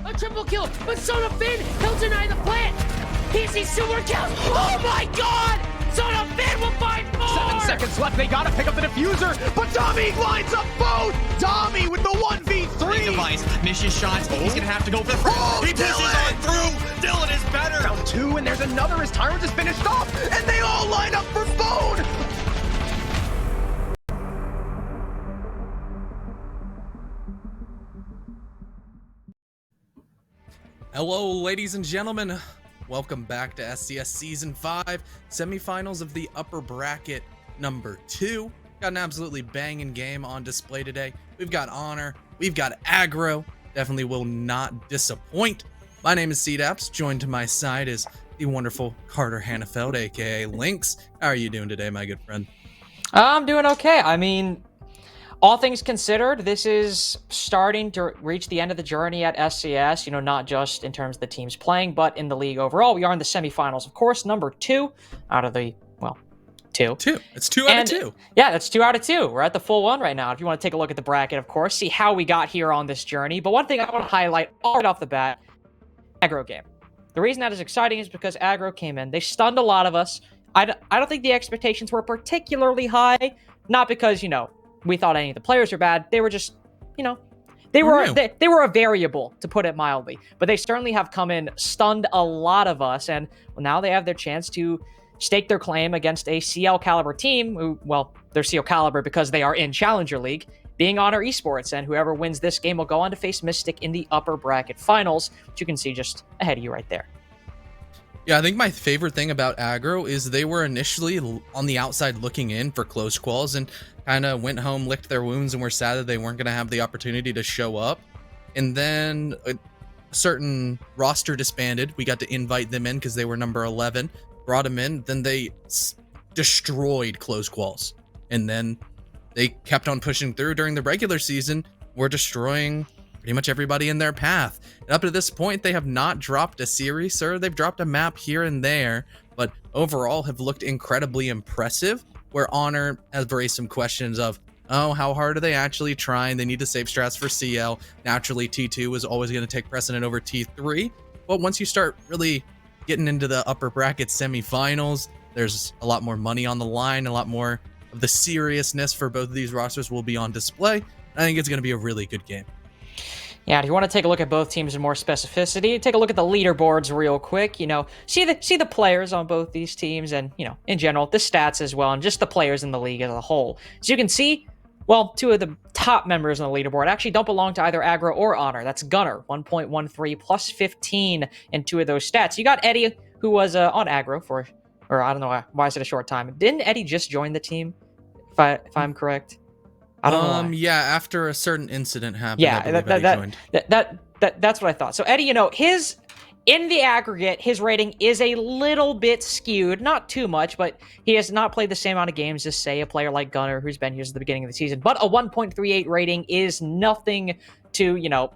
A triple kill, but Sona Finn, he'll deny the plant. He sees 2 more kills. Oh my god! Sona Finn will find more! 7 seconds left, they gotta pick up the diffuser, but Tommy lines up both! Tommy with the 1v3! Device, misses shots, he's gonna have to go for the front. He pushes on through! Dylan is better! Round 2, and there's another as Tyrants is finished off, and they all line up for Bone! Hello, ladies and gentlemen. Welcome back to SCS Season 5, semifinals of the upper bracket number 2. Got an absolutely banging game on display today. We've got Honor, we've got Aggro. Definitely will not disappoint. My name is CDAPS. Joined to my side is the wonderful Carter Hannafeld, aka Lynx. How are you doing today, my good friend? I'm doing okay. I mean, all things considered, this is starting to reach the end of the journey at SCS, not just in terms of the teams playing, but in the league overall. We are in the semifinals, of course, number 2 out of the, 2. It's 2 out of 2. Yeah, that's 2 out of 2. We're at the full one right now. If you want to take a look at the bracket, of course, see how we got here on this journey. But one thing I want to highlight right off the bat, Aggro game. The reason that is exciting is because Aggro came in. They stunned a lot of us. I don't think the expectations were particularly high, not because, we thought any of the players were bad. They were just, they were a variable, to put it mildly. But they certainly have come in, stunned a lot of us, and now they have their chance to stake their claim against a CL caliber team who, they're CL caliber because they are in Challenger League, being Honor Esports, and whoever wins this game will go on to face Mystic in the upper bracket finals, which you can see just ahead of you right there. Yeah, I think my favorite thing about Aggro is they were initially on the outside looking in for close quals and kind of went home, licked their wounds, and were sad that they weren't going to have the opportunity to show up. And then a certain roster disbanded. We got to invite them in because they were number 11, brought them in. Then they destroyed close quals. And then they kept on pushing through during the regular season. We're destroying pretty much everybody in their path. And up to this point, they have not dropped a series, sir. They've dropped a map here and there, but overall have looked incredibly impressive, where Honor has raised some questions of, oh, how hard are they actually trying? They need to save strats for CL. Naturally, T2 is always going to take precedent over T3. But once you start really getting into the upper bracket semifinals, there's a lot more money on the line, a lot more of the seriousness for both of these rosters will be on display. I think it's going to be a really good game. Yeah, if you want to take a look at both teams in more specificity, take a look at the leaderboards real quick, see the players on both these teams and, in general, the stats as well, and just the players in the league as a whole. As you can see, 2 of the top members on the leaderboard actually don't belong to either Aggro or Honor. That's Gunner, 1.13 plus 15 in 2 of those stats. You got Eddie, who was on Aggro or I don't know, why is it a short time? Didn't Eddie just join the team, if I'm correct? I don't know. Yeah, after a certain incident happened, yeah, that's what I thought. So Eddie, in the aggregate, his rating is a little bit skewed, not too much, but he has not played the same amount of games as, say, a player like Gunner, who's been here since the beginning of the season. But a 1.38 rating is nothing to,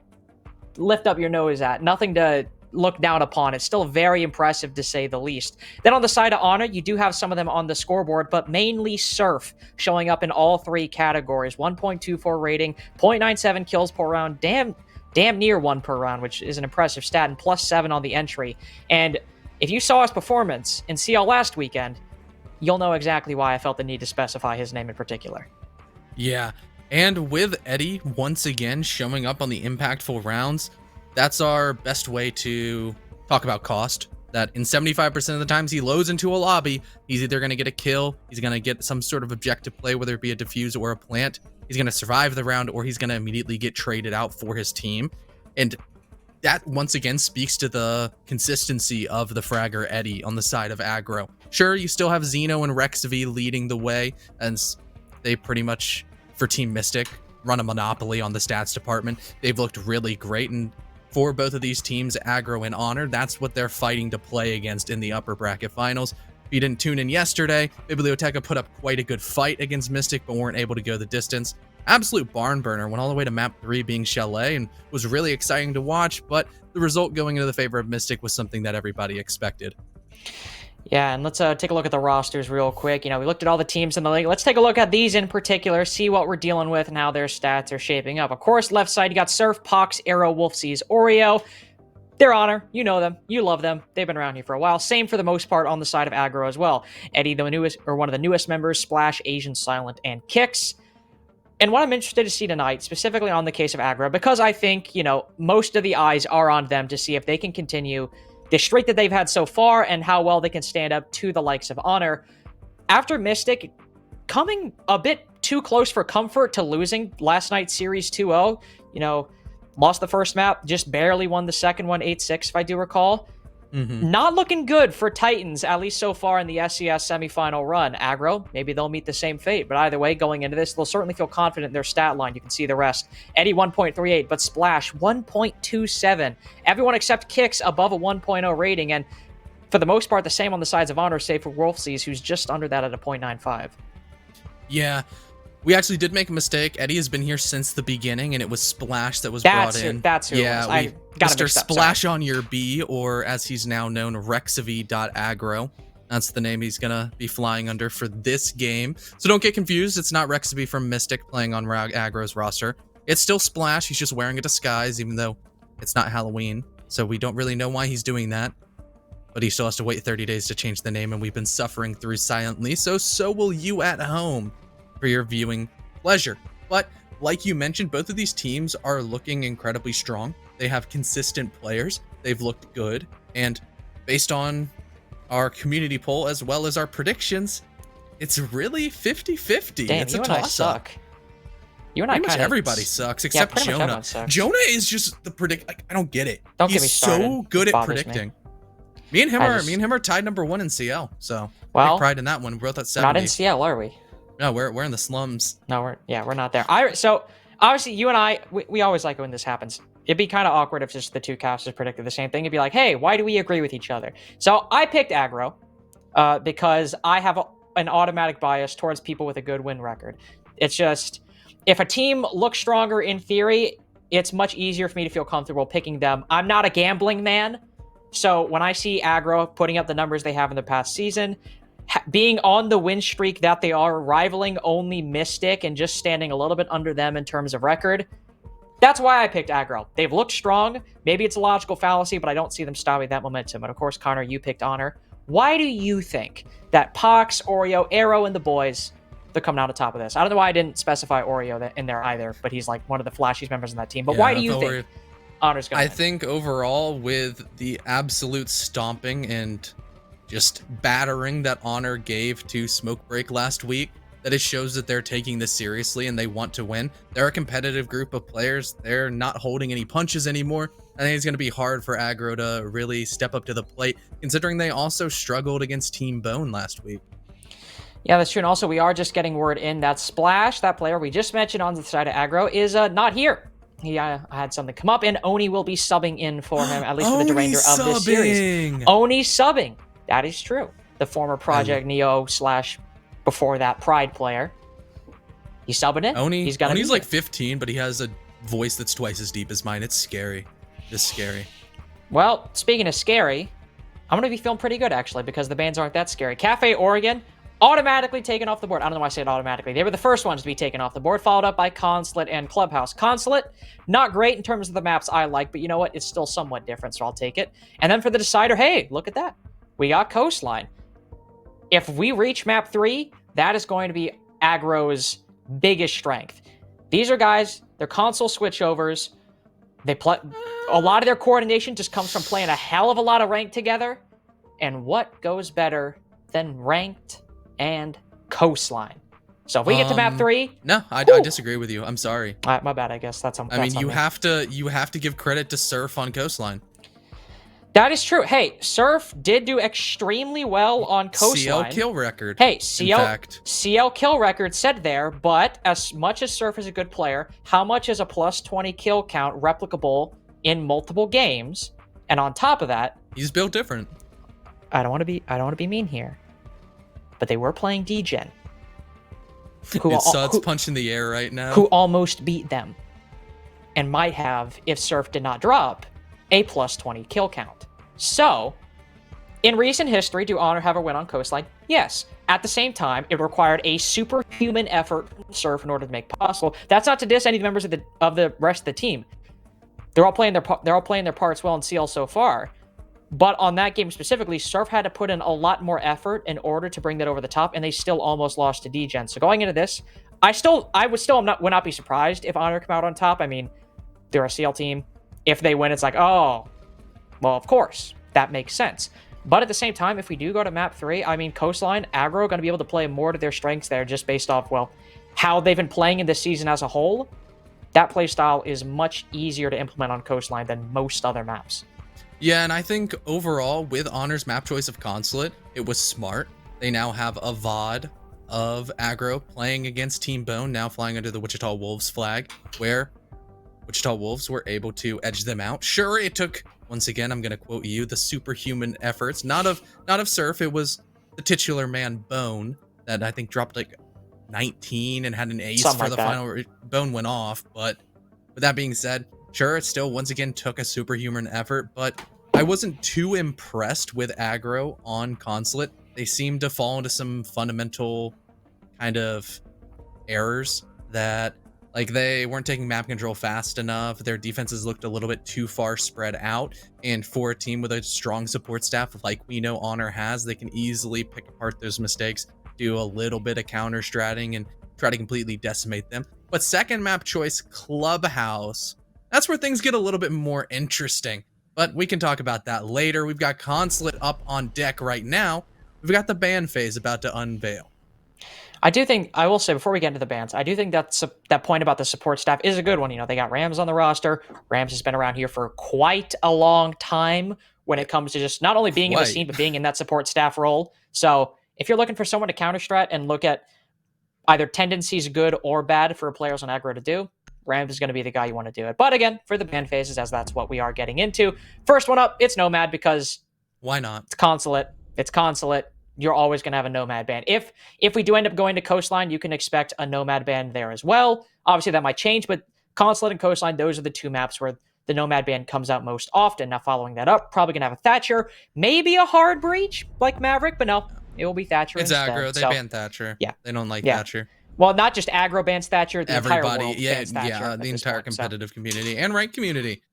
lift up your nose at, nothing to look down upon. It's still very impressive, to say the least. Then on the side of Honor, you do have some of them on the scoreboard, but mainly Surf showing up in all 3 categories. 1.24 rating, 0.97 kills per round, damn near 1 per round, which is an impressive stat, and plus 7 on the entry. And if you saw his performance in CL last weekend, you'll know exactly why I felt the need to specify his name in particular. Yeah, and with Eddie once again showing up on the impactful rounds, that's our best way to talk about cost. That in 75% of the times he loads into a lobby, he's either going to get a kill, he's going to get some sort of objective play, whether it be a defuse or a plant, he's going to survive the round, or he's going to immediately get traded out for his team. And that once again speaks to the consistency of the fragger Eddie on the side of Aggro. Sure, you still have Xeno and Rex V leading the way, and they pretty much, for Team Mystic, run a monopoly on the stats department. They've looked really great, and for both of these teams, Aggro and Honor, that's what they're fighting to play against in the upper bracket finals. If you didn't tune in yesterday, Biblioteca put up quite a good fight against Mystic, but weren't able to go the distance. Absolute barn burner, went all the way to map 3 being Chalet, and was really exciting to watch, but the result going into the favor of Mystic was something that everybody expected. Yeah, and let's take a look at the rosters real quick. We looked at all the teams in the league. Let's take a look at these in particular, see what we're dealing with and how their stats are shaping up. Of course, left side, you got Surf, Pox, Aero, Wolfseas, Oreo. They're Honor. You know them. You love them. They've been around here for a while. Same for the most part on the side of Aggro as well. Eddie, the newest, or one of the newest members, Splash, Asian, Silent, and Kicks. And what I'm interested to see tonight, specifically on the case of Aggro, because I think, most of the eyes are on them to see if they can continue the streak that they've had so far and how well they can stand up to the likes of Honor. After Mystic coming a bit too close for comfort to losing last night's Series 2-0, lost the first map, just barely won the second one, 8-6 if I do recall. Not looking good for Titans, at least so far in the SCS semifinal run. Aggro, maybe they'll meet the same fate, but either way, going into this, they'll certainly feel confident in their stat line. You can see the rest. Eddie, 1.38, but Splash, 1.27. Everyone except Kicks above a 1.0 rating, and for the most part, the same on the sides of Honor, save for Wolfseas, who's just under that at a 0.95. Yeah. We actually did make a mistake. Eddie has been here since the beginning, and it was Splash that was brought in. That's who it was. I got Mr. Splash on your B, or as he's now known, Rexavy.aggro. That's the name he's going to be flying under for this game. So don't get confused. It's not Rexavy from Mystic playing on Aggro's roster. It's still Splash. He's just wearing a disguise, even though it's not Halloween. So we don't really know why he's doing that. But he still has to wait 30 days to change the name, and we've been suffering through silently. So will you at home for your viewing pleasure. But like you mentioned, both of these teams are looking incredibly strong. They have consistent players. They've looked good. And based on our community poll as well as our predictions, it's really 50-50. Damn, it's you a and I toss-up. suck. You and I pretty much everybody sucks except pretty much Jonah. everyone sucks. Jonah is just the I don't get it. Don't get He's me started. so good It at bothers predicting. Me and him are tied number 1 in CL. So take pride in that one. We're both at 70. Not in CL, are we? No, we're in the slums. No, we're not there. So obviously you and I, we always like when this happens. It'd be kind of awkward if just the two casters predicted the same thing. It'd be like, hey, why do we agree with each other? So I picked Aggro because I have an automatic bias towards people with a good win record. It's just, if a team looks stronger in theory, it's much easier for me to feel comfortable picking them. I'm not a gambling man. So when I see Aggro putting up the numbers they have in the past season, being on the win streak that they are, rivaling only Mystic and just standing a little bit under them in terms of record, that's why I picked Aggro. They've looked strong. Maybe it's a logical fallacy, but I don't see them stopping that momentum. And of course, Connor, you picked Honor. Why do you think that Pox, Oreo, Aero, and the boys, they're coming out on top of this? I don't know why I didn't specify Oreo in there either, but he's like one of the flashiest members in that team. But why do you think Honor's going to win? I think overall, with the absolute stomping and just battering that Honor gave to Smoke Break last week, that it shows that they're taking this seriously and they want to win. They're a competitive group of players. They're not holding any punches anymore. I think it's going to be hard for Aggro to really step up to the plate, considering they also struggled against Team Bone last week. Yeah, that's true. And also, we are just getting word in that Splash, that player we just mentioned on the side of Aggro, is not here. He had something come up, and Oni will be subbing in for him, at least for the remainder of this series. Oni subbing. That is true. The former Project Neo / before that Pride player. He's subbing in. Oni's like 15, but he has a voice that's twice as deep as mine. It's scary. It's scary. Well, speaking of scary, I'm going to be feeling pretty good, actually, because the bands aren't that scary. Cafe Oregon, automatically taken off the board. I don't know why I say it automatically. They were the first ones to be taken off the board, followed up by Consulate and Clubhouse. Consulate, not great in terms of the maps I like, but you know what? It's still somewhat different, so I'll take it. And then for the decider, hey, look at that. We got Coastline. If we reach map 3, that is going to be Aggro's biggest strength. These are guys, they're console switchovers. They play a lot of their coordination just comes from playing a hell of a lot of ranked together. And what goes better than ranked and Coastline? So if we get to map 3, no, I disagree with you. I'm sorry. My bad. I guess that's. I mean, you have to give credit to Surf on Coastline. That is true. Hey, Surf did do extremely well on Coastline. CL kill record. Hey, CL kill record said there, but as much as Surf is a good player, how much is a plus 20 kill count replicable in multiple games? And on top of that, he's built different. I don't want to be mean here, but they were playing D-Gen. It's punch in the air right now. Who almost beat them, and might have if Surf did not drop a plus 20 kill count. So, In recent history, do Honor have a win on Coastline? Yes. At the same time, it required a superhuman effort from Surf in order to make possible. That's not to diss any members of the rest of the team. They're all playing their parts well in CL so far. But on that game specifically, Surf had to put in a lot more effort in order to bring that over the top, and they still almost lost to Degen. So going into this, I would not be surprised if Honor come out on top. I mean, they're a CL team. If they win, it's like, oh, well, of course, that makes sense. But at the same time, if we do go to map 3, I mean, Coastline, Aggro going to be able to play more to their strengths there just based off, well, how they've been playing in this season as a whole. That play style is much easier to implement on Coastline than most other maps. Yeah, and I think overall, with Honor's map choice of Consulate, it was smart. They now have a VOD of Aggro playing against Team Bone, now flying under the Wichita Wolves flag, where Wichita Wolves were able to edge them out. Sure, it took, once again, I'm going to quote you, the superhuman efforts, not of Surf. It was the titular man Bone that I think dropped like 19 and had an ace Something for like the that. final. Bone went off, but with that being said, sure, it still once again took a superhuman effort, but I wasn't too impressed with Aggro on Consulate. They seemed to fall into some fundamental kind of errors that, like, they weren't taking map control fast enough. Their defenses looked a little bit too far spread out. And for a team with a strong support staff like we know Honor has, they can easily pick apart those mistakes, do a little bit of counter stratting, and try to completely decimate them. But second map choice, Clubhouse, that's where things get a little bit more interesting. But we can talk about that later. We've got Consulate up on deck right now. We've got the ban phase about to unveil. I will say, before we get into the bans, I do think that point about the support staff is a good one. You know, they got Rams on the roster. Rams has been around here for quite a long time when it comes to just not only being in the scene, but being in that support staff role. So if you're looking for someone to counter strat and look at either tendencies good or bad for players on Aggro to do, Rams is going to be the guy you want to do it. But again, for the ban phases, as that's what we are getting into. First one up, it's Nomad, because why not? It's Consulate. It's Consulate. You're always going to have a Nomad ban. If we do end up going to Coastline, you can expect a Nomad ban there as well. Obviously, that might change, but Consulate and Coastline, those are the two maps where the Nomad ban comes out most often. Now, following that up, probably going to have a Thatcher, maybe a Hard Breach like Maverick, but no, it will be Thatcher It's instead. Aggro. They ban Thatcher. Yeah. They don't like Yeah. Thatcher. Well, not just Aggro bans Thatcher, the entire Everybody, world bans Thatcher the entire competitive community and ranked community.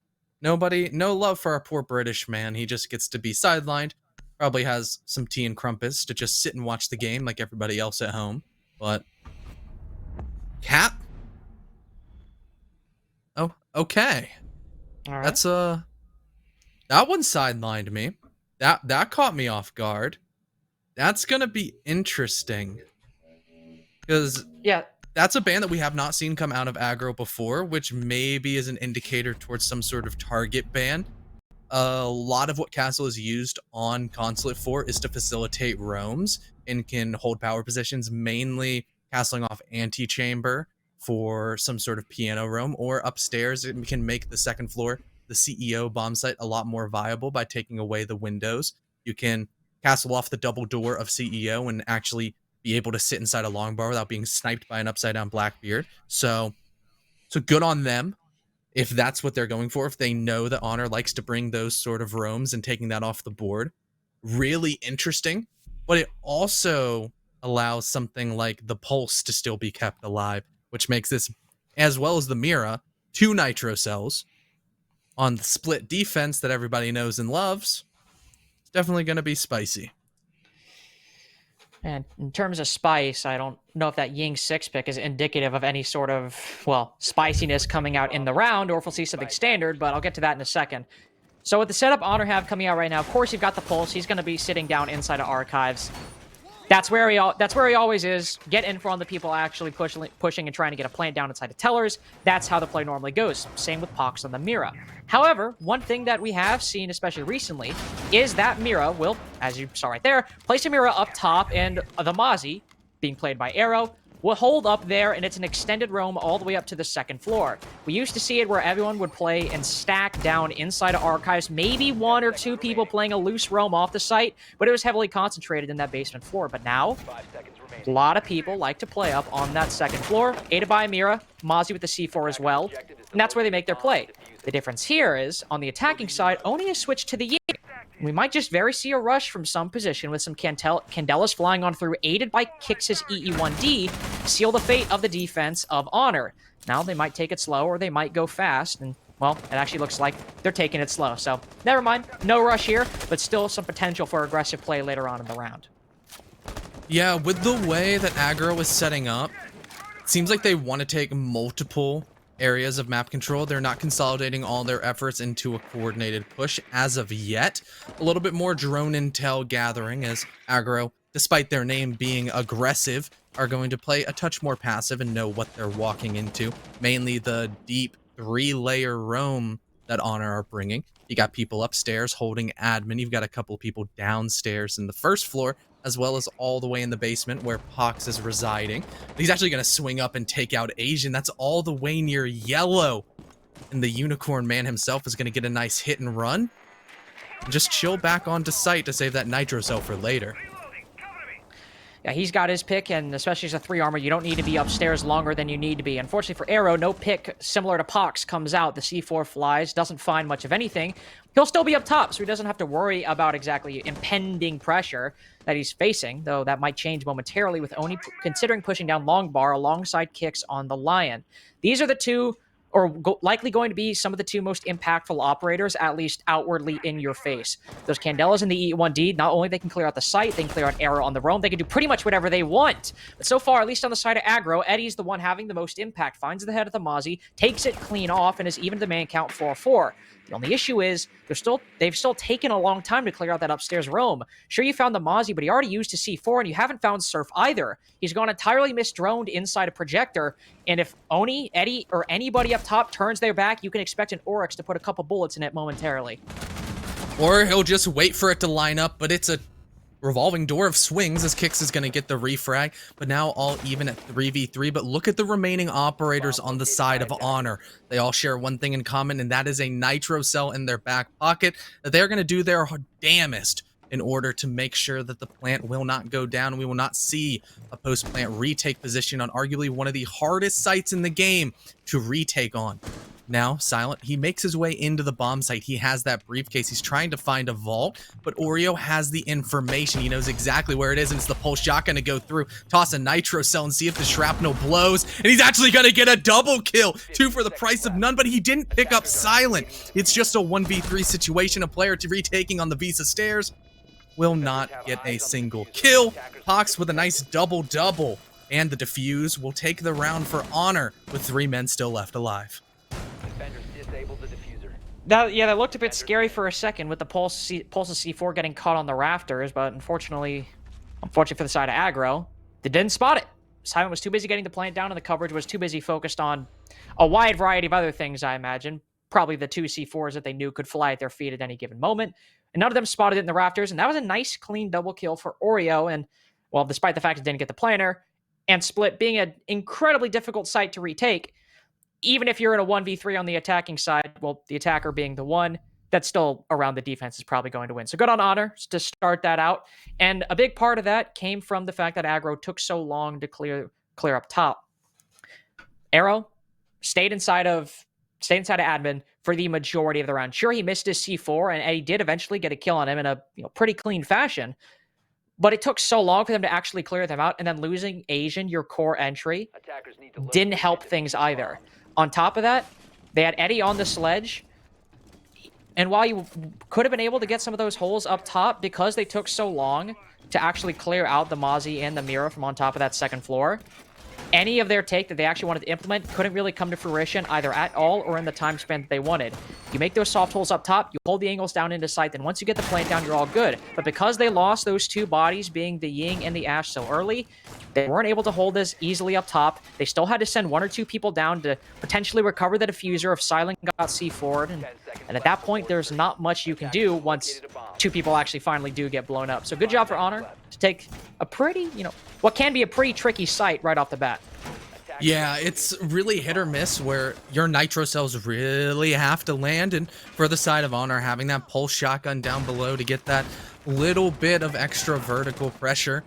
No love for our poor British man. He just gets to be sidelined. Probably has some tea and crumpets to just sit and watch the game like everybody else at home. But Cap. Oh, okay. All right. That's that one sidelined me. That caught me off guard. That's gonna be interesting. Because yeah, that's a ban that we have not seen come out of Aggro before, which maybe is an indicator towards some sort of target ban. A lot of what Castle is used on Consulate for is to facilitate roams and can hold power positions, mainly castling off Antechamber for some sort of piano roam, or upstairs it can make the second floor, the CEO bomb site, a lot more viable by taking away the windows. You can castle off the double door of CEO and actually be able to sit inside a longbar without being sniped by an upside down Blackbeard. So good on them if that's what they're going for, if they know that Honor likes to bring those sort of roams and taking that off the board. Really interesting, but it also allows something like the Pulse to still be kept alive, which makes this, as well as the Mira, 2 Nitro cells on the split defense that everybody knows and loves. It's definitely going to be spicy. And in terms of spice, I don't know if that Ying 6 pick is indicative of any sort of, well, spiciness coming out in the round, or if we'll see something standard, but I'll get to that in a second. So with the setup Honor have coming out right now, of course you've got the Pulse. He's going to be sitting down inside of Archives. That's where he always is. Get info on the people actually pushing and trying to get a plant down inside of Tellers. That's how the play normally goes. Same with Pox on the Mira. However, one thing that we have seen, especially recently, is that Mira will, as you saw right there, place a Mira up top, and the Mozzie, being played by Arrow, will hold up there, and it's an extended roam all the way up to the second floor. We used to see it where everyone would play and stack down inside of Archives, maybe 1 or 2 people playing a loose roam off the site, but it was heavily concentrated in that basement floor. But now, a lot of people like to play up on that second floor, aided by Mira, Mozzie with the C4 as well, and that's where they make their play. The difference here is, on the attacking side, Oni has switched to the Ying. We might just see a rush from some position with some Candelas flying on through, aided by Kix's EE1D, seal the fate of the defense of Honor. Now they might take it slow or they might go fast, and well, it actually looks like they're taking it slow. So never mind, no rush here, but still some potential for aggressive play later on in the round. Yeah, with the way that Aggro is setting up, it seems like they want to take multiple areas of map control. They're not consolidating all their efforts into a coordinated push as of yet. A little bit more drone intel gathering as Aggro, despite their name being aggressive, are going to play a touch more passive and know what they're walking into. Mainly the deep 3-layer roam that Honor are bringing. You got people upstairs holding admin. You've got a couple people downstairs in the first floor, as well as all the way in the basement where Pox is residing. He's actually going to swing up and take out Asian. That's all the way near yellow. And the Unicorn Man himself is going to get a nice hit and run. And just chill back onto site to save that nitro cell for later. Yeah, he's got his pick, and especially as a 3 armor, you don't need to be upstairs longer than you need to be. Unfortunately for Aero, no pick similar to Pox comes out. The C4 flies, doesn't find much of anything. He'll still be up top, so he doesn't have to worry about exactly impending pressure that he's facing, though that might change momentarily with Oni considering pushing down Long Bar alongside Kicks on the Lion. These are the two, or likely going to be some of the two most impactful operators, at least outwardly in your face. Those Candelas and the E1D, not only they can clear out the site, they can clear out Arrow on the roam, they can do pretty much whatever they want. But so far, at least on the side of Aggro, Eddie's the one having the most impact, finds the head of the Mozzie, takes it clean off, and is even the main count 4-4. The only issue is they've still taken a long time to clear out that upstairs roam. Sure, you found the Mozzie, but he already used his C4, and you haven't found Surf either. He's gone entirely misdroned inside a projector, and if Oni, Eddie, or anybody up top turns their back, you can expect an Oryx to put a couple bullets in it momentarily. Or he'll just wait for it to line up, but it's a revolving door of swings as Kix is going to get the refrag, but now all even at 3v3. But look at the remaining operators on the side of Honor. They all share one thing in common, and that is a nitro cell in their back pocket that they're going to do their damnedest in order to make sure that the plant will not go down. We will not see a post-plant retake position on arguably one of the hardest sites in the game to retake on. Now, Silent, he makes his way into the bomb site. He has that briefcase. He's trying to find a vault, but Oreo has the information. He knows exactly where it is, and it's the pulse shotgun to go through, toss a nitro cell and see if the shrapnel blows, and he's actually going to get a double kill. 2 for the price of none, but he didn't pick up Silent. It's just a 1v3 situation. A player to retaking on the Visa stairs will not get a single kill. Pox with a nice double-double, and the defuse will take the round for Honor with 3 men still left alive. That looked a bit scary for a second with the Pulse of C4 getting caught on the rafters, but unfortunately for the side of Aggro, they didn't spot it. Silent was too busy getting the plant down, and the coverage was too busy focused on a wide variety of other things, I imagine. Probably the 2 C4s that they knew could fly at their feet at any given moment. And none of them spotted it in the rafters, and that was a nice, clean double kill for Oreo. And, well, despite the fact it didn't get the planter, and Split being an incredibly difficult site to retake, even if you're in a 1v3 on the attacking side, well, the attacker being the one, that's still around the defense is probably going to win. So good on Honor to start that out. And a big part of that came from the fact that Aggro took so long to clear up top. Arrow stayed inside of admin for the majority of the round. Sure, he missed his C4, and Eddie did eventually get a kill on him in a pretty clean fashion. But it took so long for them to actually clear them out, and then losing Asian, your core entry, didn't help things either. On top of that, they had Eddie on the sledge, and while you could have been able to get some of those holes up top, because they took so long to actually clear out the Mozzie and the Mira from on top of that second floor, any of their take that they actually wanted to implement couldn't really come to fruition either at all or in the time span that they wanted. You make those soft holes up top, you hold the angles down into sight, then once you get the plant down, you're all good. But because they lost those 2 bodies, being the Ying and the Ash, so early, they weren't able to hold this easily up top. They still had to send 1 or 2 people down to potentially recover the diffuser if Silent got C4'd. And at that point, there's not much you can do once 2 people actually finally do get blown up. So good job for Honor to take a pretty, what can be a pretty tricky site right off the bat. Yeah, it's really hit or miss where your nitro cells really have to land, and for the side of Honor, having that pulse shotgun down below to get that little bit of extra vertical pressure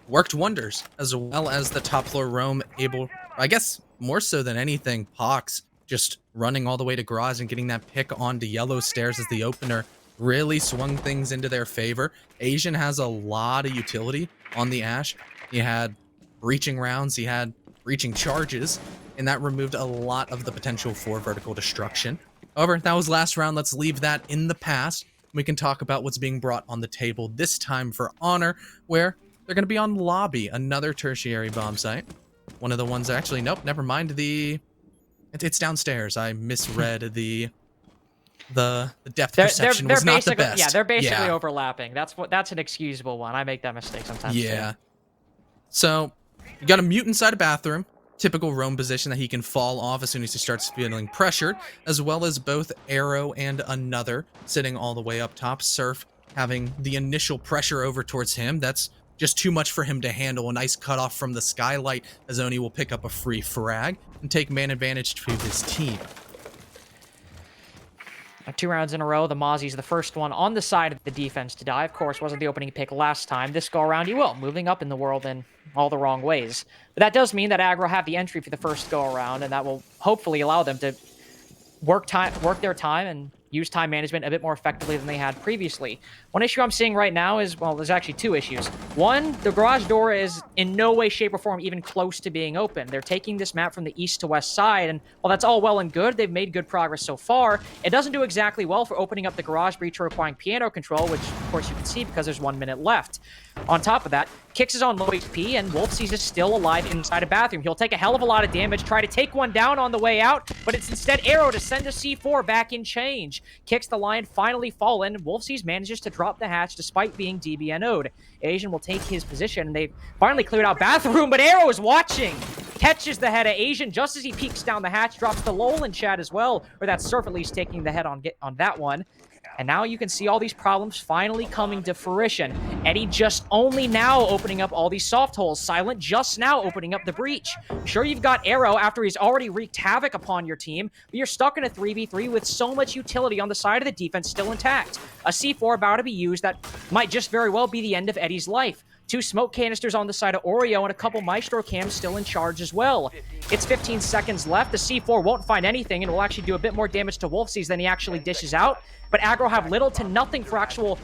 worked wonders, as well as the top floor roam able, I guess more so than anything, Pox just running all the way to garage and getting that pick onto yellow stairs as the opener really swung things into their favor. Asian has a lot of utility on the Ash. He had breaching rounds, he had breaching charges, and that removed a lot of the potential for vertical destruction. However, that was last round. Let's leave that in the past. We can talk about what's being brought on the table this time for Honor, where they're going to be on Lobby, another tertiary bomb site. One of the ones, actually, nope, never mind. It's downstairs. I misread the depth perception was not the best. Yeah, they're basically overlapping. That's an excusable one. I make that mistake sometimes. Yeah. So you got a mute inside a bathroom. Typical roam position that he can fall off as soon as he starts feeling pressured, as well as both Aggro and another sitting all the way up top. Surf having the initial pressure over towards him. That's just too much for him to handle. A nice cutoff from the skylight as Oni will pick up a free frag and take man advantage to his team. 2 rounds in a row, the Mozzie's the first one on the side of the defense to die. Of course, wasn't the opening pick last time. This go around, he will, moving up in the world in all the wrong ways. But that does mean that Aggro have the entry for the first go around, and that will hopefully allow them to work their time and use time management a bit more effectively than they had previously. One issue I'm seeing right now is, well, there's actually 2 issues. One, the garage door is in no way, shape, or form even close to being open. They're taking this map from the east to west side, and while that's all well and good, they've made good progress so far, it doesn't do exactly well for opening up the garage breach or requiring piano control, which, of course, you can see because there's 1 minute left. On top of that, Kix is on low HP, and Wolfseas is still alive inside a bathroom. He'll take a hell of a lot of damage, try to take one down on the way out, but it's instead Aggro to send a C4 back in change. Kix the Lion finally fallen. Wolfseas manages to drop the hatch despite being DBNO'd. Asian will take his position, and they finally cleared out bathroom, but Aggro is watching. Catches the head of Asian just as he peeks down the hatch, drops the lol in chat as well, or that's Surf at least taking the head on that one. And now you can see all these problems finally coming to fruition. Eddie just only now opening up all these soft holes. Silent just now opening up the breach. Sure, you've got Aggro after he's already wreaked havoc upon your team, but you're stuck in a 3v3 with so much utility on the side of the defense still intact. A C4 about to be used that might just very well be the end of Eddie's life. 2 smoke canisters on the side of Oreo and a couple Maestro cams still in charge as well. It's 15 seconds left. The C4 won't find anything and will actually do a bit more damage to Wolfseas than he actually dishes out. But Aggro have little to nothing for actual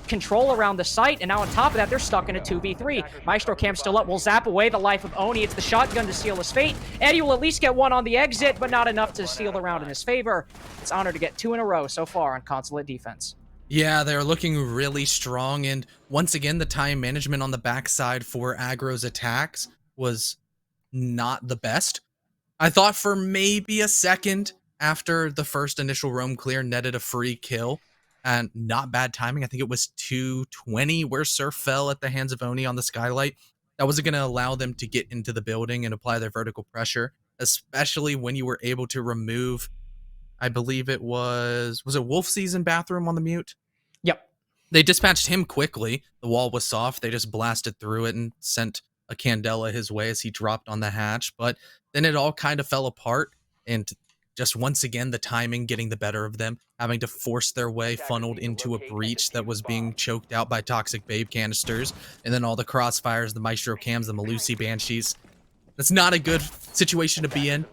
control around the site, and now on top of that, they're stuck in a 2v3. Maestro cam still up, will zap away the life of Oni. It's the shotgun to seal his fate. Eddie will at least get 1 on the exit, but not enough to seal the round in his favor. It's Honor to get 2 in a row so far on Consulate defense. Yeah, they're looking really strong, and once again, the time management on the backside for Aggro's attacks was not the best. I thought for maybe a second after the first initial roam clear netted a free kill, and not bad timing. I think it was 220 where Surf fell at the hands of Oni on the skylight. That wasn't going to allow them to get into the building and apply their vertical pressure, especially when you were able to remove, I believe it was it Wolfseas in bathroom on the mute? Yep. They dispatched him quickly. The wall was soft. They just blasted through it and sent a Candela his way as he dropped on the hatch. But then it all kind of fell apart, and just once again, the timing getting the better of them, having to force their way funneled into a breach that was being choked out by toxic babe canisters, and then all the crossfires, the Maestro cams, the Malusi Banshees. That's not a good situation to be in.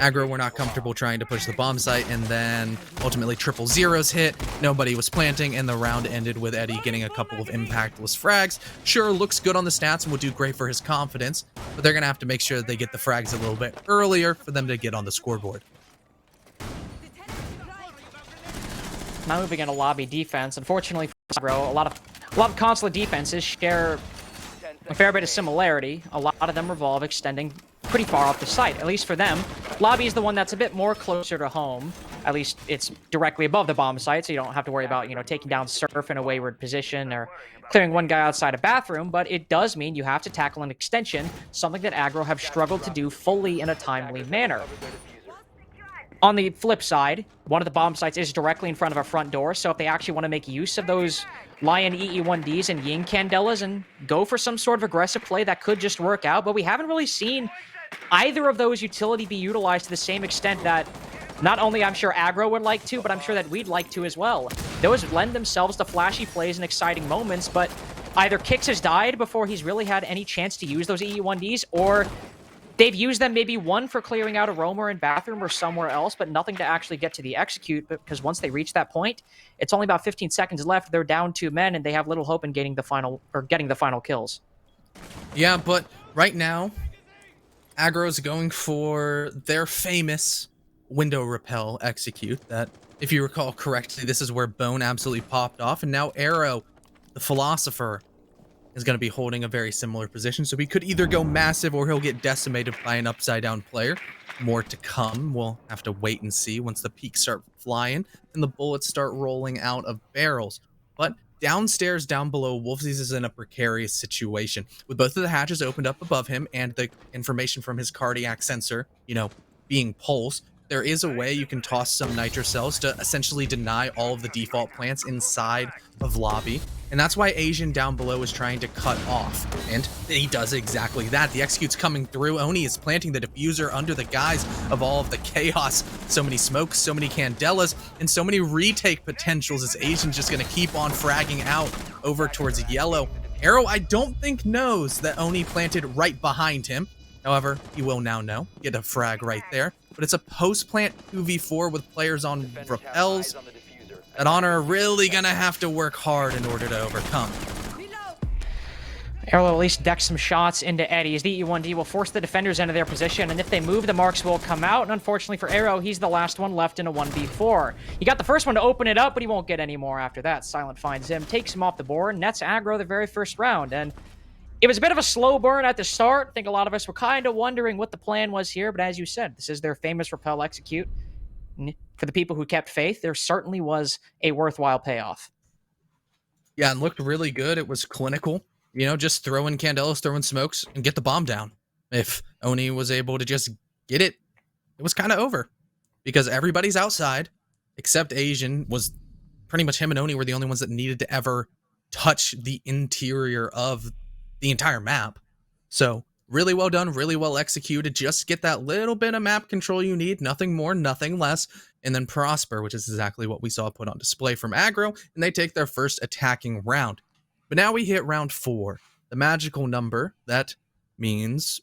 Aggro were not comfortable trying to push the bomb site, and then ultimately triple zeros hit. Nobody was planting, and the round ended with Eddie getting a couple of impactless frags. Sure, looks good on the stats and will do great for his confidence, but they're going to have to make sure that they get the frags a little bit earlier for them to get on the scoreboard. Now moving into lobby defense. Unfortunately for Aggro, a lot of Consulate defenses share a fair bit of similarity. A lot of them revolve extending pretty far off the site, at least for them. Lobby is the one that's a bit more closer to home. At least it's directly above the bomb site, so you don't have to worry about, taking down Surf in a wayward position or clearing one guy outside a bathroom, but it does mean you have to tackle an extension, something that Aggro have struggled to do fully in a timely manner. On the flip side, one of the bomb sites is directly in front of a front door, so if they actually want to make use of those Lion EE1Ds and Ying Candelas and go for some sort of aggressive play, that could just work out, but we haven't really seen either of those utility be utilized to the same extent that not only I'm sure Aggro would like to, but I'm sure that we'd like to as well. Those lend themselves to flashy plays and exciting moments, but either Kix has died before he's really had any chance to use those EE1Ds, or They've used them maybe one for clearing out a roamer in bathroom or somewhere else, but nothing to actually get to the execute, because once they reach that point, it's only about 15 seconds left. They're down 2 men, and they have little hope in getting the final kills. Yeah, but right now, Aggro's going for their famous window repel execute that, if you recall correctly, this is where Bone absolutely popped off, and now Arrow, the philosopher, is going to be holding a very similar position. So he could either go massive or he'll get decimated by an upside down player. More to come. We'll have to wait and see once the peaks start flying and the bullets start rolling out of barrels. But downstairs, down below, Wolfsies is in a precarious situation with both of the hatches opened up above him and the information from his cardiac sensor, being pulsed. There is a way you can toss some nitro cells to essentially deny all of the default plants inside of lobby. And that's why Asian down below is trying to cut off. And he does exactly that. The execute's coming through. Oni is planting the diffuser under the guise of all of the chaos. So many smokes, so many candelas, and so many retake potentials as Asian's just going to keep on fragging out over towards yellow. Arrow, I don't think, knows that Oni planted right behind him. However, he will now know. Get a frag right there. But it's a post-plant 2v4 with players on repels that Honor are really going to have to work hard in order to overcome. Arrow will at least deck some shots into Eddie. As the E1D will force the defenders into their position, and if they move, the marks will come out. And unfortunately for Arrow, he's the last one left in a 1v4. He got the first one to open it up, but he won't get any more after that. Silent finds him, takes him off the board, nets Aggro the very first round. And it was a bit of a slow burn at the start. I think a lot of us were kind of wondering what the plan was here, but as you said, this is their famous repel execute. For the people who kept faith, there certainly was a worthwhile payoff. Yeah, and looked really good. It was clinical. Just throwing candelas, throwing smokes, and get the bomb down. If Oni was able to just get it, it was kind of over. Because everybody's outside, except Asian. Was pretty much him and Oni were the only ones that needed to ever touch the interior of the entire map. So really well done, really well executed. Just get that little bit of map control you need, nothing more, nothing less, and then prosper, which is exactly what we saw put on display from Aggro, and they take their first attacking round. But now we hit round 4, the magical number. That means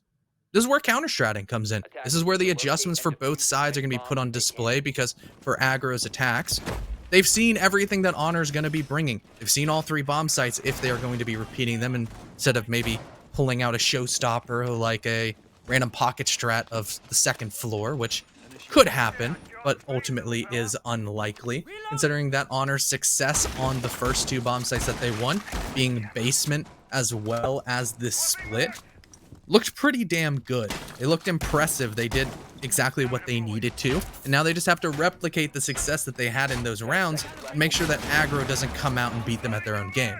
this is where counter-stratting comes in. This is where the adjustments for both sides are going to be put on display, because for Aggro's attacks, they've seen everything that Honor's going to be bringing. They've seen all 3 bomb sites if they are going to be repeating them, instead of maybe pulling out a showstopper like a random pocket strat of the 2nd floor, which could happen, but ultimately is unlikely, considering that Honor's success on the first 2 bomb sites that they won, being basement as well as this split, looked pretty damn good. They looked impressive. They did exactly what they needed to, and now they just have to replicate the success that they had in those rounds and make sure that Aggro doesn't come out and beat them at their own game.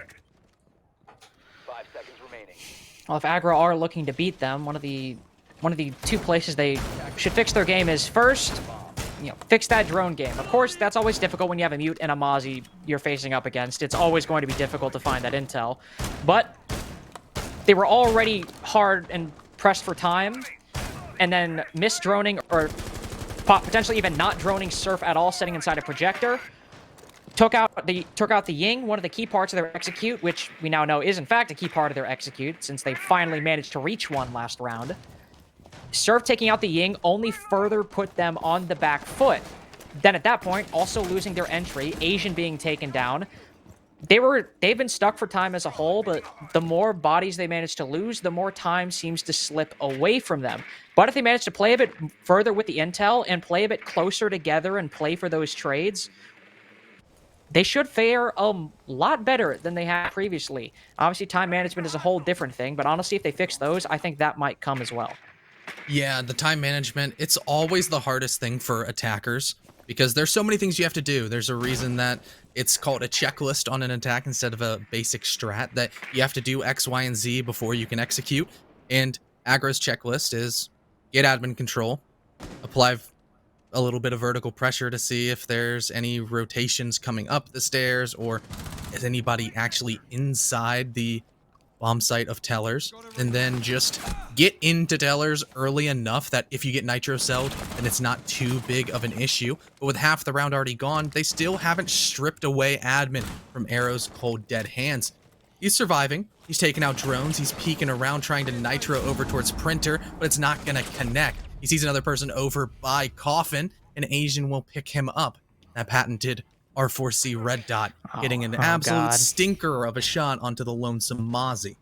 5 seconds remaining. Well, if Aggro are looking to beat them, one of the 2 places they should fix their game is first, fix that drone game. Of course, that's always difficult when you have a mute and a Mozzie you're facing up against. It's always going to be difficult to find that intel, but they were already hard and pressed for time, and then miss droning or potentially even not droning Surf at all, sitting inside a projector. Took out the Ying, one of the key parts of their execute, which we now know is in fact a key part of their execute since they finally managed to reach one last round. Surf taking out the Ying only further put them on the back foot. Then at that point, also losing their entry, Asian being taken down. They've been stuck for time as a whole, but the more bodies they manage to lose, the more time seems to slip away from them. But if they manage to play a bit further with the intel and play a bit closer together and play for those trades, they should fare a lot better than they had previously. Obviously, time management is a whole different thing, but honestly, if they fix those, I think that might come as well. Yeah, the time management, it's always the hardest thing for attackers, because there's so many things you have to do. There's a reason that it's called a checklist on an attack instead of a basic strat, that you have to do X, Y, and Z before you can execute. And Aggro's checklist is get admin control, apply a little bit of vertical pressure to see if there's any rotations coming up the stairs, or is anybody actually inside the bomb site of tellers, and then just get into tellers early enough that if you get nitro celled, then it's not too big of an issue. But with half the round already gone, they still haven't stripped away admin from Arrow's cold dead hands. He's surviving. He's taking out drones. He's peeking around trying to nitro over towards Printer, but it's not going to connect. He sees another person over by Coffin, and Asian will pick him up. That patented R4C red dot, getting an absolute God. stinker of a shot onto the lonesome Mozzie.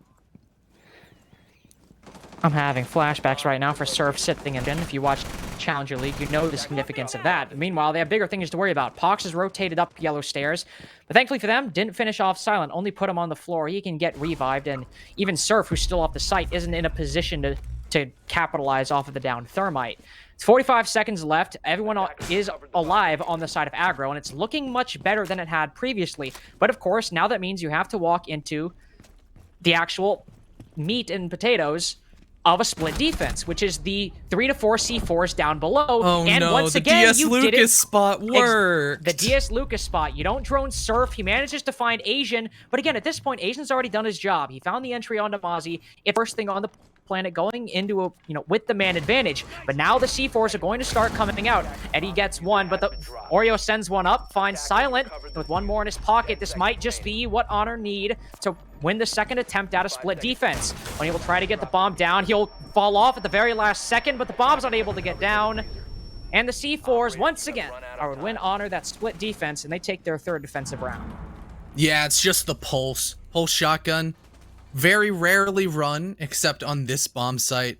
I'm having flashbacks right now for Surf sitting in. If you watch Challenger League, you know the significance of that. Meanwhile, they have bigger things to worry about. Pox is rotated up yellow stairs, but thankfully for them, didn't finish off Silent, only put him on the floor. He can get revived, and even Surf, who's still off the site, isn't in a position to capitalize off of the down Thermite. It's 45 seconds left. Everyone is alive on the side of Aggro, and it's looking much better than it had previously. But of course, now that means you have to walk into the actual meat and potatoes of a split defense, which is the 3 to 4 C4s down below. Oh and no, once the again, DS you Lucas did it. spot worked. The DS Lucas spot. You don't drone Surf. He manages to find Asian, but again, at this point, Asian's already done his job. He found the entry onto Mozzie. It's first thing on the planet going into a, with the man advantage. But now the C4s are going to start coming out. Eddie gets one, but the Oreo sends one up, finds Silent with one more in his pocket. This might just be what Honor need to win the second attempt at a split defense. When he will try to get the bomb down, he'll fall off at the very last second, but the bomb's unable to get down. And the C4s, once again, would win Honor that split defense, and they take their third defensive round. Yeah, it's just the Pulse. Pulse shotgun. Very rarely run, except on this bomb site.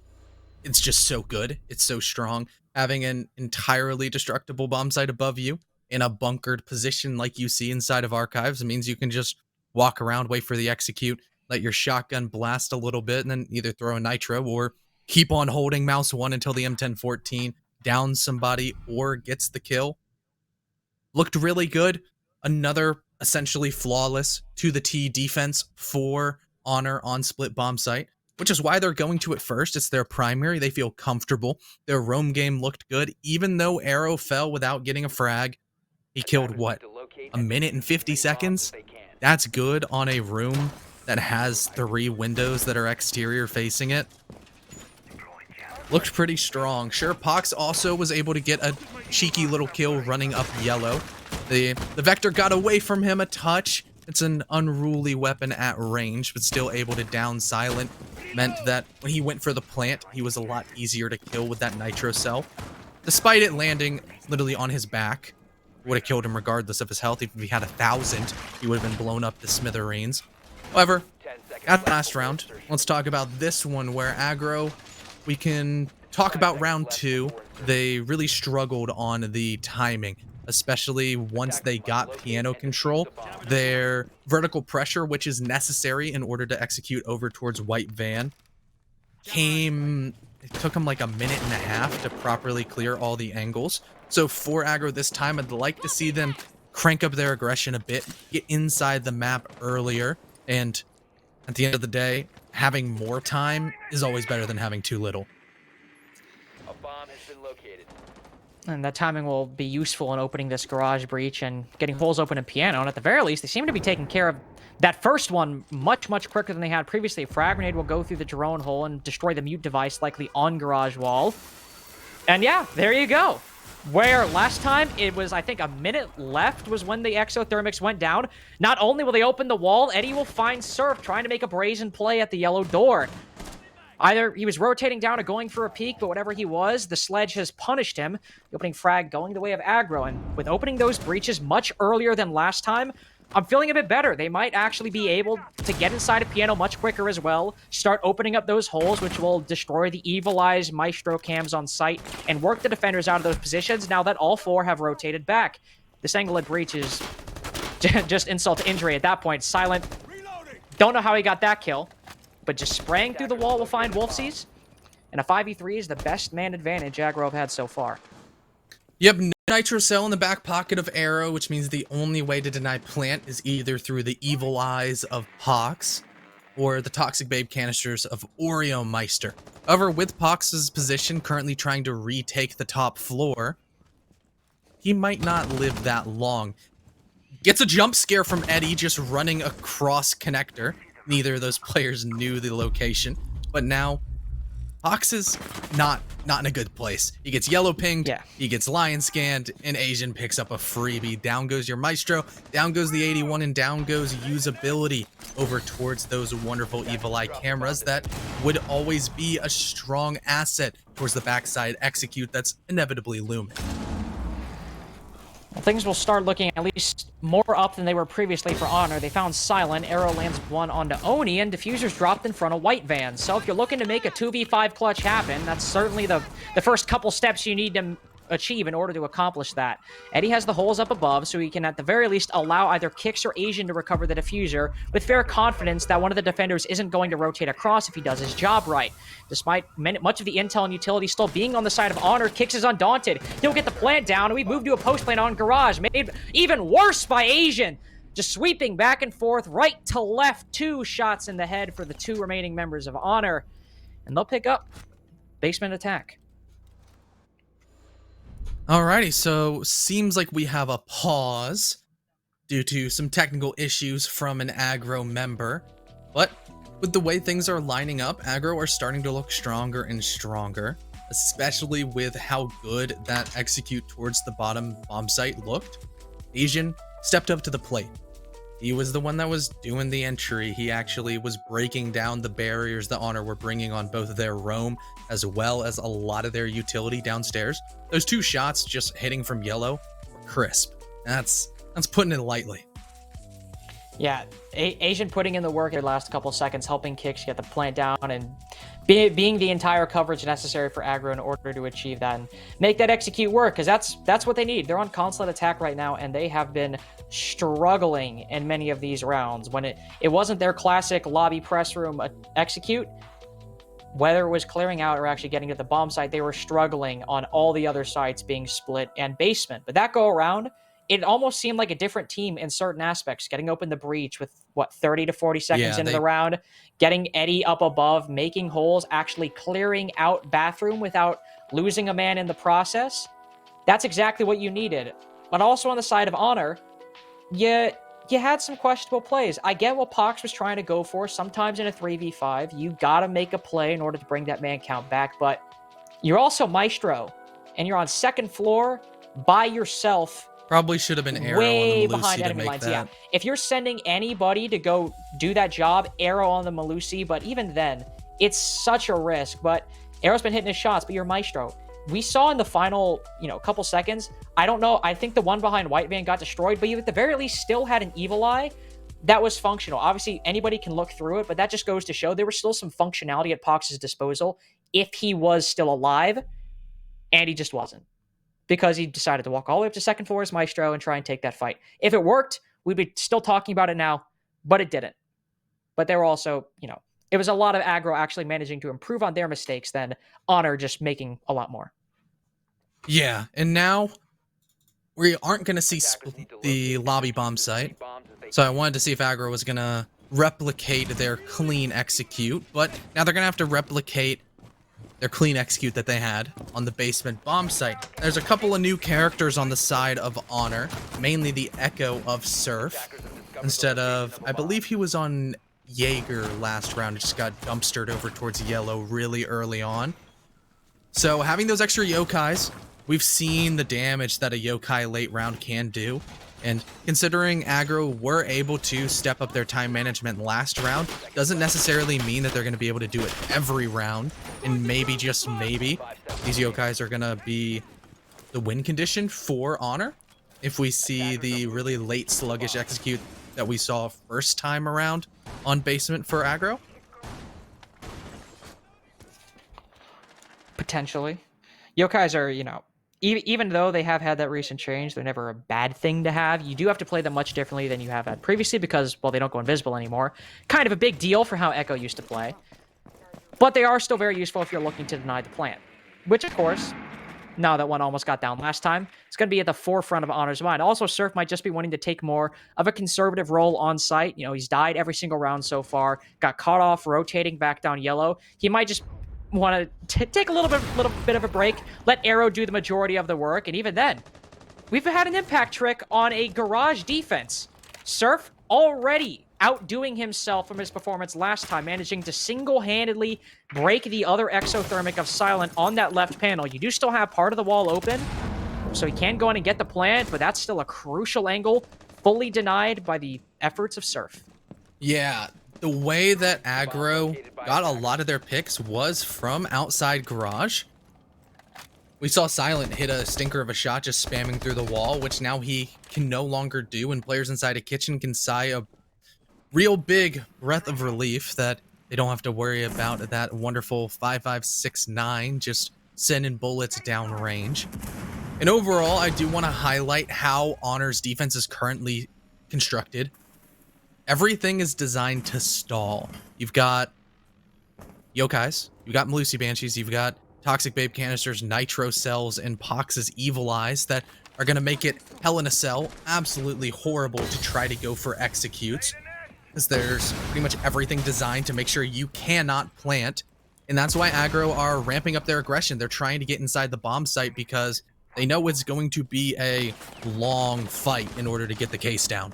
It's just so good. It's so strong. Having an entirely destructible bomb site above you in a bunkered position like you see inside of Archives means you can just walk around, wait for the execute, let your shotgun blast a little bit, and then either throw a nitro or keep on holding mouse 1 until the M1014 downs somebody or gets the kill. Looked really good. Another essentially flawless to the T defense for Honor on split bomb site, which is why they're going to it first. It's their primary. They feel comfortable. Their roam game looked good, even though Arrow fell without getting a frag. He killed, what, a minute and 50 seconds? That's good on a room that has 3 windows that are exterior facing it. Looked pretty strong. Sure, Pox also was able to get a cheeky little kill running up yellow. The Vector got away from him a touch. It's an unruly weapon at range, but still able to down Silent. Meant that when he went for the plant, he was a lot easier to kill with that nitro cell. Despite it landing literally on his back, would have killed him regardless of his health. If he had 1,000, he would have been blown up to smithereens. However, at the last round, let's talk about this one where Aggro, we can talk about round 2. They really struggled on the timing, especially once they got piano control. Their vertical pressure, which is necessary in order to execute over towards White Van, it took them like a minute and a half to properly clear all the angles. So for Aggro this time, I'd like to see them crank up their aggression a bit, get inside the map earlier, and at the end of the day, having more time is always better than having too little. A bomb has been located. And that timing will be useful in opening this garage breach and getting holes open in piano. And at the very least, they seem to be taking care of that first one much, much quicker than they had previously. A frag grenade will go through the drone hole and destroy the mute device, likely on garage wall. And yeah, there you go. Where last time it was, I think, a minute left was when the exothermics went down. Not only will they open the wall, Eddie will find Surf trying to make a brazen play at the yellow door. Either he was rotating down or going for a peek, but whatever he was, the sledge has punished him. The opening frag going the way of Aggro, and with opening those breaches much earlier than last time, I'm feeling a bit better. They might actually be able to get inside a piano much quicker as well, start opening up those holes, which will destroy the Evil Eyes Maestro cams on site, and work the defenders out of those positions now that all 4 have rotated back. This angle at breach is just insult to injury at that point. Silent, don't know how he got that kill, but just spraying through the wall will find Wolfsies, and a 5v3 is the best man advantage Aggro have had so far. Yep, no nitro cell in the back pocket of Arrow, which means the only way to deny plant is either through the evil eyes of Pox or the Toxic Babe canisters of Oreo Meister. However, with Pox's position currently trying to retake the top floor, he might not live that long. Gets a jump scare from Eddie just running across connector. Neither of those players knew the location, but now Fox is not in a good place. He gets yellow pinged, he gets lion scanned, and Asian picks up a freebie. Down goes your Maestro, down goes the 81, and down goes usability over towards those wonderful Evil Eye cameras that would always be a strong asset towards the backside execute that's inevitably looming. Well, things will start looking at least more up than they were previously for Honor. They found Silent, Arrow lands one onto Oni, and Diffuser's dropped in front of White Van. So if you're looking to make a 2v5 clutch happen, that's certainly the first couple steps you need to achieve in order to accomplish that. Eddie has the holes up above, so he can at the very least allow either Kicks or Asian to recover the Diffuser with fair confidence that one of the defenders isn't going to rotate across if he does his job right. Despite much of the intel and utility still being on the side of Honor, Kicks is undaunted. He'll get the plant down, and we move to a post plant on Garage, made even worse by Asian. Just sweeping back and forth, right to left, 2 shots in the head for the 2 remaining members of Honor. And they'll pick up basement attack. Alrighty, so seems like we have a pause due to some technical issues from an Aggro member, but with the way things are lining up, Aggro are starting to look stronger and stronger, especially with how good that execute towards the bottom bomb site looked. Asian stepped up to the plate. He was the one that was doing the entry. He actually was breaking down the barriers that Honor were bringing on both their roam as well as a lot of their utility downstairs. Those 2 shots just hitting from yellow were crisp. That's putting it lightly. Yeah, Asian putting in the work in the last couple seconds, helping Kicks get the plant down and being the entire coverage necessary for Aggro in order to achieve that and make that execute work, because that's what they need. They're on Consulate attack right now, and they have been struggling in many of these rounds. When it wasn't their classic lobby press room execute, whether it was clearing out or actually getting to the bomb site, they were struggling on all the other sites being split and basement. But that go around, it almost seemed like a different team in certain aspects, getting open the breach with, 30 to 40 seconds into the round, getting Eddie up above, making holes, actually clearing out bathroom without losing a man in the process. That's exactly what you needed. But also on the side of Honor, you had some questionable plays. I get what Pox was trying to go for. Sometimes in a 3v5, you gotta make a play in order to bring that man count back, but you're also Maestro, and you're on second floor by yourself. Probably should have been Arrow way on the Malusi behind to enemy make lines. that. Yeah, if you're sending anybody to go do that job, Arrow on the Malusi, but even then, it's such a risk. But Arrow's been hitting his shots, but you're Maestro. We saw in the final, couple seconds, I don't know, I think the one behind White Van got destroyed, but you at the very least still had an Evil Eye that was functional. Obviously, anybody can look through it, but that just goes to show there was still some functionality at Pox's disposal if he was still alive, and he just wasn't, because he decided to walk all the way up to second floor as Maestro and try and take that fight. If it worked, we'd be still talking about it now, but it didn't. But they were also, it was a lot of Aggro actually managing to improve on their mistakes than Honor just making a lot more. Yeah, and now we aren't going to see the lobby bomb site, so I wanted to see if Aggro was going to replicate their clean execute, but now they're going to have to replicate their clean execute that they had on the basement bomb site. There's a couple of new characters on the side of Honor, mainly the Echo of Surf, instead of, I believe he was on Jaeger last round. It just got dumpstered over towards Yellow really early on. So having those extra yokais, we've seen the damage that a yokai late round can do. And considering Aggro were able to step up their time management last round, doesn't necessarily mean that they're going to be able to do it every round. And maybe, just maybe, these yokais are going to be the win condition for Honor. If we see the really late sluggish execute that we saw first time around on basement for Aggro. Potentially. Yokais are, even though they have had that recent change, they're never a bad thing to have. You do have to play them much differently than you have had previously because, well, they don't go invisible anymore. Kind of a big deal for how Echo used to play. But they are still very useful if you're looking to deny the plant. Which, of course, now that one almost got down last time, it's going to be at the forefront of Honor's mind. Also, Surf might just be wanting to take more of a conservative role on site. He's died every single round so far, got caught off rotating back down Yellow. He might just want to take a little bit of a break, let Arrow do the majority of the work, and even then, we've had an impact trick on a garage defense. Surf already outdoing himself from his performance last time, managing to single-handedly break the other exothermic of Silent on that left panel. You do still have part of the wall open, so he can go in and get the plant, but that's still a crucial angle, fully denied by the efforts of Surf. Yeah, the way that Aggro got a lot of their picks was from outside garage. We saw Silent hit a stinker of a shot just spamming through the wall, which now he can no longer do, and players inside a kitchen can sigh a real big breath of relief that they don't have to worry about that wonderful 5569 just sending bullets downrange. And overall, I do want to highlight how Honor's defense is currently constructed. Everything is designed to stall. You've got Yokais, you've got Malusi Banshees, you've got Toxic Babe Canisters, Nitro Cells, and Pox's Evil Eyes that are going to make it hell in a cell absolutely horrible to try to go for executes. Because there's pretty much everything designed to make sure you cannot plant. And that's why Aggro are ramping up their aggression. They're trying to get inside the bomb site because they know it's going to be a long fight in order to get the case down.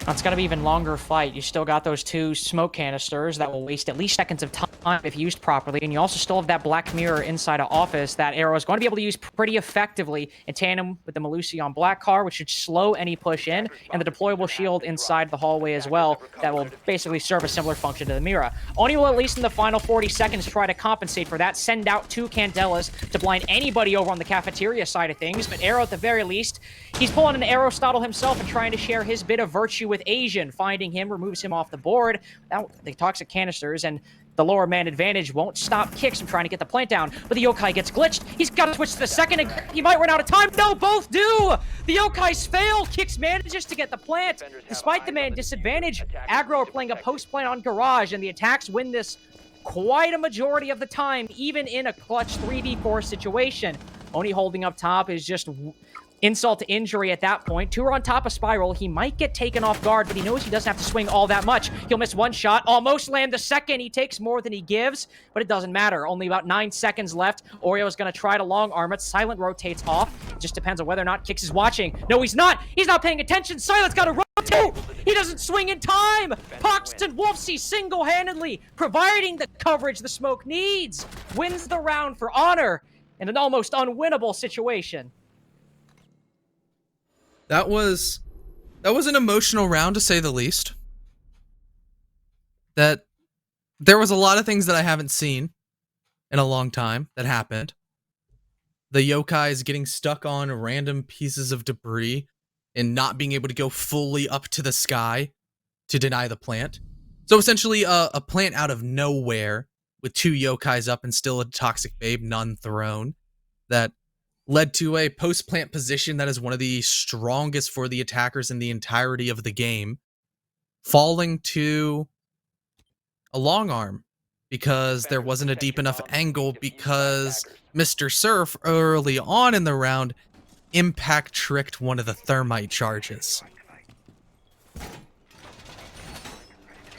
It's going to be even longer fight. You still got those 2 smoke canisters that will waste at least seconds of time if used properly. And you also still have that black mirror inside of office that Arrow is going to be able to use pretty effectively in tandem with the Malusi on black car, which should slow any push in, and the deployable shield inside the hallway as well that will basically serve a similar function to the mirror. Oni will, at least in the final 40 seconds, try to compensate for that, send out 2 Candelas to blind anybody over on the cafeteria side of things. But Arrow, at the very least, he's pulling an Aristotle himself and trying to share his bit of virtue with Asian. Finding him removes him off the board. Now, the toxic canisters and the lower man advantage won't stop Kicks from trying to get the plant down, but the Yokai gets glitched. He's got to switch to the second, and he might run out of time. No, both do! The Yokais fail. Kicks manages to get the plant. Despite the man disadvantage, Aggro are playing a post-plant on Garage, and the attacks win this quite a majority of the time, even in a clutch 3v4 situation. Oni holding up top is just insult to injury at that point. 2 are on top of Spiral. He might get taken off guard, but he knows he doesn't have to swing all that much. He'll miss 1 shot, almost land the second. He takes more than he gives, but it doesn't matter. Only about 9 seconds left. Oreo's going to try to long arm it. Silent rotates off. It just depends on whether or not Kix is watching. No, he's not. He's not paying attention. Silent's got to rotate. He doesn't swing in time. Paxton Wolfsey single-handedly providing the coverage the smoke needs. Wins the round for Honor in an almost unwinnable situation. That was an emotional round, to say the least. That there was a lot of things that I haven't seen in a long time that happened. The Yokais getting stuck on random pieces of debris and not being able to go fully up to the sky to deny the plant. So essentially a plant out of nowhere with 2 Yokais up and still a Toxic Babe, none thrown. That led to a post-plant position that is one of the strongest for the attackers in the entirety of the game, falling to a long arm because there wasn't a deep enough angle because Mr. Surf early on in the round impact tricked one of the thermite charges.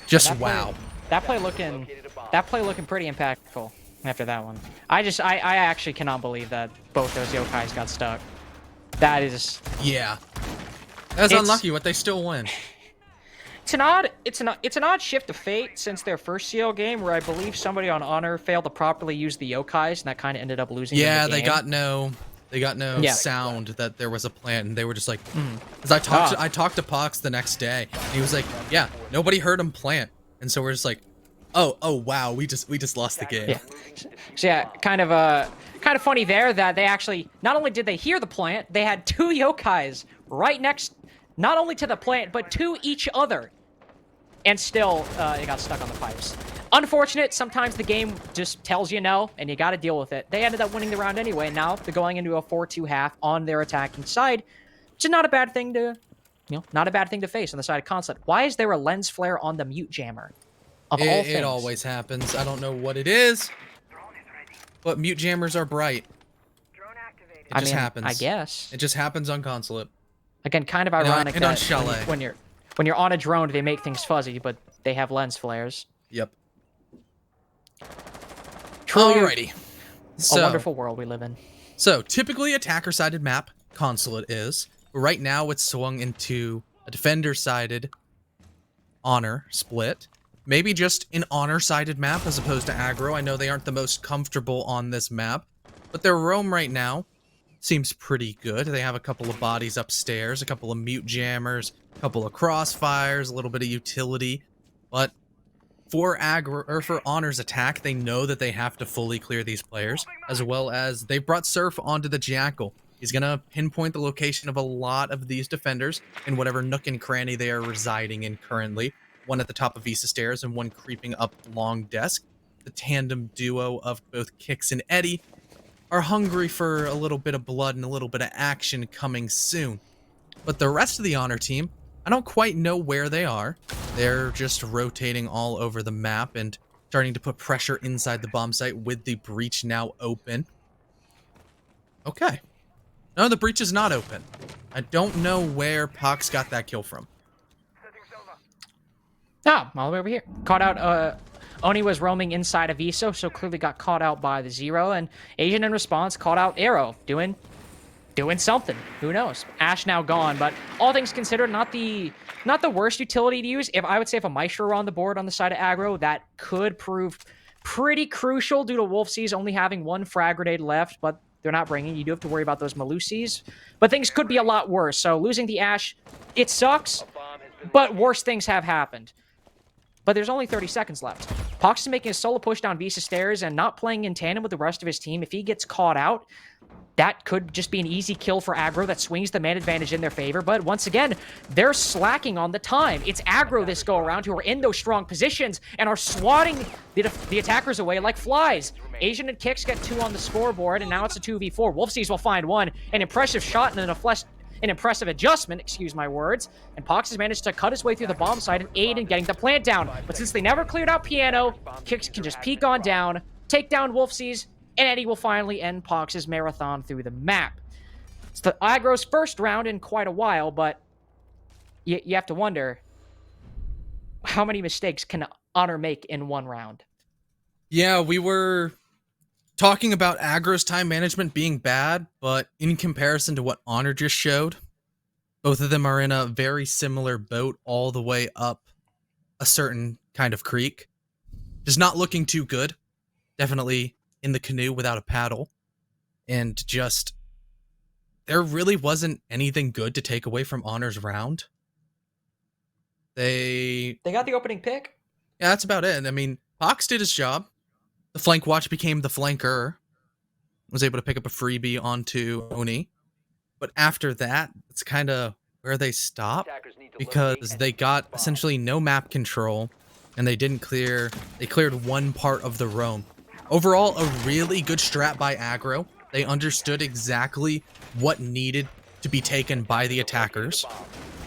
Just wow. That play looking pretty impactful after that one. I actually cannot believe that both those Yokais got stuck. That is... Yeah. That's unlucky, but they still win. It's an odd shift of fate since their first CL game, where I believe somebody on Honor failed to properly use the Yokais, and that kind of ended up losing. Yeah, the game. they got no sound that there was a plant, and they were just like, because I talked to Pox the next day, and he was like, yeah, nobody heard him plant, and so we're just like, oh wow, we just lost the game. Yeah. So yeah, kind of funny there that they actually, not only did they hear the plant, they had 2 Yokais right next, not only to the plant, but to each other. And still, it got stuck on the pipes. Unfortunate, sometimes the game just tells you no, and you gotta deal with it. They ended up winning the round anyway, and now they're going into a 4-2 half on their attacking side, which is not a bad thing to, not a bad thing to face on the side of Consulate. Why is there a lens flare on the mute jammer? It always happens. I don't know what it is, but mute jammers are bright. It just happens. I guess. It just happens on Consulate. Again, kind of ironic and on that Chalet. when you're on a drone, they make things fuzzy, but they have lens flares. Yep. Truly Alrighty. a wonderful world we live in. So, typically attacker-sided map, Consulate is. But right now, it's swung into a defender-sided Honor split. Maybe just an Honor-sided map as opposed to Aggro. I know they aren't the most comfortable on this map, but their roam right now seems pretty good. They have a couple of bodies upstairs, a couple of mute jammers, a couple of crossfires, a little bit of utility, but for Aggro or for Honor's attack, they know that they have to fully clear these players, as well as they brought Surf onto the Jackal. He's gonna pinpoint the location of a lot of these defenders in whatever nook and cranny they are residing in currently. One at the top of Visa Stairs and one creeping up Long Desk. The tandem duo of both Kicks and Eddie are hungry for a little bit of blood and a little bit of action coming soon. But the rest of the Honor team, I don't quite know where they are. They're just rotating all over the map and starting to put pressure inside the bomb site with the breach now open. Okay. No, the breach is not open. I don't know where Pox got that kill from. Ah, all the way over here. Caught out, Oni was roaming inside of Viso, so clearly got caught out by the Zero, and Asian in response caught out Arrow, doing something. Who knows? Ash now gone, but all things considered, not the worst utility to use. If I would say if a Maestro were on the board on the side of Aggro, that could prove pretty crucial due to Wolfseas only having one frag grenade left, but they're not bringing. You do have to worry about those Malusis, but things could be a lot worse. So losing the Ash, it sucks, but worse things have happened. But there's only 30 seconds left. Pox is making a solo push down Visa Stairs and not playing in tandem with the rest of his team. If he gets caught out, that could just be an easy kill for Aggro that swings the man advantage in their favor. But once again, they're slacking on the time. It's Aggro this go around who are in those strong positions and are swatting the attackers away like flies. Asian and Kicks get 2 on the scoreboard, and now it's a 2v4. Wolfseas will find 1. An impressive shot and an impressive adjustment, excuse my words, and Pox has managed to cut his way through the bomb site and aid in getting the plant down. But since they never cleared out Piano, Kicks can just peek on down, take down Wolfseas, and Eddie will finally end Pox's marathon through the map. It's the Aggro's first round in quite a while, but you have to wonder, how many mistakes can Honor make in one round? Yeah, we were talking about Aggro's time management being bad, but in comparison to what Honor just showed, both of them are in a very similar boat all the way up a certain kind of creek. Just not looking too good. Definitely in the canoe without a paddle. And just, there really wasn't anything good to take away from Honor's round. They got the opening pick. Yeah, that's about it. I mean, Pox did his job. The flank watch became the flanker. Was able to pick up a freebie onto Oni. But after that, it's kind of where they stop, because they got essentially no map control and they didn't clear. They cleared one part of the roam. Overall, a really good strat by Aggro. They understood exactly what needed to be taken by the attackers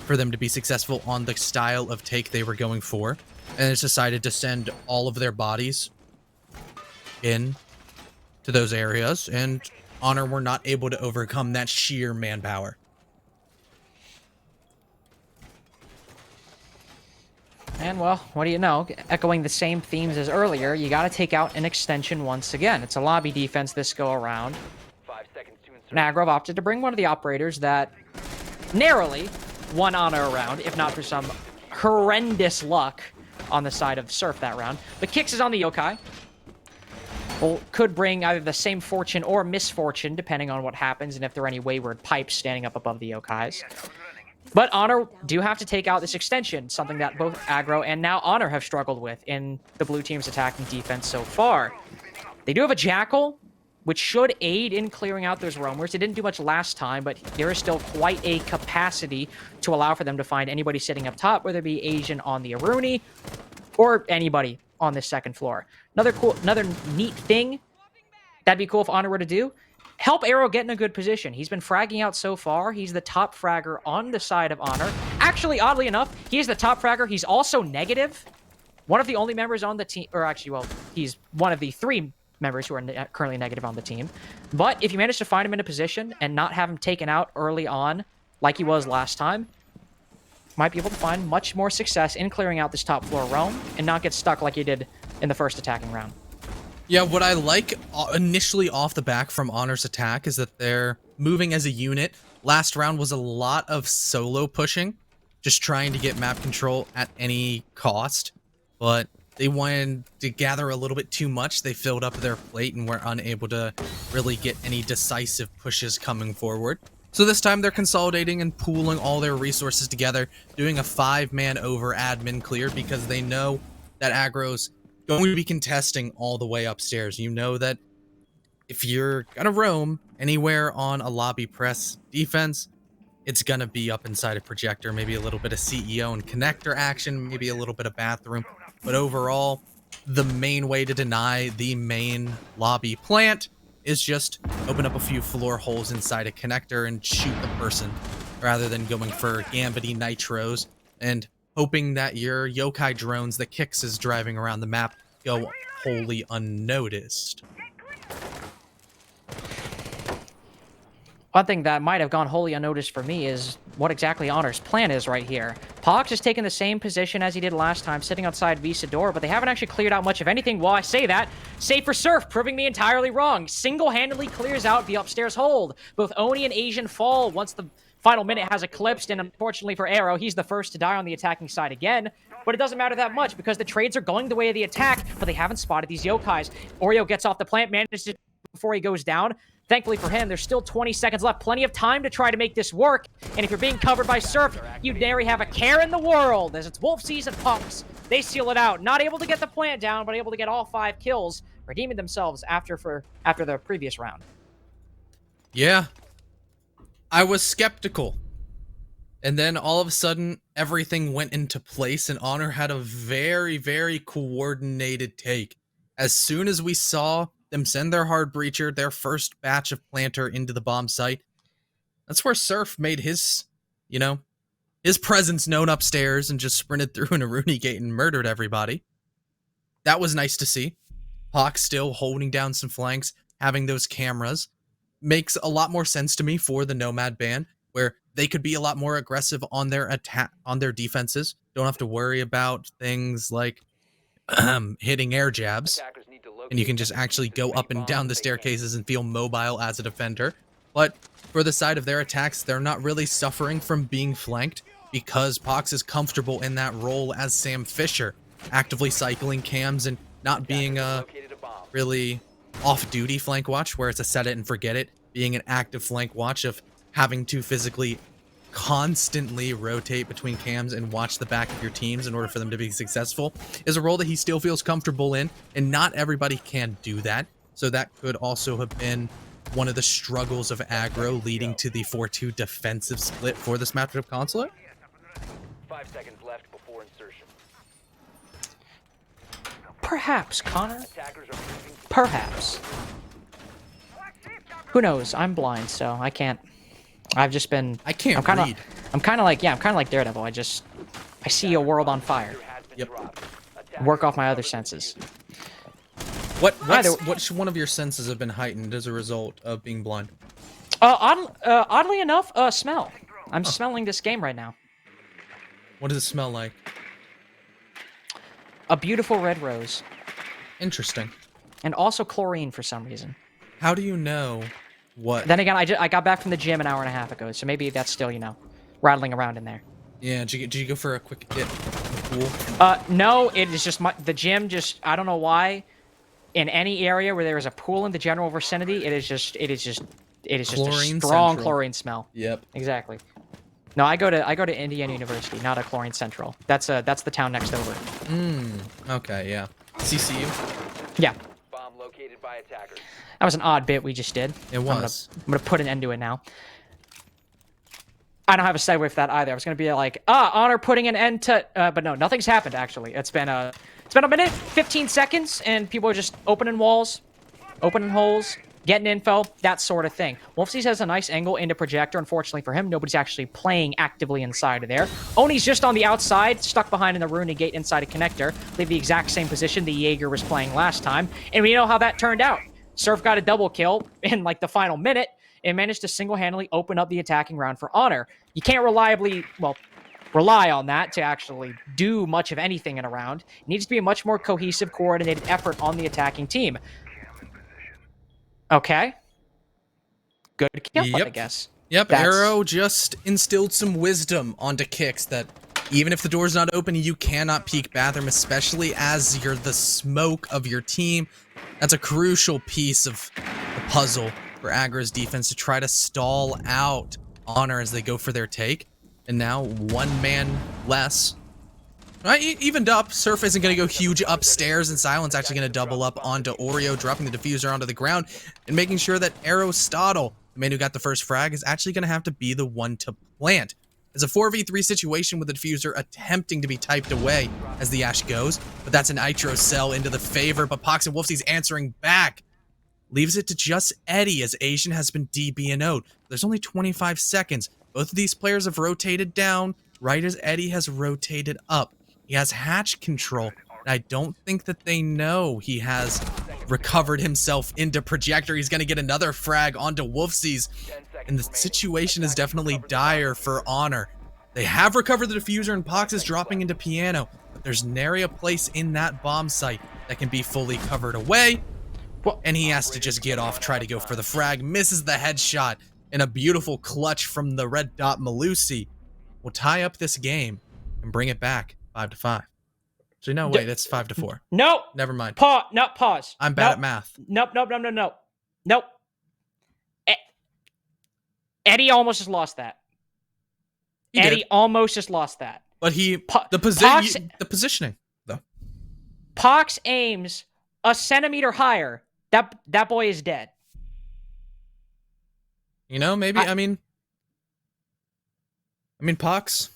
for them to be successful on the style of take they were going for. And it's decided to send all of their bodies in to those areas, and Honor were not able to overcome that sheer manpower. And well, what do you know? Echoing the same themes as earlier, you got to take out an extension once again. It's a lobby defense this go around. 5 seconds to insert. Nagrov opted to bring one of the operators that narrowly won Honor around, if not for some horrendous luck on the side of Surf that round. But Kicks is on the Yokai. Well, could bring either the same fortune or misfortune, depending on what happens and if there are any wayward pipes standing up above the Yokais. But Honor do have to take out this extension, something that both Aggro and now Honor have struggled with in the blue team's attacking defense so far. They do have a Jackal, which should aid in clearing out those roamers. It didn't do much last time, but there is still quite a capacity to allow for them to find anybody sitting up top, whether it be Asian on the Aruni or anybody on this second floor. Another neat thing that'd be cool if Honor were to do, help Arrow get in a good position. He's been fragging out so far. He's the top fragger on the side of Honor. Actually, oddly enough, he is the top fragger. He's also negative. One of the only members on the team, or actually, well, he's one of the 3 members who are currently negative on the team. But if you manage to find him in a position and not have him taken out early on, like he was last time, might be able to find much more success in clearing out this top floor roam and not get stuck like he did in the first attacking round. Yeah, what I like initially off the back from Honor's attack is that they're moving as a unit. Last round was a lot of solo pushing, just trying to get map control at any cost, but they wanted to gather a little bit too much. They filled up their plate and were unable to really get any decisive pushes coming forward. So this time they're consolidating and pooling all their resources together, doing a 5-man over admin clear because they know that Aggro's going to be contesting all the way upstairs. You know that if you're gonna roam anywhere on a lobby press defense, it's gonna be up inside a projector, maybe a little bit of CEO and connector action, maybe a little bit of bathroom. But overall, the main way to deny the main lobby plant is just open up a few floor holes inside a connector and shoot the person, rather than going for gambity nitros and hoping that your yokai drones that Kix is driving around the map go wholly unnoticed. One thing that might have gone wholly unnoticed for me is what exactly Honor's plan is right here. Pox has taken the same position as he did last time, sitting outside Visa door, but they haven't actually cleared out much of anything. While I say that, save for Surf, proving me entirely wrong. Single-handedly clears out the upstairs hold. Both Oni and Asian fall once the final minute has eclipsed, and unfortunately for Arrow, he's the first to die on the attacking side again. But it doesn't matter that much because the trades are going the way of the attack, but they haven't spotted these yokais. Oreo gets off the plant, manages to before he goes down. Thankfully for him, there's still 20 seconds left. Plenty of time to try to make this work. And if you're being covered by Surf, you dare have a care in the world, as it's Wolf Season Punks. They seal it out. Not able to get the plant down, but able to get all 5 kills, redeeming themselves after the previous round. Yeah. I was skeptical. And then all of a sudden, everything went into place, and Honor had a very, very coordinated take. As soon as we saw them send their hard breacher, their first batch of planter into the bomb site, that's where Surf made his, his presence known upstairs and just sprinted through an Aruni gate and murdered everybody. That was nice to see. Hawk still holding down some flanks, having those cameras, makes a lot more sense to me for the Nomad ban, where they could be a lot more aggressive on their attack, on their defenses. Don't have to worry about things like hitting air jabs, and you can just actually go up and down the staircases and feel mobile as a defender. But for the side of their attacks, they're not really suffering from being flanked because Pox is comfortable in that role as Sam Fisher, actively cycling cams and not being a really off-duty flank watch where it's a set it and forget it, being an active flank watch of having to physically constantly rotate between cams and watch the back of your teams in order for them to be successful, is a role that he still feels comfortable in, and not everybody can do that. So that could also have been one of the struggles of Aggro, leading to the 4-2 defensive split for this matchup of Consulate. 5 seconds left before insertion. Perhaps, Connor. Attackers are moving. Perhaps. Who knows? I'm blind, so I can't. I've just been. I can't read. I'm kind of like Daredevil. I see a world on fire. Yep. Work off my other senses. Which one of your senses have been heightened as a result of being blind? Oddly enough, smell. I'm smelling this game right now. What does it smell like? A beautiful red rose. Interesting. And also chlorine for some reason. How do you know what? Then again, I got back from the gym an hour and a half ago, so maybe that's still, rattling around in there. Yeah, did you go for a quick hit in the pool? No, it is just the gym I don't know why. In any area where there is a pool in the general vicinity, it is just a strong Central. chlorine smell. Yep. Exactly. No, I go to Indiana University, not a Chlorine Central. That's the town next over. Okay, yeah. CCU? Yeah. Bomb located by attackers. That was an odd bit we just did. It was. I'm gonna put an end to it now. I don't have a segue for that either. I was gonna be like, Honor putting an end to, but no, nothing's happened actually. It's been a minute, 15 seconds, and people are just opening walls, opening holes, getting info, that sort of thing. Wolfsies has a nice angle into projector. Unfortunately for him, nobody's actually playing actively inside of there. Oni's just on the outside, stuck behind in the Rooney gate inside a connector. Leave the exact same position the Jaeger was playing last time, and we know how that turned out. Surf got a double kill in like the final minute and managed to single-handedly open up the attacking round for Honor. You can't rely on that to actually do much of anything in a round. It needs to be a much more cohesive, coordinated effort on the attacking team. Okay. Good kill, Yep. I guess. Yep, That's- Arrow just instilled some wisdom onto Kicks that even if the door's not open, you cannot peek bathroom, especially as you're the smoke of your team. That's a crucial piece of the puzzle for Aggro's defense to try to stall out Honor as they go for their take. And now one man less. Right, evened up. Surf isn't going to go huge upstairs, and Silent's actually going to double up onto Oreo, dropping the diffuser onto the ground and making sure that Aristotle, the man who got the first frag, is actually going to have to be the one to plant. It's a 4v3 situation with the diffuser attempting to be typed away as the Ash goes, but that's an Nitro cell into the favor, but Pox and Wolfsy's answering back. Leaves it to just Eddie as Asian has been DB&O'd. There's only 25 seconds. Both of these players have rotated down, right as Eddie has rotated up. He has hatch control, and I don't think that they know he has recovered himself into projector. He's going to get another frag onto Wolfsy's, and the situation is definitely dire for Honor. They have recovered the diffuser, and Pox is dropping into piano, but there's nary a place in that bomb site that can be fully covered away, and he has to just get off, try to go for the frag, misses the headshot, and a beautiful clutch from the red dot Malusi will tie up this game and bring it back 5-5. Actually, no, wait, it's 5-4. Nope. Never mind. Pause. I'm bad at math. Nope. Eddie almost just lost that. He almost just lost that. But the positioning, though. Pox aims a centimeter higher. That boy is dead. You know, maybe, I mean, Pox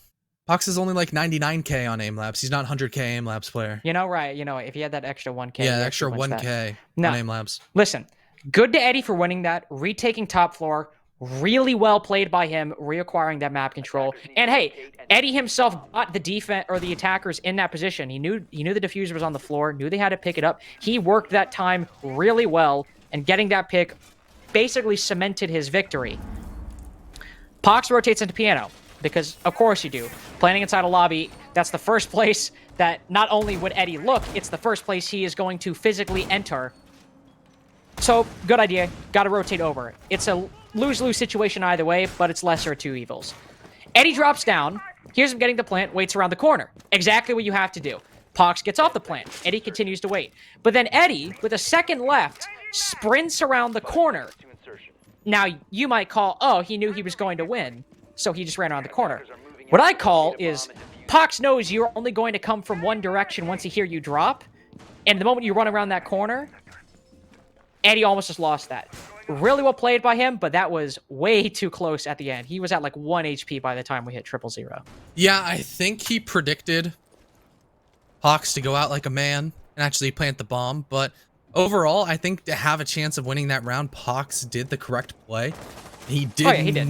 is only like 99k on aim labs. He's not 100k aim labs player. You know, right? You know, if he had that extra 1k. Yeah, extra 1k on aim labs. Listen, good to Eddie for winning that, retaking top floor. Really well played by him, reacquiring that map control. And hey, Eddie himself got the defense or the attackers in that position. He knew the diffuser was on the floor, knew they had to pick it up. He worked that time really well, and getting that pick basically cemented his victory. Pox rotates into piano, because of course you do. Planning inside a lobby, that's the first place that not only would Eddie look, it's the first place he is going to physically enter. So, good idea. Got to rotate over. It's a lose-lose situation either way, but it's lesser of two evils. Eddie drops down, hears him getting the plant, waits around the corner. Exactly what you have to do. Pox gets off the plant. Eddie continues to wait. But then Eddie, with a second left, sprints around the corner. Now, you might call, oh, he knew he was going to win, so he just ran around the corner. What I call is, Pox knows you're only going to come from one direction once he hears you drop, and the moment you run around that corner, Eddie almost just lost that. Really well played by him, but that was way too close at the end. He was at like 1 HP by the time we hit 000. Yeah, I think he predicted Pox to go out like a man and actually plant the bomb, but overall, I think to have a chance of winning that round, Pox did the correct play. He did. Oh, yeah, he did.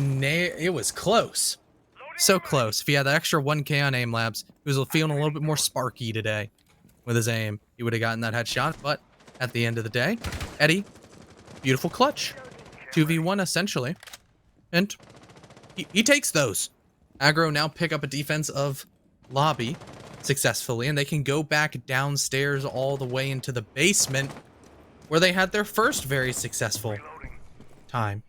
It was close. So close. If he had that extra 1k on aim labs, he was feeling a little bit more sparky today with his aim. He would have gotten that headshot, but at the end of the day, Eddie, beautiful clutch. 2v1 essentially. And he takes those. Aggro now pick up a defense of lobby successfully, and they can go back downstairs all the way into the basement where they had their first very successful time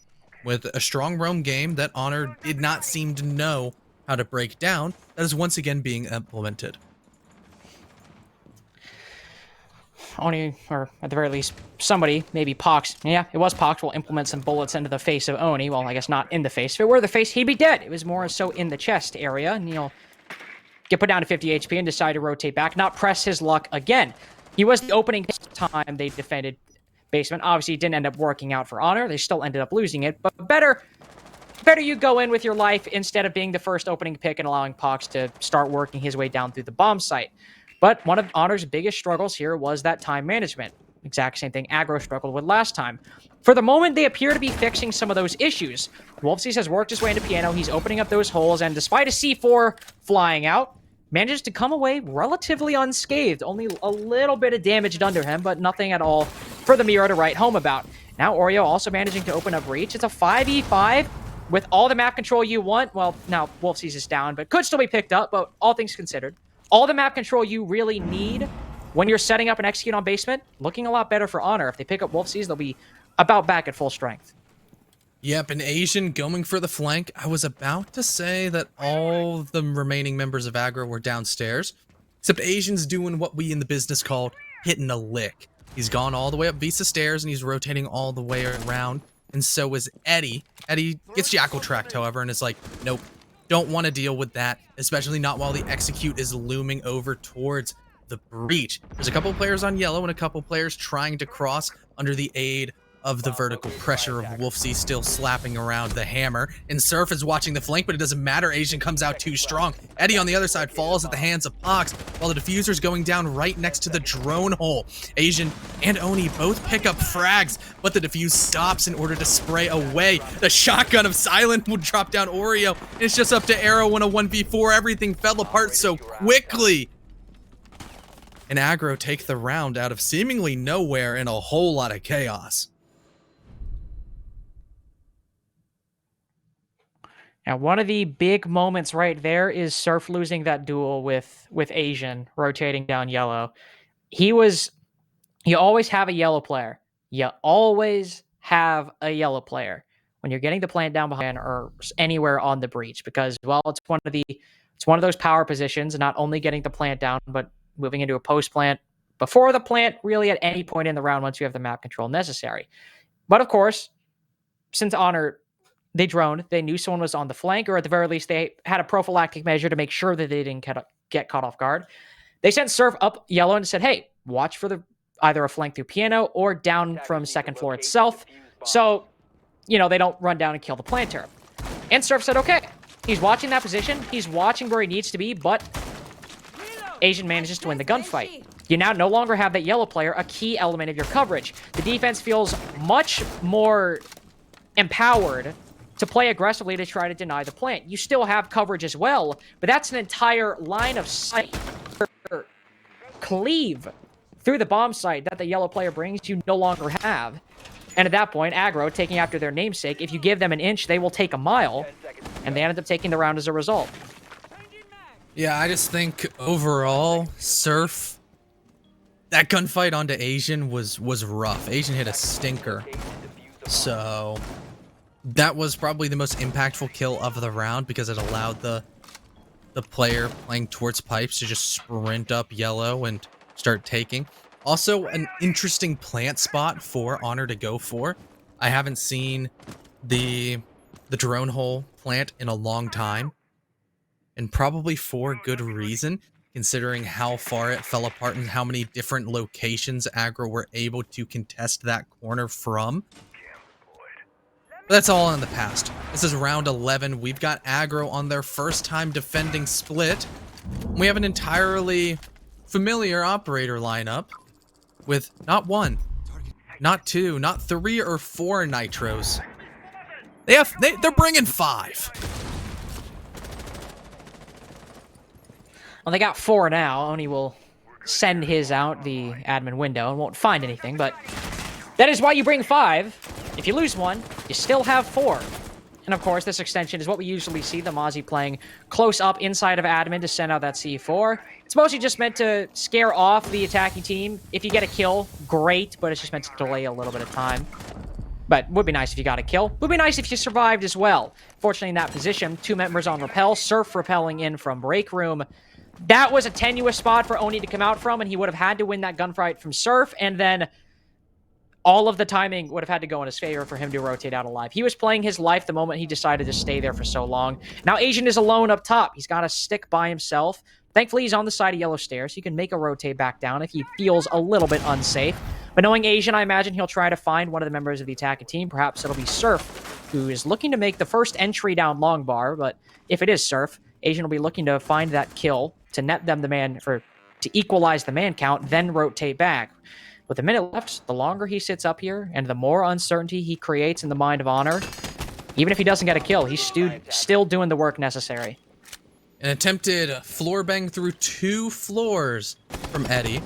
with a strong roam game that Honor did not seem to know how to break down. That is once again being implemented. Oni, or at the very least, somebody, maybe Pox, yeah, it was Pox, will implement some bullets into the face of Oni. Well, I guess not in the face. If it were the face, he'd be dead. It was more so in the chest area, and he'll get put down to 50 HP and decide to rotate back, not press his luck again. He was the opening time they defended basement. Obviously, it didn't end up working out for Honor. They still ended up losing it, but better you go in with your life instead of being the first opening pick and allowing Pox to start working his way down through the bomb site. But one of Honor's biggest struggles here was that time management. Exact same thing Aggro struggled with last time. For the moment, they appear to be fixing some of those issues. Wolfsy's has worked his way into piano. He's opening up those holes, and despite a C4 flying out, manages to come away relatively unscathed. Only a little bit of damage done to him, but nothing at all for the Miro to write home about. Now Oreo also managing to open up Reach. It's a 5v5 with all the map control you want. Well, now Wolfsy's is down, but could still be picked up, but all things considered. All the map control you really need when you're setting up and execute on basement, looking a lot better for Honor. If they pick up Wolfsy's, they'll be about back at full strength. Yep, an Asian going for the flank. I was about to say that all the remaining members of Aggro were downstairs, except Asian's doing what we in the business call hitting a lick. He's gone all the way up Visa stairs and he's rotating all the way around, and so is Eddie. Eddie gets jackal tracked, however, and is like, nope, don't want to deal with that, especially not while the execute is looming over towards the breach. There's a couple players on yellow and a couple players trying to cross under the aid of the vertical pressure of Wolfsy still slapping around the hammer. And Surf is watching the flank, but it doesn't matter. Asian comes out too strong. Eddie on the other side falls at the hands of Pox, while the diffuser's going down right next to the drone hole. Asian and Oni both pick up frags, but the diffuse stops in order to spray away. The shotgun of Silent will drop down Oreo. It's just up to Arrow in a 1v4. Everything fell apart so quickly. And Aggro take the round out of seemingly nowhere in a whole lot of chaos. Now, one of the big moments right there is Surf losing that duel with Asian rotating down yellow. You always have a yellow player. You always have a yellow player when you're getting the plant down behind or anywhere on the breach, because, well, it's one of those power positions, not only getting the plant down, but moving into a post plant before the plant, really at any point in the round once you have the map control necessary. But of course, since Honor, they droned, they knew someone was on the flank, or at the very least, they had a prophylactic measure to make sure that they didn't get caught off guard. They sent Surf up yellow and said, hey, watch for either a flank through piano or down from second floor itself. So, they don't run down and kill the planter. And Surf said, okay. He's watching that position. He's watching where he needs to be, but Asian manages to win the gunfight. You now no longer have that yellow player, a key element of your coverage. The defense feels much more empowered to play aggressively to try to deny the plant. You still have coverage as well, but that's an entire line of sight cleave through the bomb site that the yellow player brings you no longer have. And at that point, Aggro, taking after their namesake, if you give them an inch, they will take a mile, and they ended up taking the round as a result. Yeah, I just think overall, Surf, that gunfight onto Asian was rough. Asian hit a stinker. So that was probably the most impactful kill of the round because it allowed the player playing towards pipes to just sprint up yellow and start taking. Also, an interesting plant spot for Honor to go for. I haven't seen the drone hole plant in a long time, and probably for good reason, considering how far it fell apart and how many different locations Aggro were able to contest that corner from. But that's all in the past. This is round 11. We've got Aggro on their first time defending split. We have an entirely familiar operator lineup with not one, not two, not 3 or 4 nitros. They're bringing 5. Well, they got 4 now. Oni will send his out the admin window and won't find anything, but that is why you bring 5. If you lose 1, you still have 4. And of course, this extension is what we usually see, the Mozzie playing close up inside of admin to send out that C4. It's mostly just meant to scare off the attacking team. If you get a kill, great, but it's just meant to delay a little bit of time. But would be nice if you got a kill. Would be nice if you survived as well. Fortunately, in that position, 2 members on rappel, Surf rappelling in from break room. That was a tenuous spot for Oni to come out from, and he would have had to win that gunfight from Surf, and then all of the timing would have had to go in his favor for him to rotate out alive. He was playing his life the moment he decided to stay there for so long. Now Asian is alone up top. He's got to stick by himself. Thankfully, he's on the side of yellow stairs. He can make a rotate back down if he feels a little bit unsafe. But knowing Asian, I imagine he'll try to find one of the members of the attacking team. Perhaps it'll be Surf, who is looking to make the first entry down long bar. But if it is Surf, Asian will be looking to find that kill to net them the man, or to equalize the man count, then rotate back. With a minute left, the longer he sits up here and the more uncertainty he creates in the mind of Honor, even if he doesn't get a kill, he's still doing the work necessary. An attempted floor bang through 2 floors from Eddie,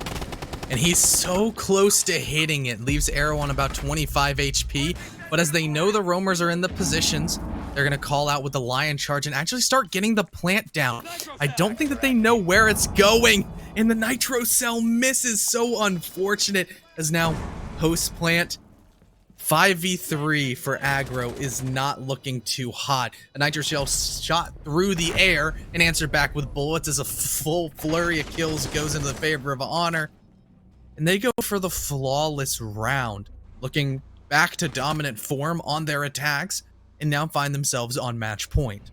and he's so close to hitting it. Leaves Arrow on about 25 HP, but as they know the roamers are in the positions, they're going to call out with the Lion Charge and actually start getting the plant down. I don't think that they know where it's going, and the Nitro Cell misses. So unfortunate, as now post-plant 5v3 for Aggro is not looking too hot. A nitro shell shot through the air and answered back with bullets as a full flurry of kills goes into the favor of Honor. And they go for the flawless round, looking back to dominant form on their attacks, and now find themselves on match point.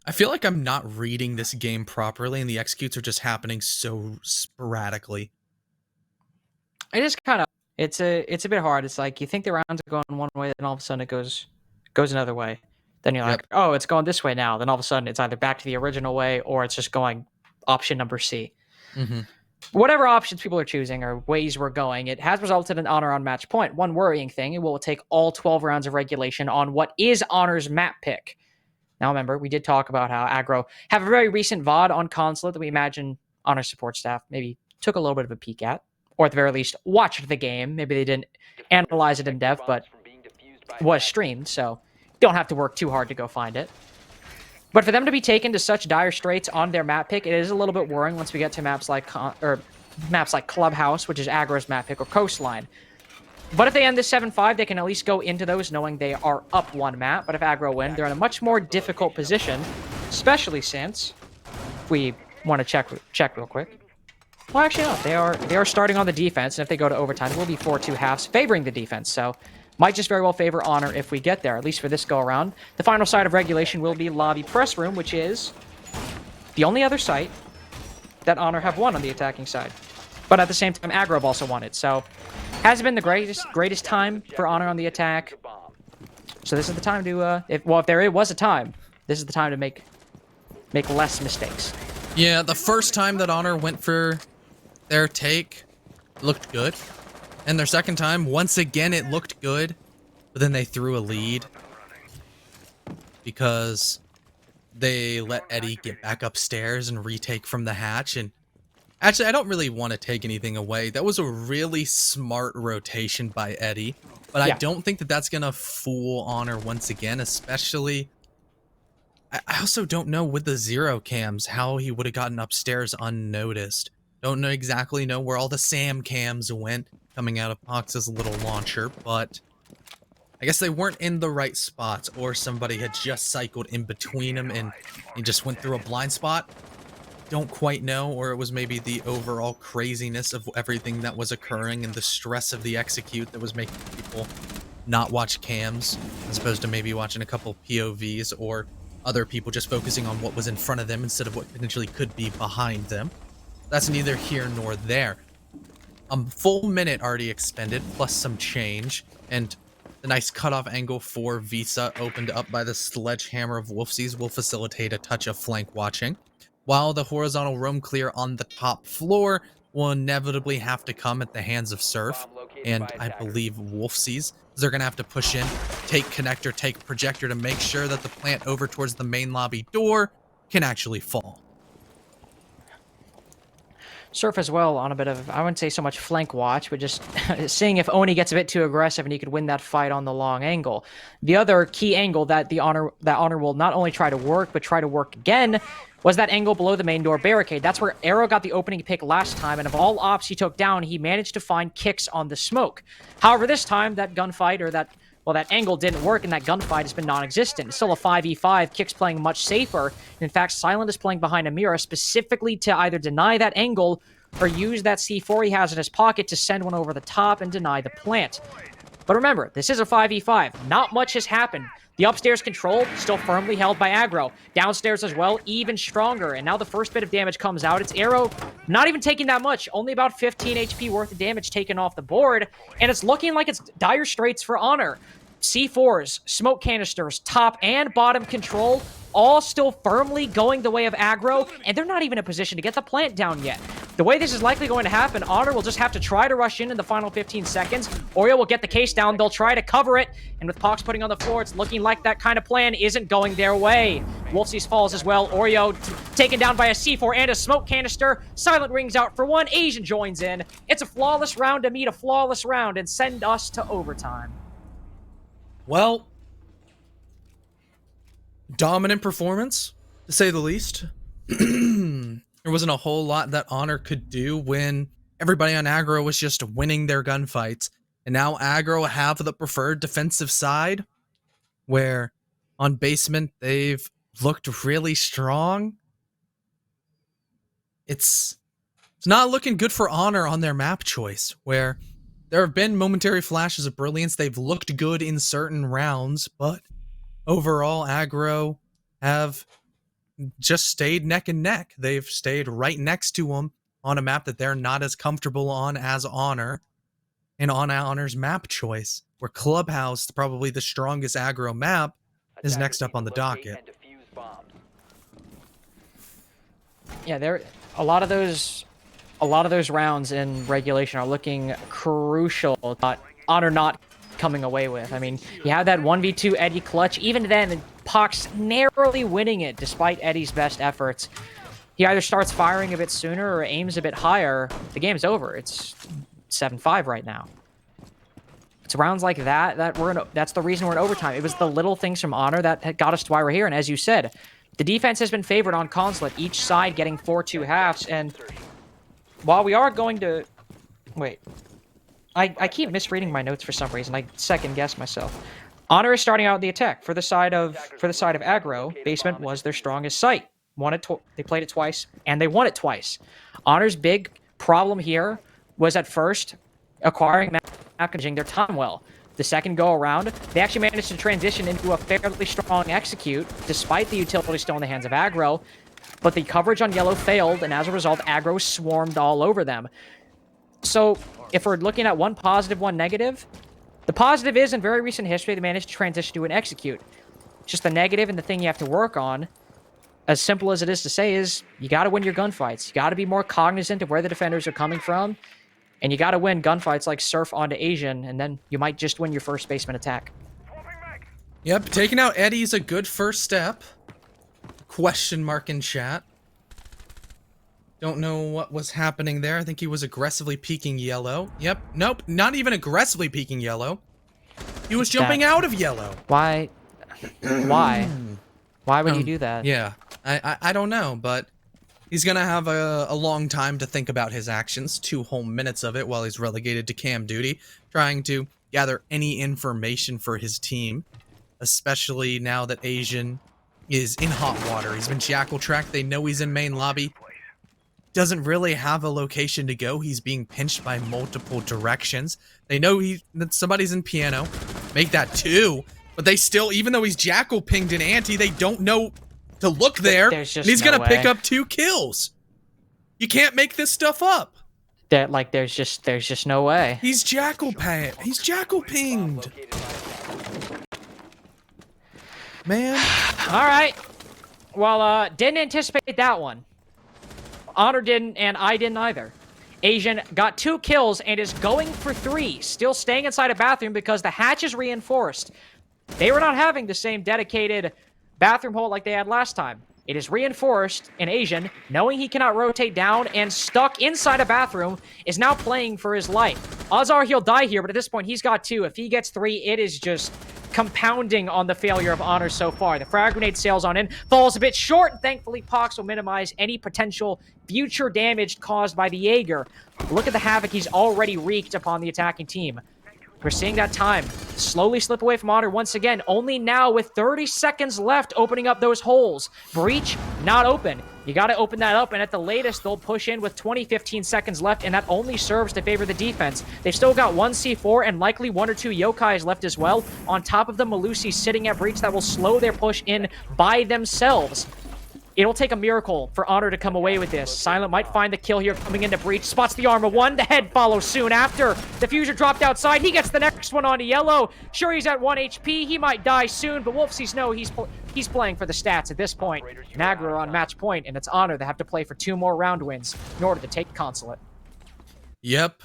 I feel like I'm not reading this game properly, and the executes are just happening so sporadically. It is kind of it's a bit hard. It's like you think the rounds are going one way, then all of a sudden it goes another way. Then you're like, oh, it's going this way now. Then all of a sudden it's either back to the original way or it's just going option number C. Mm-hmm. Whatever options people are choosing or ways we're going, it has resulted in Honor on match point. One worrying thing, it will take all 12 rounds of regulation on what is Honor's map pick. Now, remember, we did talk about how Aggro have a very recent VOD on Consulate that we imagine Honor support staff maybe took a little bit of a peek at, or at the very least, watched the game. Maybe they didn't analyze it in depth, but was streamed, so don't have to work too hard to go find it. But for them to be taken to such dire straits on their map pick, it is a little bit worrying once we get to maps like Clubhouse, which is Aggro's map pick, or Coastline. But if they end this 7-5, they can at least go into those knowing they are up one map. But if Aggro win, they're in a much more difficult position, especially since, if we want to check real quick. Well, actually, no. They are starting on the defense, and if they go to overtime, it will be 4-2 halves favoring the defense. So might just very well favor Honor if we get there, at least for this go-around. The final side of regulation will be Lobby Press Room, which is the only other site that Honor have won on the attacking side. But at the same time, Aggro have also won it, so hasn't been the greatest time for Honor on the attack. So this is the time to, if there was a time, this is the time to make less mistakes. Yeah, the first time that Honor went for their take, looked good. And their second time, once again, it looked good. But then they threw a lead because they let Eddie get back upstairs and retake from the hatch. And actually, I don't really want to take anything away. That was a really smart rotation by Eddie. But I don't think that that's going to fool Honor once again, especially... I also don't know with the zero cams how he would have gotten upstairs unnoticed. Don't exactly know where all the Sam cams went coming out of Pox's little launcher, but I guess they weren't in the right spots, or somebody had just cycled in between them and he just went through a blind spot. Don't quite know, or it was maybe the overall craziness of everything that was occurring and the stress of the execute that was making people not watch cams, as opposed to maybe watching a couple POVs, or other people just focusing on what was in front of them instead of what potentially could be behind them. That's neither here nor there. A full minute already expended, plus some change, and the nice cutoff angle for Visa opened up by the sledgehammer of Wolfsies will facilitate a touch of flank watching, while the horizontal roam clear on the top floor will inevitably have to come at the hands of Surf, and I believe Wolfsies. They're going to have to push in, take connector, take projector to make sure that the plant over towards the main lobby door can actually fall. Surf as well on a bit of, I wouldn't say so much flank watch, but just seeing if Oni gets a bit too aggressive and he could win that fight on the long angle. The other key angle that Honor will not only try to work, but try to work again, was that angle below the main door barricade. That's where Arrow got the opening pick last time, and of all ops he took down, he managed to find kicks on the smoke. However, this time, that gunfight, or that angle didn't work, and that gunfight has been non-existent. It's still a 5v5, Kick's playing much safer. In fact, Silent is playing behind Amira specifically to either deny that angle or use that C4 he has in his pocket to send one over the top and deny the plant. But remember, this is a 5v5. Not much has happened. The upstairs control, still firmly held by Aggro. Downstairs as well, even stronger. And now the first bit of damage comes out. It's Arrow not even taking that much. Only about 15 HP worth of damage taken off the board. And it's looking like it's dire straits for Honor. C4s, smoke canisters, top and bottom control, all still firmly going the way of Aggro, and they're not even in a position to get the plant down yet. The way this is likely going to happen, Honor will just have to try to rush in the final 15 seconds. Oreo will get the case down. They'll try to cover it, and with Pox putting on the floor, it's looking like that kind of plan isn't going their way. Wolfsies falls as well. Oreo taken down by a C4 and a smoke canister. Silent rings out for one. Asian joins in. It's a flawless round to meet a flawless round and send us to overtime. Well, dominant performance, to say the least. there wasn't a whole lot that Honor could do when everybody on Aggro was just winning their gunfights. And now Aggro have the preferred defensive side, where on basement they've looked really strong. It's not looking good for Honor on their map choice, where there have been momentary flashes of brilliance. They've looked good in certain rounds, but overall Aggro have just stayed neck and neck. They've stayed right next to them on a map that they're not as comfortable on as Honor, and on Honor's map choice, where Clubhouse, probably the strongest Aggro map, is next up on the docket. Yeah, there a lot of those rounds in regulation are looking crucial. Honor not coming away with. I mean, you have that 1v2 Eddie clutch. Even then, Pox narrowly winning it despite Eddie's best efforts. He either starts firing a bit sooner or aims a bit higher. The game's over. It's 7-5 right now. It's rounds like that that's the reason we're in overtime. It was the little things from Honor that got us to why we're here. And as you said, the defense has been favored on Consulate, each side getting 4-2 halves. And while we are going to... Wait. I keep misreading my notes for some reason. I second guess myself. Honor is starting out the attack. For the side of Aggro, basement was their strongest site. They played it twice, and they won it twice. Honor's big problem here was at first acquiring packaging their time well. The second go around, they actually managed to transition into a fairly strong execute, despite the utility still in the hands of Aggro. But the coverage on yellow failed, and as a result, Aggro swarmed all over them. So, if we're looking at one positive, one negative, the positive is, in very recent history, they managed to transition to an execute. Just the negative and the thing you have to work on, as simple as it is to say, is you got to win your gunfights. You got to be more cognizant of where the defenders are coming from, and you got to win gunfights like Surf onto Asian, and then you might just win your first basement attack. Yep, taking out Eddie's a good first step. Question mark in chat. Don't know what was happening there. I think he was aggressively peeking yellow. Yep, nope, not even aggressively peeking yellow. He was jumping out of yellow. Why? Why? Why would you do that? Yeah, I don't know, but he's gonna have a long time to think about his actions. 2 whole minutes of it while he's relegated to cam duty, trying to gather any information for his team, especially now that Asian is in hot water. He's been jackal tracked. They know he's in main lobby. Doesn't really have a location to go. He's being pinched by multiple directions. They know that somebody's in piano. Make that 2. But they still, even though he's jackal pinged in anti, they don't know to look there. There's just and he's no gonna way. pick up 2 kills. You can't make this stuff up. There's just no way. He's jackal pinged. Man. All right. Well, didn't anticipate that one. Honor didn't, and I didn't either. Asian got 2 kills and is going for 3, still staying inside a bathroom because the hatch is reinforced. They were not having the same dedicated bathroom hole like they had last time. It is reinforced, and Asian, knowing he cannot rotate down and stuck inside a bathroom, is now playing for his life. Odds are he'll die here, but at this point, he's got 2. If he gets 3, it is just compounding on the failure of Honor so far. The frag grenade sails on in, falls a bit short, and thankfully Pox will minimize any potential future damage caused by the Jaeger. Look at the havoc he's already wreaked upon the attacking team. We're seeing that time slowly slip away from Honor once again, only now with 30 seconds left opening up those holes. Breach, not open. You got to open that up, and at the latest, they'll push in with 15 seconds left, and that only serves to favor the defense. They've still got 1 C4 and likely 1 or 2 Yokais left as well. On top of the Malusi sitting at Breach that will slow their push in by themselves. It'll take a miracle for Honor to come away with this. Silent might find the kill here coming into Breach. Spots the armor 1. The head follows soon after. Diffuser dropped outside. He gets the next one onto yellow. Sure, he's at 1 HP. He might die soon, but Wolfsies know he's playing for the stats at this point. Aggro on match point, and it's Honor that have to play for 2 more round wins in order to take Consulate. Yep.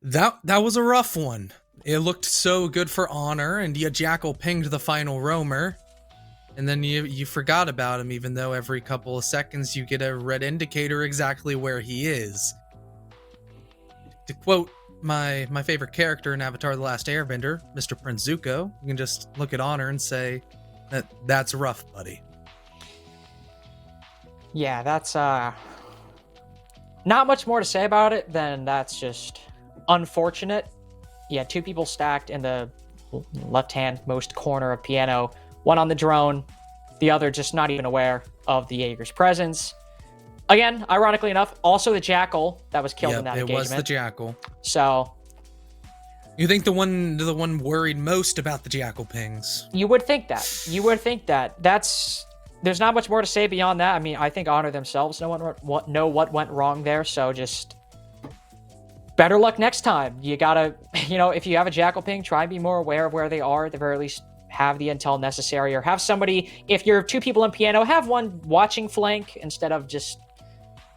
That was a rough one. It looked so good for Honor, and Jackal pinged the final roamer. And then you forgot about him, even though every couple of seconds you get a red indicator exactly where he is. To quote my favorite character in Avatar: The Last Airbender, Mr. Prince Zuko, you can just look at Honor and say, that's rough, buddy. Yeah, that's not much more to say about it than that's just unfortunate. Yeah, two people stacked in the left-hand most corner of piano, one on the drone, the other just not even aware of the Jaeger's presence. Again, ironically enough, also the Jackal that was killed in that engagement. It was the Jackal. So you think the one worried most about the Jackal pings? you would think that. You would think that. There's not much more to say beyond that. I mean, I think Honor themselves know what went wrong there. So just better luck next time. You gotta, if you have a Jackal ping, try and be more aware of where they are. At the very least, have the intel necessary, or have somebody. If you're two people in piano, have one watching flank instead of just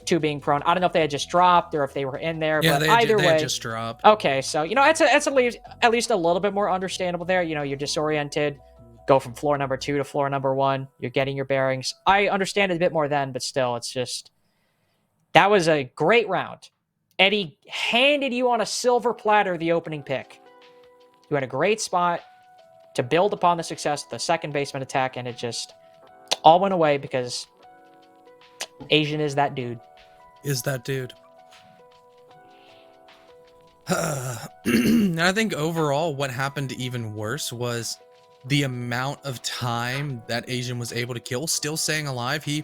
two being prone. I don't know if they had just dropped or if they were in there. Yeah, but either way, they had just dropped. Okay, so it's at least a little bit more understandable there. You're disoriented. Go from floor number 2 to floor number 1. You're getting your bearings. I understand it a bit more then, but still, it's just that was a great round. Eddie handed you on a silver platter the opening pick. You had a great spot to build upon the success of the second basement attack, and it just all went away because Asian is that dude. Is that dude. And I think overall what happened even worse was the amount of time that Asian was able to kill, still staying alive. He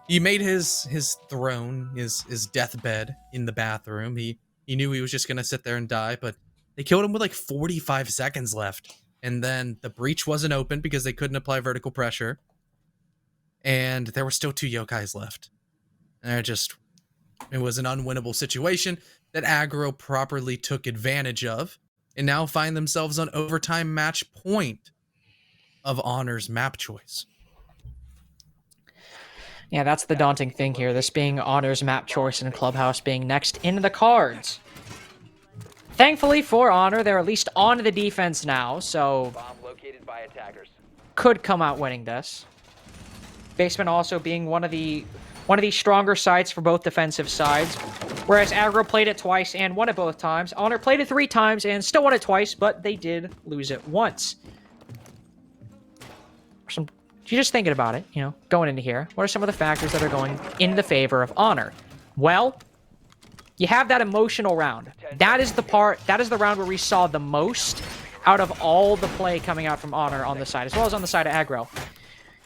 made his throne, his deathbed in the bathroom. He knew he was just going to sit there and die, but they killed him with like 45 seconds left. And then the breach wasn't open because they couldn't apply vertical pressure. And there were still 2 yokais left. And it was an unwinnable situation that Aggro properly took advantage of, and now find themselves on overtime match point of Honor's map choice. Yeah, that's the daunting thing here. This being Honor's map choice and Clubhouse being next in the cards. Thankfully for Honor, they're at least on the defense now, so Bomb located by attackers. could come out winning this. Basement also being one of the stronger sides for both defensive sides, whereas Aggro played it twice and won it both times. Honor played it 3 times and still won it twice, but they did lose it once. You're just thinking about it, going into here. What are some of the factors that are going in the favor of Honor? Well, you have that emotional round. That is the round where we saw the most out of all the play coming out from Honor on this side, as well as on the side of Aggro.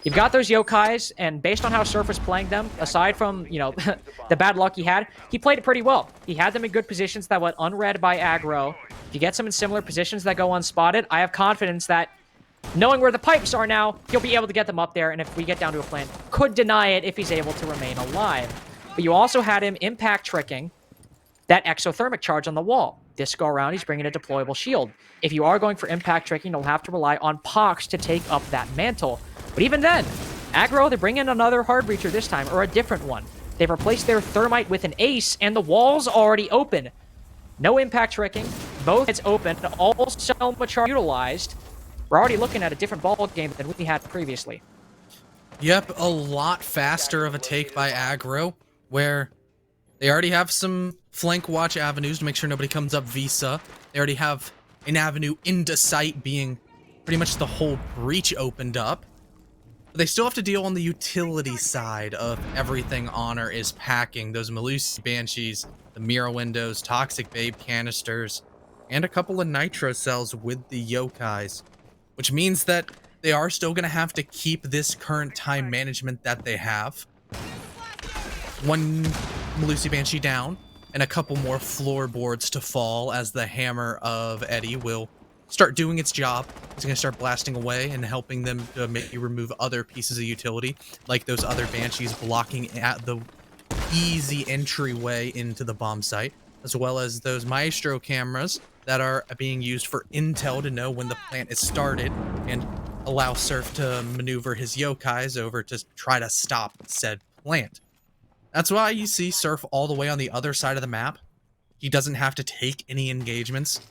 You've got those yokais, and based on how Surf was playing them, aside from, the bad luck he played it pretty well. He had them in good positions that went unread by Aggro. If you get some in similar positions that go unspotted, I have confidence that, knowing where the pipes are now, he'll be able to get them up there, and if we get down to a plant, could deny it if he's able to remain alive. But you also had him impact tricking that exothermic charge on the wall. This go around, he's bringing a deployable shield. If you are going for impact tricking, you'll have to rely on Pox to take up that mantle. But even then, Aggro, they're bringing another hard breacher this time, or a different one. They've replaced their thermite with an ace, and the wall's already open. No impact tricking, both it's open, all Selma charge utilized. We're already looking at a different ball game than we had previously. Yep, a lot faster of a take by Aggro, where they already have some flank watch avenues to make sure nobody comes up Visa. They already have an avenue into sight, being pretty much the whole breach opened up. But they still have to deal on the utility side of everything Honor is packing. Those Melusi Banshees, the Mira windows, Toxic Babe canisters, and a couple of Nitro cells with the yokais. Which means that they are still going to have to keep this current time management that they have. One Melusi Banshee down, and a couple more floorboards to fall as the hammer of Eddie will start doing its job. It's going to start blasting away and helping them to maybe remove other pieces of utility, like those other Banshees blocking at the easy entryway into the bomb site, as well as those Maestro cameras that are being used for intel to know when the plant is started and allow Surf to maneuver his yokais over to try to stop said plant. That's why you see Surf all the way on the other side of the map. He doesn't have to take any engagements.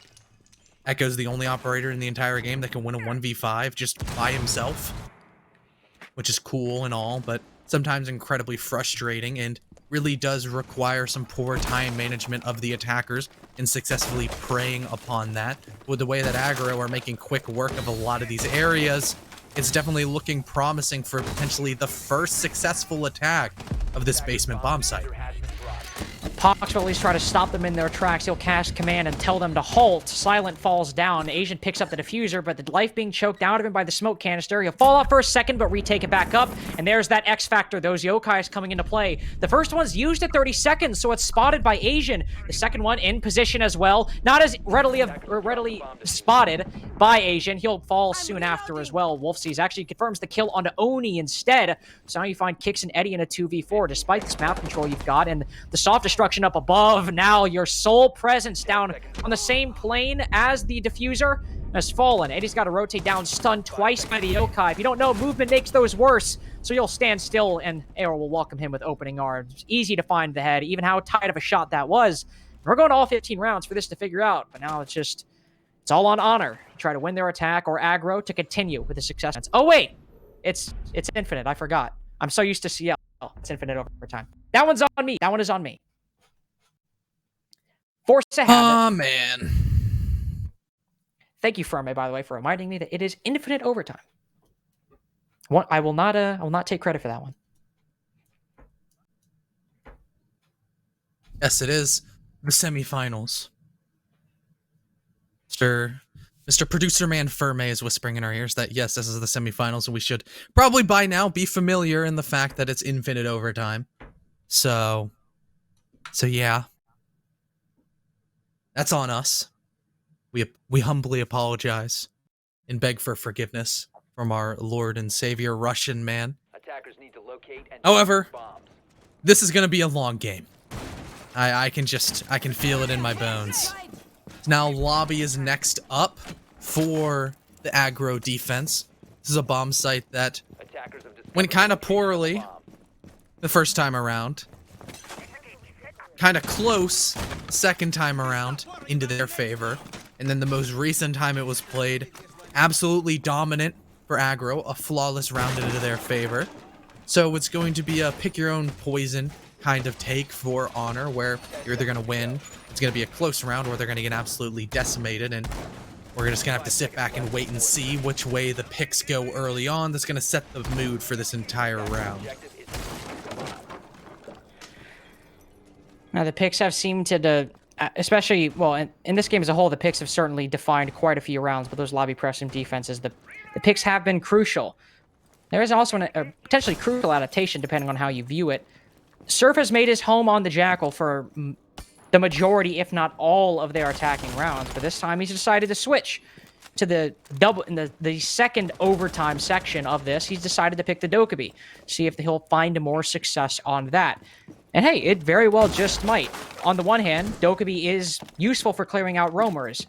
Echo's the only operator in the entire game that can win a 1v5 just by himself, which is cool and all, but sometimes incredibly frustrating and really does require some poor time management of the attackers and successfully preying upon that. With the way that Aggro are making quick work of a lot of these areas, it's definitely looking promising for potentially the first successful attack of this basement bomb site. Pox will at least try to stop them in their tracks. He'll cast command and tell them to halt. Silent falls down. Asian picks up the diffuser, but the life being choked out of him by the smoke canister. He'll fall off for a second, but retake it back up. And there's that X factor, those yokais coming into play. The first one's used at 30 seconds, so it's spotted by Asian. The second one in position as well. Not as readily spotted by Asian. He'll fall soon after as well. Wolfseas actually confirms the kill onto Oni instead. So now you find Kix and Eddie in a 2v4, despite this map control you've got. And the soft destruction up above. Now your sole presence down on the same plane as the diffuser has fallen. Eddie's got to rotate down, stunned twice by the yokai. If you don't know, movement makes those worse. So you'll stand still and Aero will welcome him with opening arms. Easy to find the head, even how tight of a shot that was. We're going to all 15 rounds for this to figure out, but now it's all on honor. Try to win their attack or aggro to continue with the success. Oh wait, it's infinite. I forgot. I'm so used to CL. It's infinite overtime. That one's on me. That one is on me. Force to have it. Oh, man. Thank you, Ferme, by the way, for reminding me that it is infinite overtime. I will not take credit for that one. Yes, it is the semifinals. Mr. Producer Man Ferme is whispering in our ears that, yes, this is the semifinals, and we should probably by now be familiar in the fact that it's infinite overtime. So yeah. That's on us. We humbly apologize and beg for forgiveness from our Lord and Savior Russian man. Attackers need to locate and However, bombs. this is going to be a long game. I can feel it in my bones. Now Lobby is next up for the aggro defense. This is a bomb site that Attackers have discovered went kind of the poorly bomb. the first time around. Kind of close second time around into their favor. And then the most recent time it was played, absolutely dominant for aggro, a flawless round into their favor. So it's going to be a pick your own poison kind of take for Honor, where you're either going to win, it's going to be a close round, or they're going to get absolutely decimated, and we're just going to have to sit back and wait and see which way the picks go early on. That's going to set the mood for this entire round. Now, the picks have seemed to, especially, well, in this game as a whole, the picks have certainly defined quite a few rounds, but those lobby pressing defenses, the picks have been crucial. There is also a potentially crucial adaptation, depending on how you view it. Surf has made his home on the Jackal for the majority, if not all, of their attacking rounds, but this time he's decided to switch to the double in the second overtime section of this. He's decided to pick the Dokkaebi, see if he'll find more success on that. And hey, it very well just might. On the one hand, Dokkaebi is useful for clearing out roamers.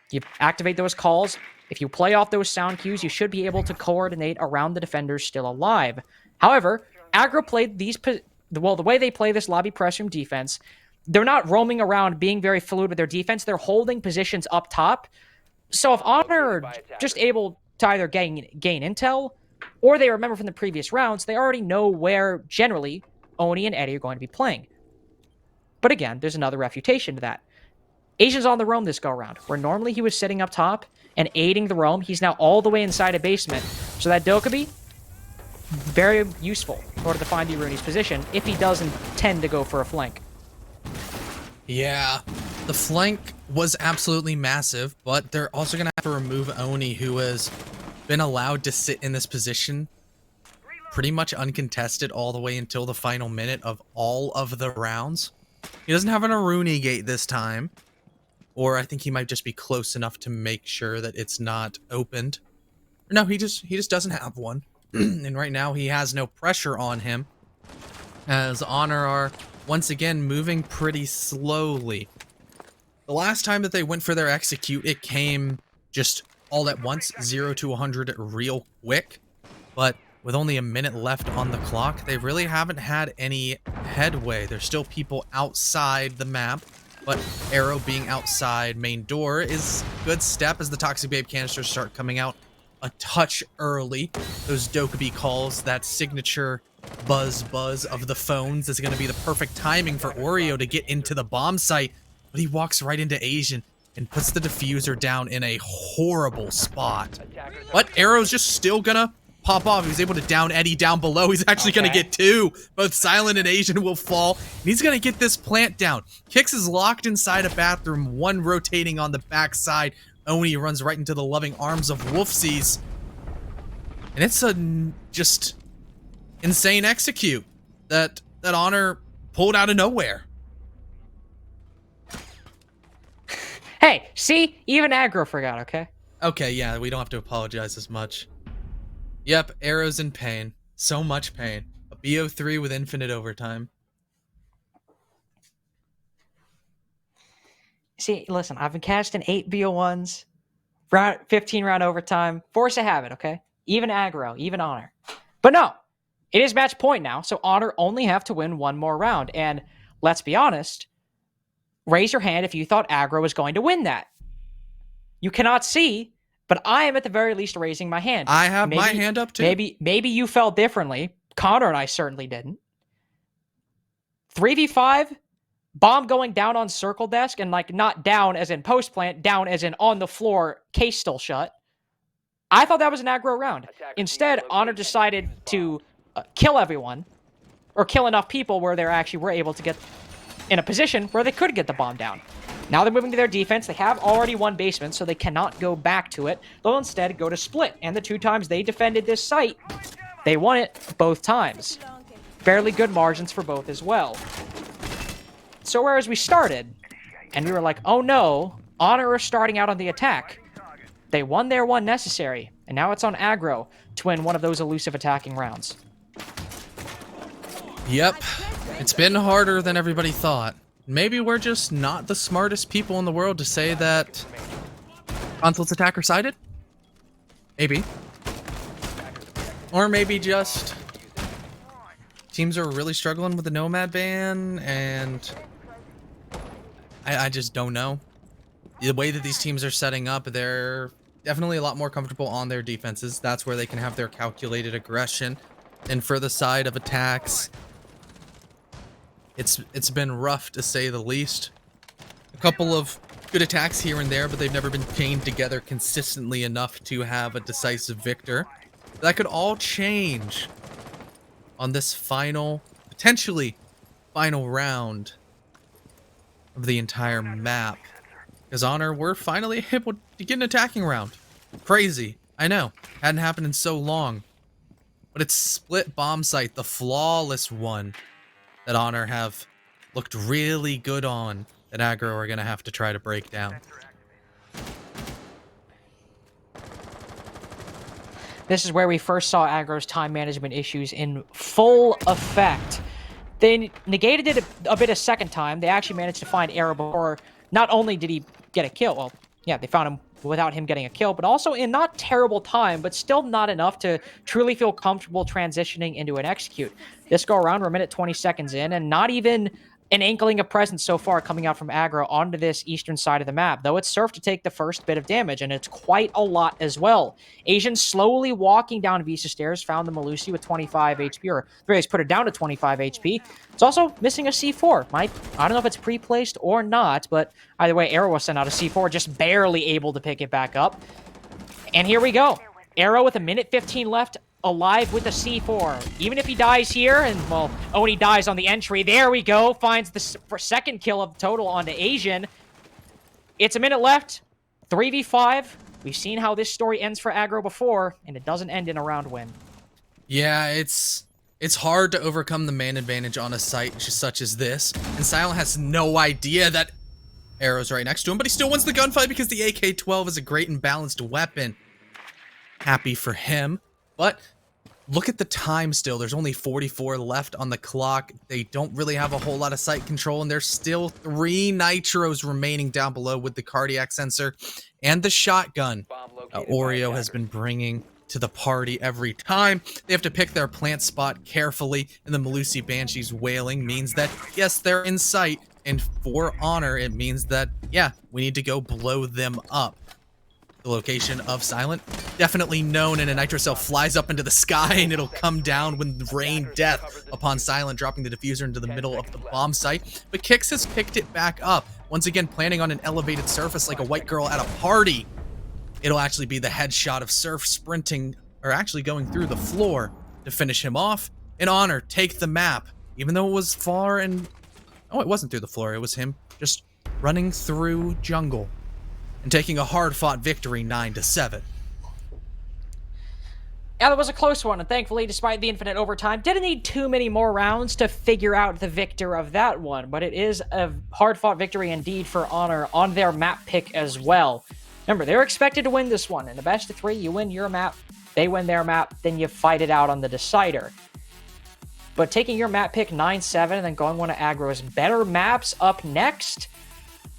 You activate those calls. If you play off those sound cues, you should be able to coordinate around the defenders still alive. However, Aggro played the way they play this lobby press room defense, they're not roaming around being very fluid with their defense. They're holding positions up top. So if Honor are just able to either gain intel, or they remember from the previous rounds, they already know where, generally, Oni and Eddie are going to be playing. But again, there's another refutation to that. Asian's on the roam this go-around, where normally he was sitting up top and aiding the roam. He's now all the way inside a basement. So that Dokkaebi, very useful in order to find Iruni's position if he does intend to go for a flank. Yeah, the flank was absolutely massive, but they're also going to have to remove Oni, who has been allowed to sit in this position pretty much uncontested all the way until the final minute of all of the rounds. He doesn't have an Iruni gate this time, or I think he might just be close enough to make sure that it's not opened. No, he just doesn't have one. And right now he has no pressure on him, as Honor are once again moving pretty slowly. The last time that they went for their execute, it came just all at once, 0 to 100 real quick. But with only a minute left on the clock, they really haven't had any headway. There's still people outside the map, but Arrow being outside main door is a good step as the Toxic Babe canisters start coming out a touch early. Those Dokkaebi calls, that signature buzz of the phones, is going to be the perfect timing for Oreo to get into the bomb site, but he walks right into Asian and puts the diffuser down in a horrible spot. But Arrow's just still gonna pop off. He was able to down Eddie down below. He's actually going to get two. Both Silent and Asian will fall. And he's going to get this plant down. Kix is locked inside a bathroom, one rotating on the backside. Oni runs right into the loving arms of Wolfsies. And it's a just insane execute that Honor pulled out of nowhere. Hey, see? Even Aggro forgot, okay? Okay, yeah, we don't have to apologize as much. Yep, Arrow's in pain. So much pain. A BO3 with infinite overtime. See, listen, I've been cashed in 8 BO1s, 15 round overtime. Force a habit, okay? Even Aggro, even Honor. But no, it is match point now, so Honor only have to win one more round. And let's be honest, raise your hand if you thought Aggro was going to win that. You cannot see, but I am at the very least raising my hand. I have my hand up too. Maybe you felt differently. Connor and I certainly didn't. 3v5, bomb going down on circle desk, and like not down as in post plant, down as in on the floor, case still shut. I thought that was an aggro round. Instead, Honor decided to kill everyone, or kill enough people where they actually were able to get in a position where they could get the bomb down. Now they're moving to their defense. They have already won basement, so they cannot go back to it. They'll instead go to split. And the 2 times they defended this site, they won it both times. Fairly good margins for both as well. So whereas we started, and we were like, oh no, Honor are starting out on the attack. They won their one necessary, and now it's on Aggro to win one of those elusive attacking rounds. Yep, it's been harder than everybody thought. Maybe we're just not the smartest people in the world to say that Consulate's attacker sided? Maybe. Or maybe just teams are really struggling with the Nomad ban, and I just don't know. The way that these teams are setting up, they're definitely a lot more comfortable on their defenses. That's where they can have their calculated aggression. And for the side of attacks, it's been rough to say the least. A couple of good attacks here and there, but they've never been chained together consistently enough to have a decisive victor. That could all change on this final, potentially final round of the entire map. Because Honor, we're finally able to get an attacking round. Crazy. I know. Hadn't happened in so long. But it's split bomb site, the flawless one that Honor have looked really good on, that Aggro are going to have to try to break down. This is where we first saw Aggro's time management issues in full effect. They negated it a bit a second time. They actually managed to find Arrow before. Not only did he get a kill, well, yeah, they found him without him getting a kill, but also in not terrible time, but still not enough to truly feel comfortable transitioning into an execute. This go around, we're a minute 20 seconds in, and not even an inkling of presence so far coming out from Aggro onto this eastern side of the map, though it's Surf to take the first bit of damage, and it's quite a lot as well. Asian slowly walking down Visa stairs, found the Malusi with 25 HP, or Reyes put her down to 25 HP. It's also missing a C4. I don't know if it's pre-placed or not, but either way, Arrow was sent out a C4, just barely able to pick it back up. And here we go. Arrow with a minute 15 left, alive with a C4. Even if he dies here, and, well, Oni dies on the entry. There we go. Finds the second kill of the total onto Asian. It's a minute left. 3v5. We've seen how this story ends for Aggro before, and it doesn't end in a round win. Yeah, it's hard to overcome the man advantage on a site just such as this. And Silent has no idea that Arrow's right next to him, but he still wins the gunfight because the AK-12 is a great and balanced weapon. Happy for him. But look at the time still. There's only 44 left on the clock. They don't really have a whole lot of sight control, and there's still 3 nitros remaining down below with the cardiac sensor and the shotgun Oreo has been bringing to the party every time. They have to pick their plant spot carefully, and the Malusi Banshees wailing means that, yes, they're in sight, and for Honor, it means that, yeah, we need to go blow them up. The location of Silent, definitely known, and a nitro cell flies up into the sky, and it'll come down with rain death upon Silent dropping the diffuser into the middle of the bomb site. But Kix has picked it back up, once again planning on an elevated surface like a white girl at a party. It'll actually be the headshot of Surf sprinting are actually going through the floor to finish him off. And Honor take the map, even though it was far and... Oh, it wasn't through the floor. It was him just running through jungle and taking a hard-fought victory 9-7. Yeah, that was a close one, and thankfully, despite the infinite overtime, didn't need too many more rounds to figure out the victor of that one, but it is a hard-fought victory indeed for Honor on their map pick as well. Remember, they're expected to win this one. In the best of 3, you win your map, they win their map, then you fight it out on the decider. But taking your map pick 9-7 and then going one of Aggro's better maps up next,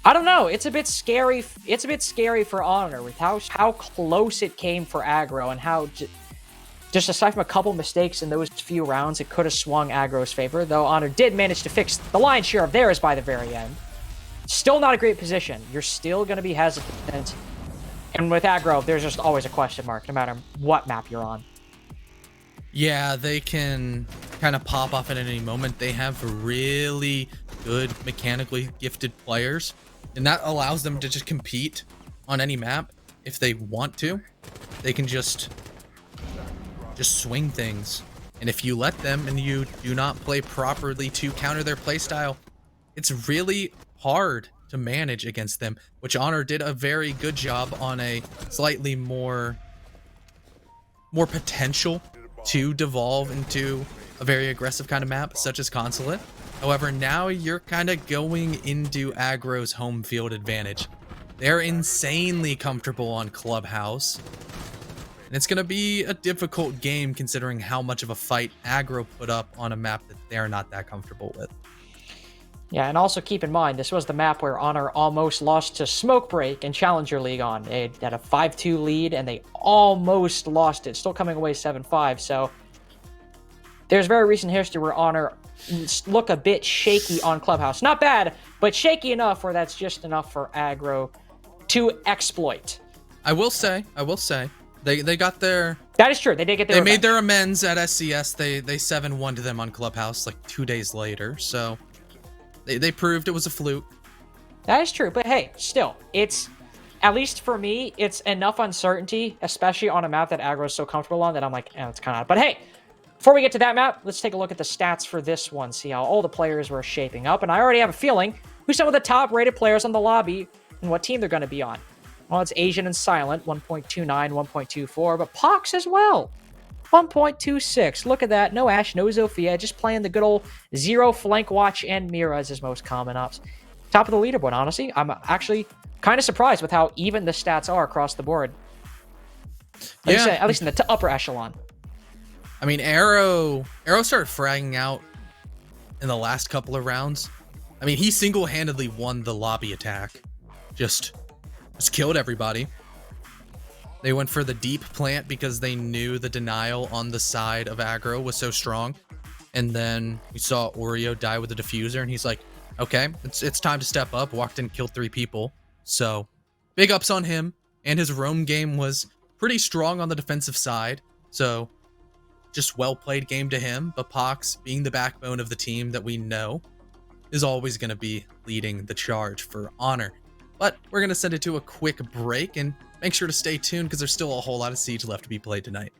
I don't know. It's a bit scary. It's a bit scary for Honor with how close it came for Aggro and how... Just aside from a couple mistakes in those few rounds, it could have swung Aggro's favor, though Honor did manage to fix the lion's share of theirs by the very end. Still not a great position. You're still going to be hesitant. And with Aggro, there's just always a question mark, no matter what map you're on. Yeah, they can kind of pop off at any moment. They have really good mechanically gifted players, and that allows them to just compete on any map if they want to. They can just swing things, and if you let them and you do not play properly to counter their playstyle, it's really hard to manage against them, which Honor did a very good job on a slightly more potential to devolve into a very aggressive kind of map such as Consulate. However, now you're kind of going into Aggro's home field advantage. They're insanely comfortable on Clubhouse. And it's going to be a difficult game considering how much of a fight Aggro put up on a map that they're not that comfortable with. Yeah, and also keep in mind, this was the map where Honor almost lost to Smoke Break in Challenger League on. They had a 5-2 lead, and they almost lost it, still coming away 7-5. So there's very recent history where Honor look a bit shaky on Clubhouse. Not bad, but shaky enough where that's just enough for Aggro to exploit. I will say, they got their... That is true. They did get their They revenge. made their amends at SCS. They 7-1 to them on Clubhouse like 2 days later. So they proved it was a fluke. That is true. But hey, still, it's, at least for me, it's enough uncertainty, especially on a map that Aggro is so comfortable on, that I'm like, it's kind of... But hey, before we get to that map, let's take a look at the stats for this one, see how all the players were shaping up. And I already have a feeling who some of the top-rated players on the lobby and what team they're going to be on. Well, it's Asian and Silent, 1.29, 1.24, but Pox as well, 1.26. Look at that. No Ash, no Zofia, just playing the good old Zero, Flank Watch, and Mira as his most common ops. Top of the leaderboard, honestly. I'm actually kind of surprised with how even the stats are across the board. At least in the upper echelon. I mean, Arrow started fragging out in the last couple of rounds. I mean, he single-handedly won the lobby attack. Just killed everybody. They went for the deep plant because they knew the denial on the side of Aggro was so strong. And then we saw Oreo die with the diffuser, and he's like, okay, it's time to step up. Walked in, killed 3 people. So big ups on him. And his roam game was pretty strong on the defensive side. So just well-played game to him. But Pox, being the backbone of the team that we know, is always going to be leading the charge for Honor. But we're going to send it to a quick break, and make sure to stay tuned because there's still a whole lot of Siege left to be played tonight.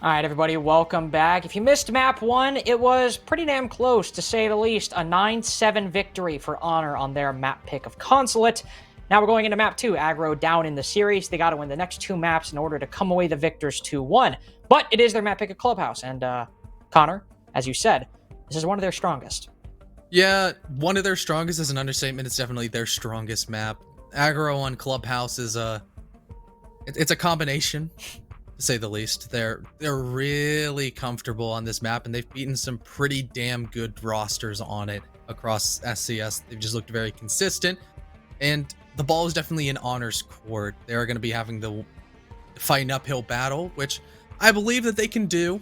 All right, everybody, welcome back. If you missed map 1, it was pretty damn close, to say the least. A 9-7 victory for Honor on their map pick of Consulate. Now we're going into map 2. Aggro down in the series. They got to win the next 2 maps in order to come away the victors 2-1. But it is their map pick of Clubhouse. And, Connor, as you said, this is one of their strongest. Yeah, one of their strongest is an understatement. It's definitely their strongest map. Aggro on Clubhouse is it's a combination, to say the least. They're really comfortable on this map, and they've beaten some pretty damn good rosters on it across SCS. They've just looked very consistent, and the ball is definitely in Honor's court. They're going to be having the fight an uphill battle, which I believe that they can do,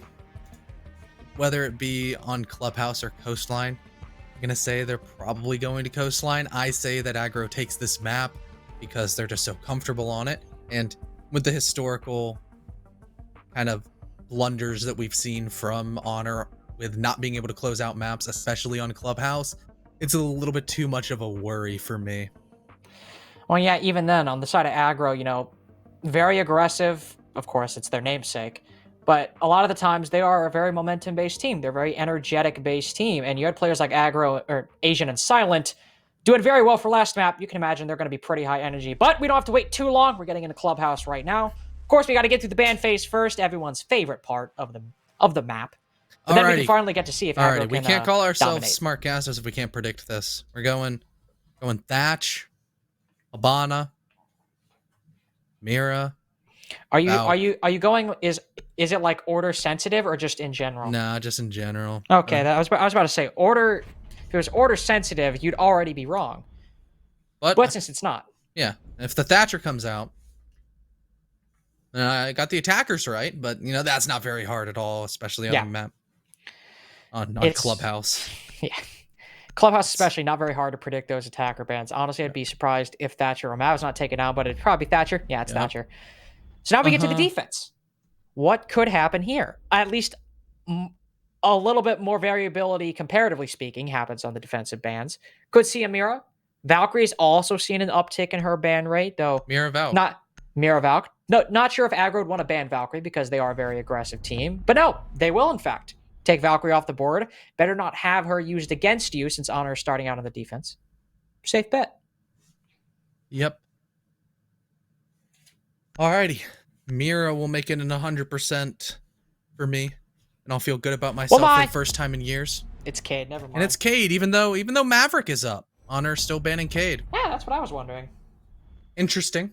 whether it be on Clubhouse or Coastline. I'm going to say they're probably going to Coastline. I say that Aggro takes this map because they're just so comfortable on it, and with the historical kind of blunders that we've seen from Honor with not being able to close out maps, especially on Clubhouse, it's a little bit too much of a worry for me. Well, yeah, even then, on the side of Aggro, you know, very aggressive. Of course, it's their namesake. But a lot of the times, they are a very momentum-based team. They're a very energetic-based team. And you had players like Aggro, or Asian and Silent, doing very well for last map. You can imagine they're going to be pretty high energy. But we don't have to wait too long. We're getting into Clubhouse right now. Of course, we got to get through the ban phase first, everyone's favorite part of the map. But then we can finally get to see if Aggro can we can't call ourselves dominate. smart casters if we can't predict this. We're going Thatch, Abana, Mira. Are you going? Is it like order sensitive or just in general? Nah, just in general. Okay, I was about to say order. If it was order sensitive, you'd already be wrong. But since it's not, yeah. If the Thatcher comes out, I got the attackers right, but you know that's not very hard at all, especially on the map. On Clubhouse. Yeah. Clubhouse especially, not very hard to predict those attacker bans. Honestly, I'd be surprised if Thatcher or Mav was not taken down, but it'd probably be Thatcher. Yeah, it's Thatcher. So now we get to the defense. What could happen here? At least a little bit more variability, comparatively speaking, happens on the defensive bans. Could see a Mira. Valkyrie's also seen an uptick in her ban rate, though. Mira Valk. Not Mira Valk. No, not sure if Aggro would want to ban Valkyrie because they are a very aggressive team. But no, they will, in fact, take Valkyrie off the board. Better not have her used against you since Honor is starting out on the defense. Safe bet. Yep. Alrighty. Mira will make it an 100% for me. And I'll feel good about myself for the first time in years. It's Cade, never mind. And it's Cade, even though Maverick is up. Honor's still banning Cade. Yeah, that's what I was wondering. Interesting.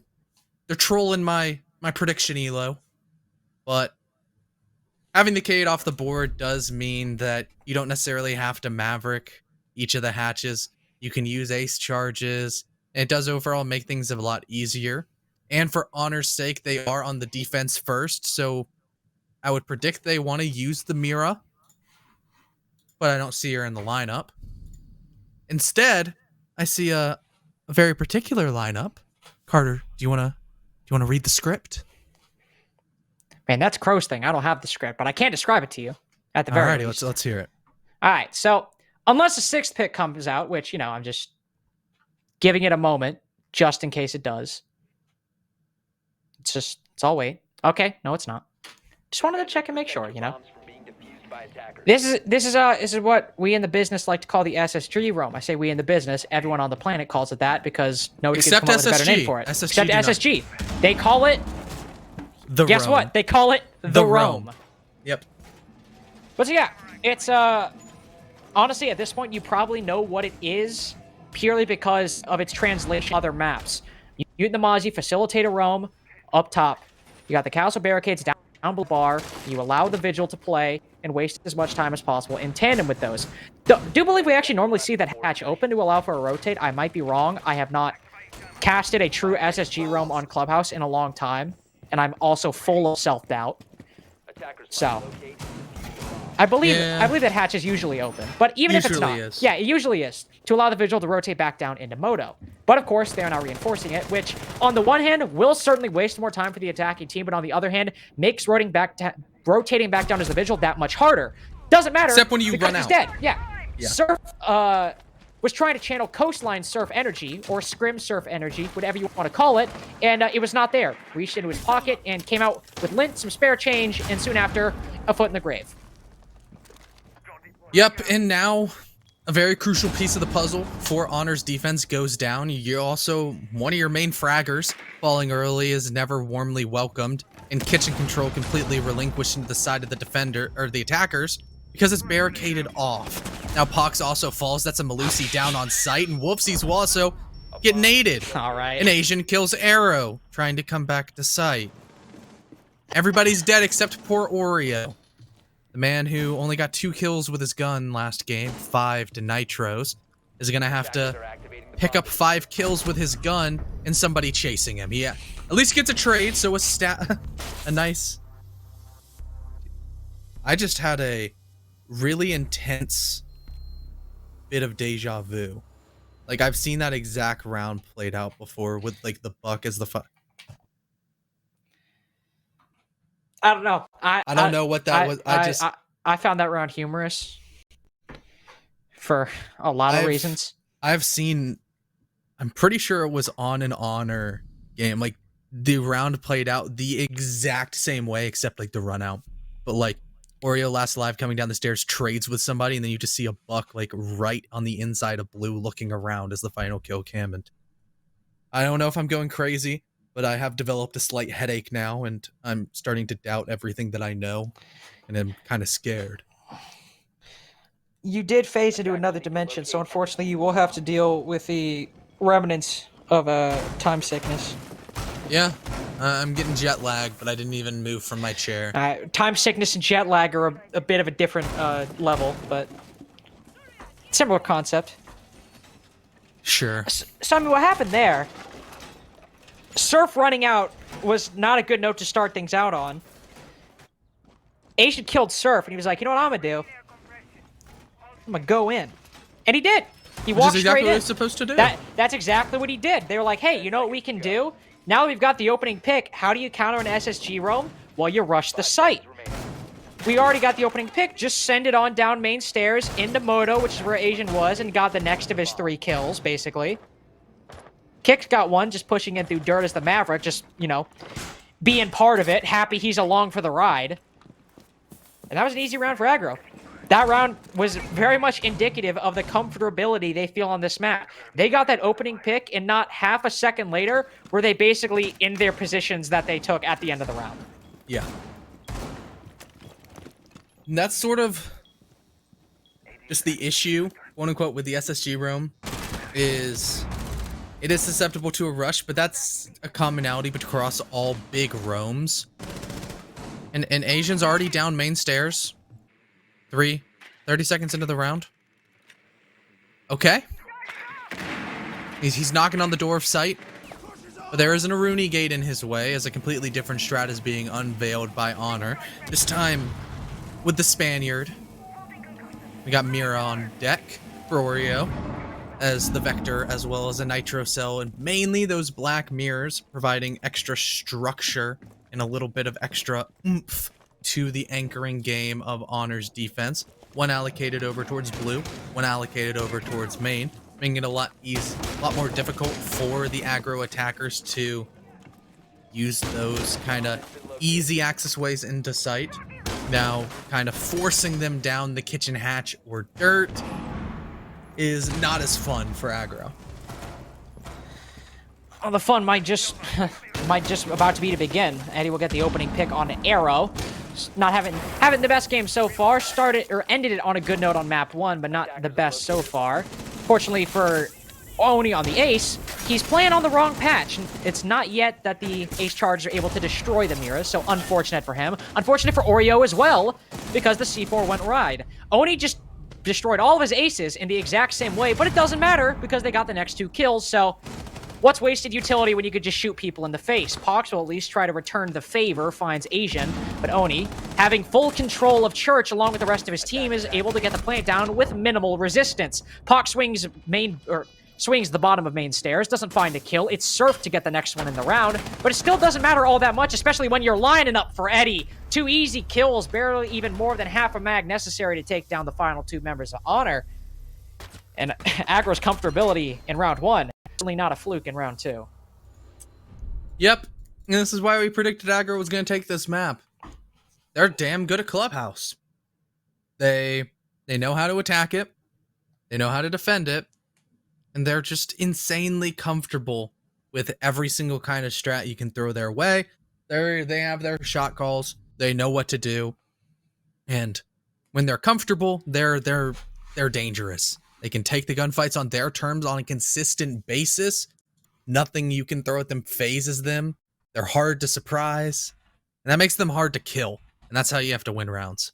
They're trolling my prediction elo. But having the Cade off the board does mean that you don't necessarily have to Maverick each of the hatches. You can use ace charges. And it does overall make things a lot easier. And for Honor's sake, they are on the defense first. So I would predict they want to use the Mira. But I don't see her in the lineup. Instead, I see a very particular lineup. Carter, do you want to read the script? Man, that's Crow's thing. I don't have the script, but I can't describe it to you at the very least. Let's hear it. All right, so unless the 6th pick comes out, which, you know, I'm just giving it a moment just in case it does. It's all wait. Okay, no, it's not. Just wanted to check and make sure, you know. This is what we in the business like to call the SSG roam. I say we in the business. Everyone on the planet calls it that because nobody can come up with a better name for it. Except SSG. They call it the Guess roam. what? They call it the roam. Yep. But so yeah, it's honestly at this point you probably know what it is purely because of its translation to other maps. You and the Mozzie facilitate a roam up top. You got the castle barricades down below the bar. You allow the vigil to play and waste as much time as possible in tandem with those. Do believe we actually normally see that hatch open to allow for a rotate. I might be wrong. I have not casted a true SSG roam on Clubhouse in a long time, and I'm also full of self-doubt. So I believe that hatch is usually open, but even if it's not, yeah, it usually is to allow the vigil to rotate back down into Moto. But of course, they are now reinforcing it, which on the one hand will certainly waste more time for the attacking team, but on the other hand makes rotating back down as the vigil that much harder. Doesn't matter. Except when you run he's out. Dead. Yeah. Surf was trying to channel coastline surf energy, or scrim surf energy, whatever you want to call it, and it was not there. Reached into his pocket and came out with lint, some spare change, and soon after, a foot in the grave. Yep, and now a very crucial piece of the puzzle for Honor's defense goes down. You also, one of your main fraggers falling early is never warmly welcomed, and kitchen control completely relinquished into the side of the defender, or the attackers, because it's barricaded off. Now Pox also falls, that's a Malusi down on site, and Wolfsies will also get naded. All right. An Asian kills Arrow, trying to come back to site. Everybody's dead except poor Oreo. The man who only got 2 kills with his gun last game, 5 to Nitros, is gonna have to pick up 5 kills with his gun and somebody chasing him. He at least gets a trade, so a nice... I just had a really intense bit of deja vu. Like, I've seen that exact round played out before with, like, the Buck as the I don't know. I don't know what that was. I found that round humorous for a lot of reasons. I'm pretty sure it was on an Honor game. Like, the round played out the exact same way, except like the run out. But like, Oreo last alive coming down the stairs, trades with somebody, and then you just see a Buck like right on the inside of Blue looking around as the final kill cam. And I don't know if I'm going crazy, but I have developed a slight headache now, and I'm starting to doubt everything that I know, and I'm kind of scared. You did phase into another dimension, so unfortunately you will have to deal with the remnants of time sickness. Yeah, I'm getting jet lag, but I didn't even move from my chair. Time sickness and jet lag are a bit of a different level, but similar concept. Sure. So, I mean, what happened there? Surf running out was not a good note to start things out on. Asian killed Surf, and he was like, you know what I'm gonna do? I'm gonna go in. And he did. He walked exactly straight what in. he's supposed to do. That's exactly what he did. They were like, hey, you know what we can do? Now that we've got the opening pick, how do you counter an SSG roam? Well, you rush the site. We already got the opening pick. Just send it on down main stairs into Moto, which is where Asian was, and got the next of his 3 kills, basically. Kick's got 1, just pushing in through dirt as the Maverick, just, you know, being part of it, happy he's along for the ride. And that was an easy round for Aggro. That round was very much indicative of the comfortability they feel on this map. They got that opening pick, and not half a second later were they basically in their positions that they took at the end of the round. Yeah. And that's sort of just the issue, quote unquote, with the SSG roam, is it is susceptible to a rush, but that's a commonality across all big roams. And Asian's already down main stairs. 30 seconds into the round. Okay. He's knocking on the door of sight. But there isn't a Rooney gate in his way, as a completely different strat is being unveiled by Honor. This time with the Spaniard. We got Mira on deck for Oreo as the Vector, as well as a Nitro Cell, and mainly those black mirrors providing extra structure and a little bit of extra oomph to the anchoring game of Honor's defense. 1 allocated over towards Blue, 1 allocated over towards main, making it a lot more difficult for the aggro attackers to use those kind of easy access ways into sight. Now, kind of forcing them down the kitchen hatch or dirt is not as fun for aggro. Well, the fun might just about to begin. Eddie will get the opening pick on Arrow. Not having the best game so far. Ended it on a good note on map 1, but not the best so far. Fortunately for Oni on the Ace, he's playing on the wrong patch. It's not yet that the Ace Chargers are able to destroy the Miras, so unfortunate for him. Unfortunate for Oreo as well, because the C4 went wide. Oni just destroyed all of his aces in the exact same way, but it doesn't matter because they got the next 2 kills, so what's wasted utility when you could just shoot people in the face? Pox will at least try to return the favor, finds Asian, but Oni, having full control of Church along with the rest of his team, is able to get the plant down with minimal resistance. Pox swings the bottom of main stairs, doesn't find a kill. It's Surf to get the next one in the round, but it still doesn't matter all that much, especially when you're lining up for Eddie. 2 easy kills, barely even more than half a mag necessary to take down the final 2 members of Honor. And Aggro's comfortability in round 1, certainly not a fluke in round 2. Yep. And this is why we predicted Aggro was going to take this map. They're damn good at Clubhouse. They know how to attack it. They know how to defend it. And they're just insanely comfortable with every single kind of strat you can throw their way. They have their shot calls. They know what to do. And when they're comfortable, they're dangerous. They can take the gunfights on their terms on a consistent basis. Nothing you can throw at them phases them. They're hard to surprise. And that makes them hard to kill. And that's how you have to win rounds.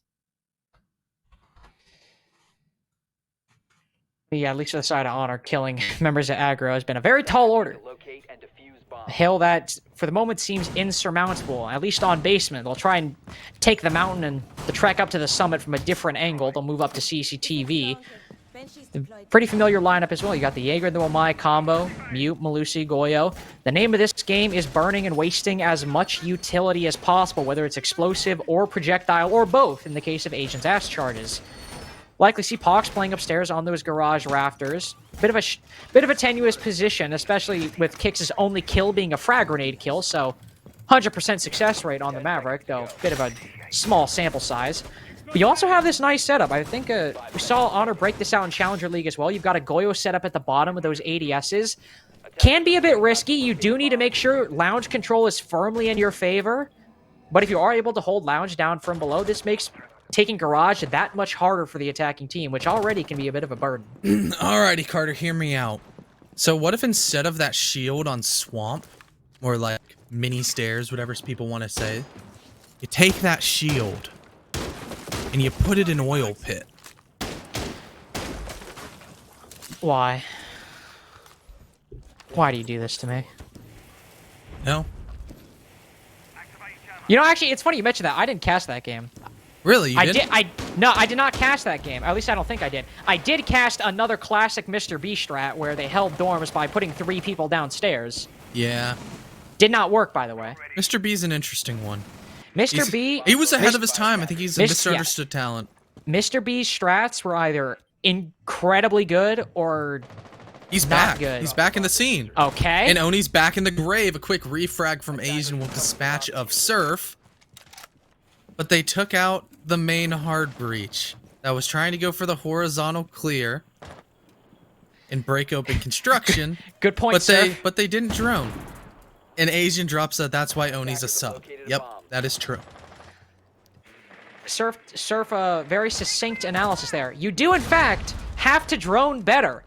Yeah, at least for the side of honor, killing members of Aggro has been a very tall order. Locate and defuse bombs. A hill that, for the moment, seems insurmountable, at least on basement. They'll try and take the mountain and the trek up to the summit from a different angle. They'll move up to CCTV. Pretty familiar lineup as well. You got the Jaeger and the Wamai combo, Mute, Malusi, Goyo. The name of this game is burning and wasting as much utility as possible, whether it's explosive or projectile or both in the case of Agent's ass charges. Likely see Pox playing upstairs on those garage rafters. Bit of a tenuous position, especially with Kix's only kill being a frag grenade kill, so 100% success rate on the Maverick, though bit of a small sample size. But you also have this nice setup. I think we saw Honor break this out in Challenger League as well. You've got a Goyo set up at the bottom with those ADSs. Can be a bit risky. You do need to make sure lounge control is firmly in your favor. But if you are able to hold lounge down from below, this makes taking garage that much harder for the attacking team, which already can be a bit of a burden. Alrighty, Carter, hear me out. So what if instead of that shield on Swamp, or like mini stairs, whatever people want to say, you take that shield and you put it in Oil Pit? Why? Why do you do this to me? No? You know, actually, it's funny you mentioned that. I didn't cast that game. Really? You did? No, I did not cast that game. At least I don't think I did. I did cast another classic Mr. B strat where they held dorms by putting 3 people downstairs. Yeah. Did not work, by the way. Mr. B's an interesting one. Mr. B... He was ahead of his time. I think he's a misunderstood talent. Mr. B's strats were either incredibly good or he's not back. good. He's back in the scene. Okay. And Oni's back in the grave. A quick refrag from Asian will dispatch of Surf. But they took out the main hard breach that was trying to go for the horizontal clear and break open construction. Good point, Surf. But they didn't drone. And Asian drops a that's why Oni's a sub. Yep, that is true. Surf, very succinct analysis there. You do, in fact, have to drone better.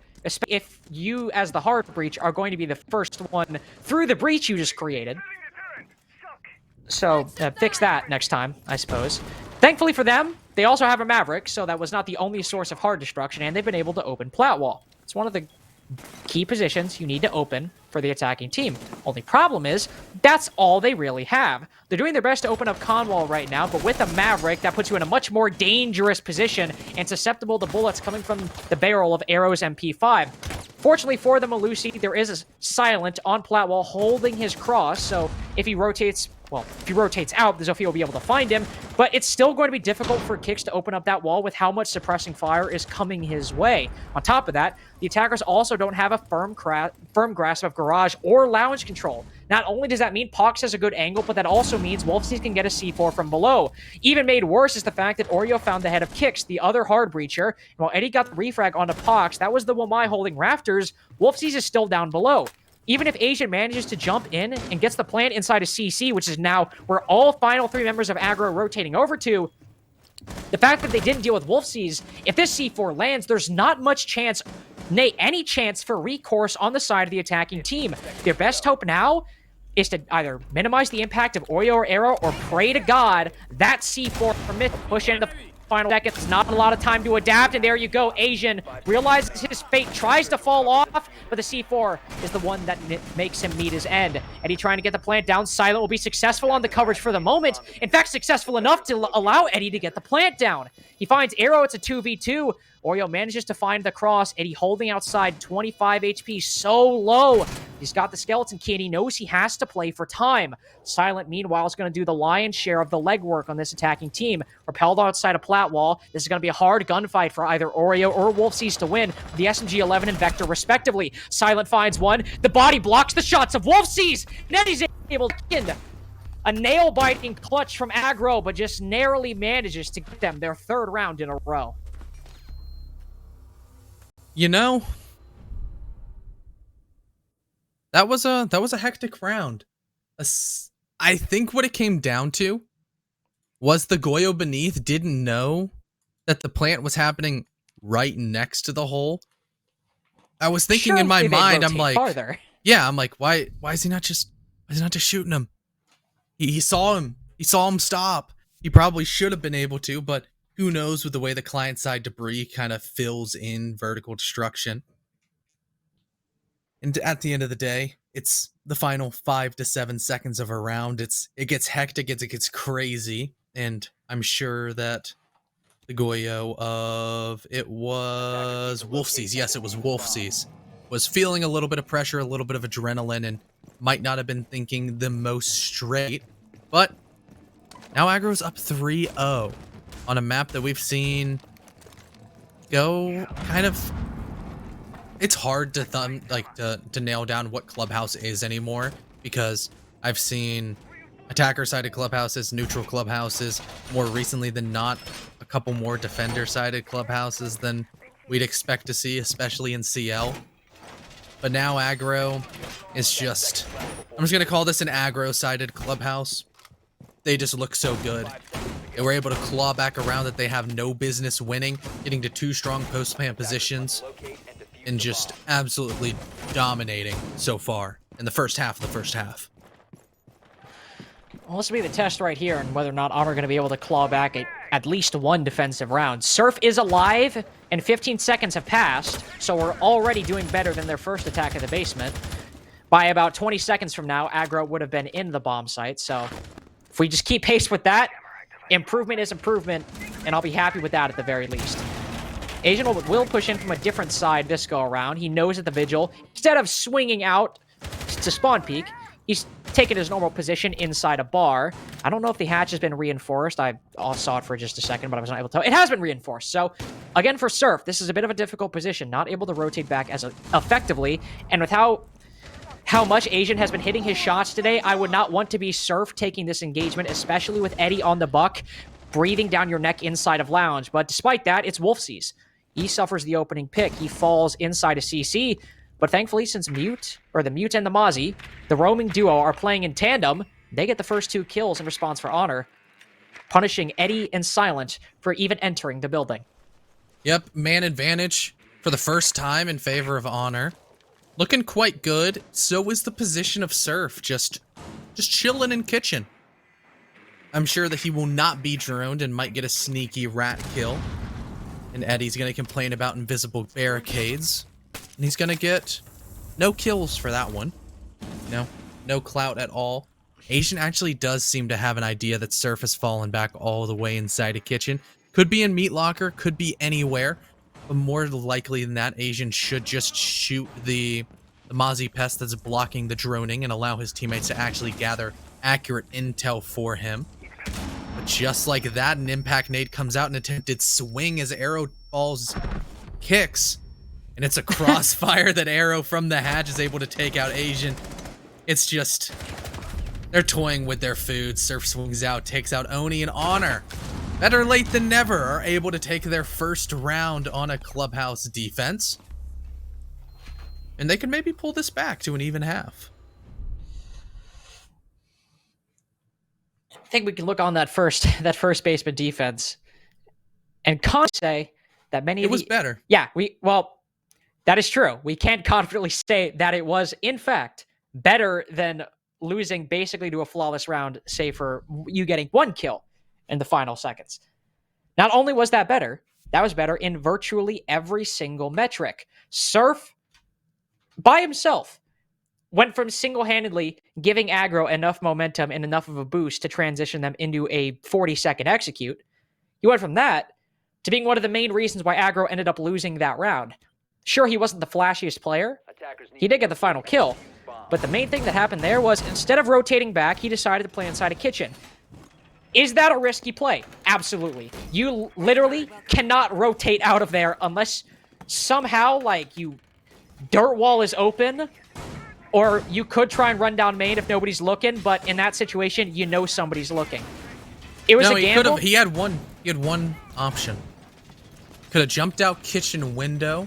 If you, as the hard breach, are going to be the first one through the breach you just created. So, fix that next time, I suppose. Thankfully for them, they also have a Maverick, so that was not the only source of hard destruction, and they've been able to open Plat Wall. It's one of the key positions you need to open for the attacking team. Only problem is, that's all they really have. They're doing their best to open up Conwall right now, but with a Maverick, that puts you in a much more dangerous position and susceptible to bullets coming from the barrel of Arrow's MP5. Fortunately for the Malusi, there is a Silent on Plat Wall holding his cross, so if he rotates... Well, if he rotates out, the Zofia will be able to find him, but it's still going to be difficult for Kix to open up that wall with how much suppressing fire is coming his way. On top of that, the attackers also don't have a firm grasp of garage or lounge control. Not only does that mean Pox has a good angle, but that also means Wolfseas can get a C4 from below. Even made worse is the fact that Oreo found the head of Kix, the other hard breacher, and while Eddie got the refrag onto Pox, that was the Wamai holding rafters, Wolfseas is still down below. Even if Asian manages to jump in and gets the plant inside of CC, which is now where all final 3 members of Aggro are rotating over to, the fact that they didn't deal with Wolfseas, if this C4 lands, there's not much chance, nay, any chance for recourse on the side of the attacking team. Their best hope now is to either minimize the impact of Oreo or Arrow or pray to God that C4 permits to push into the final seconds. Not a lot of time to adapt, and there you go. Asian realizes his fate, tries to fall off, but the C4 is the one that makes him meet his end. Eddie trying to get the plant down. Silent will be successful on the coverage for the moment. In fact, successful enough to allow Eddie to get the plant down. He finds Arrow. It's a 2v2. Oreo manages to find the cross. Eddie holding outside, 25 HP, so low. He's got the skeleton key, and he knows he has to play for time. Silent, meanwhile, is going to do the lion's share of the legwork on this attacking team. Repelled outside a plat wall. This is going to be a hard gunfight for either Oreo or Wolfseas to win, the SMG-11 and Vector, respectively. Silent finds one. The body blocks the shots of Wolfseas. Then he's able to end. A nail-biting clutch from Aggro, but just narrowly manages to get them their third round in a row. You know, that was a hectic round. I think what it came down to was the Goyo beneath didn't know that the plant was happening right next to the hole. I was thinking in my mind, I'm like, farther. Yeah, I'm like, why is he not just shooting him? He saw him. He saw him stop. He probably should have been able to, but who knows with the way the client-side debris kind of fills in vertical destruction. And at the end of the day, it's the final 5 to 7 seconds of a round. It gets hectic, it gets crazy, and I'm sure that the Goyo of, it was Wolfseas, yes, it was Wolfseas, was feeling a little bit of pressure, a little bit of adrenaline, and might not have been thinking the most straight, but now Aggro's up 3-0 on a map that we've seen go kind of... It's hard to to nail down what Clubhouse is anymore, because I've seen attacker-sided clubhouses, neutral clubhouses, more recently than not, a couple more defender-sided clubhouses than we'd expect to see, especially in CL. But now Aggro is just... I'm just going to call this an Aggro-sided clubhouse. They just look so good. They were able to claw back around that they have no business winning, getting to 2 strong post-plant positions, and just absolutely dominating so far in the first half of the first half. Well, this will be the test right here on whether or not Honor are going to be able to claw back at least one defensive round. Surf is alive, and 15 seconds have passed, so we're already doing better than their first attack of the basement. By about 20 seconds from now, Aggro would have been in the bomb site, so if we just keep pace with that, improvement is improvement, and I'll be happy with that at the very least. Asian will push in from a different side this go-around. He knows at the Vigil, instead of swinging out to spawn peak, he's taken his normal position inside a bar. I don't know if the hatch has been reinforced. I saw it for just a second, but I was not able to tell. It has been reinforced. So, again, for Surf, this is a bit of a difficult position. Not able to rotate back as effectively. And with how much Asian has been hitting his shots today, I would not want to be Surf taking this engagement, especially with Eddie on the buck, breathing down your neck inside of Lounge. But despite that, it's Wolfseas. He suffers the opening pick. He falls inside a CC. But thankfully, since Mute, or the Mute and the Mozzie, the roaming duo are playing in tandem, they get the first 2 kills in response for Honor, punishing Eddie and Silent for even entering the building. Yep, man advantage for the first time in favor of Honor. Looking quite good. So is the position of Surf, just chilling in kitchen. I'm sure that he will not be droned and might get a sneaky rat kill. And Eddie's going to complain about invisible barricades. And he's going to get no kills for that one. No clout at all. Asian actually does seem to have an idea that Surf has fallen back all the way inside a kitchen. Could be in Meat Locker, could be anywhere. But more likely than that, Asian should just shoot the Mozzie Pest that's blocking the droning and allow his teammates to actually gather accurate intel for him. But just like that, an impact nade comes out, an attempted swing as Arrow falls, kicks, and it's a crossfire that Arrow from the hatch is able to take out Asian. It's just, they're toying with their food. Surf swings out, takes out Oni, and Honor, better late than never, are able to take their first round on a clubhouse defense. And they can maybe pull this back to an even half. I think we can look on that first basement defense and say that many it was better. Yeah, that is true. We can't confidently say that it was, in fact, better than losing basically to a flawless round, save for you getting 1 kill in the final seconds. Not only was that better, that was better in virtually every single metric. Surf, by himself, went from single-handedly giving Aggro enough momentum and enough of a boost to transition them into a 40-second execute. He went from that to being one of the main reasons why Aggro ended up losing that round. Sure, he wasn't the flashiest player. He did get the final kill. But the main thing that happened there was, instead of rotating back, he decided to play inside a kitchen. Is that a risky play? Absolutely. You literally cannot rotate out of there unless somehow, like, dirt wall is open, or you could try and run down main if nobody's looking, but in that situation, you know somebody's looking. It was a gamble. He had one option. Could have jumped out kitchen window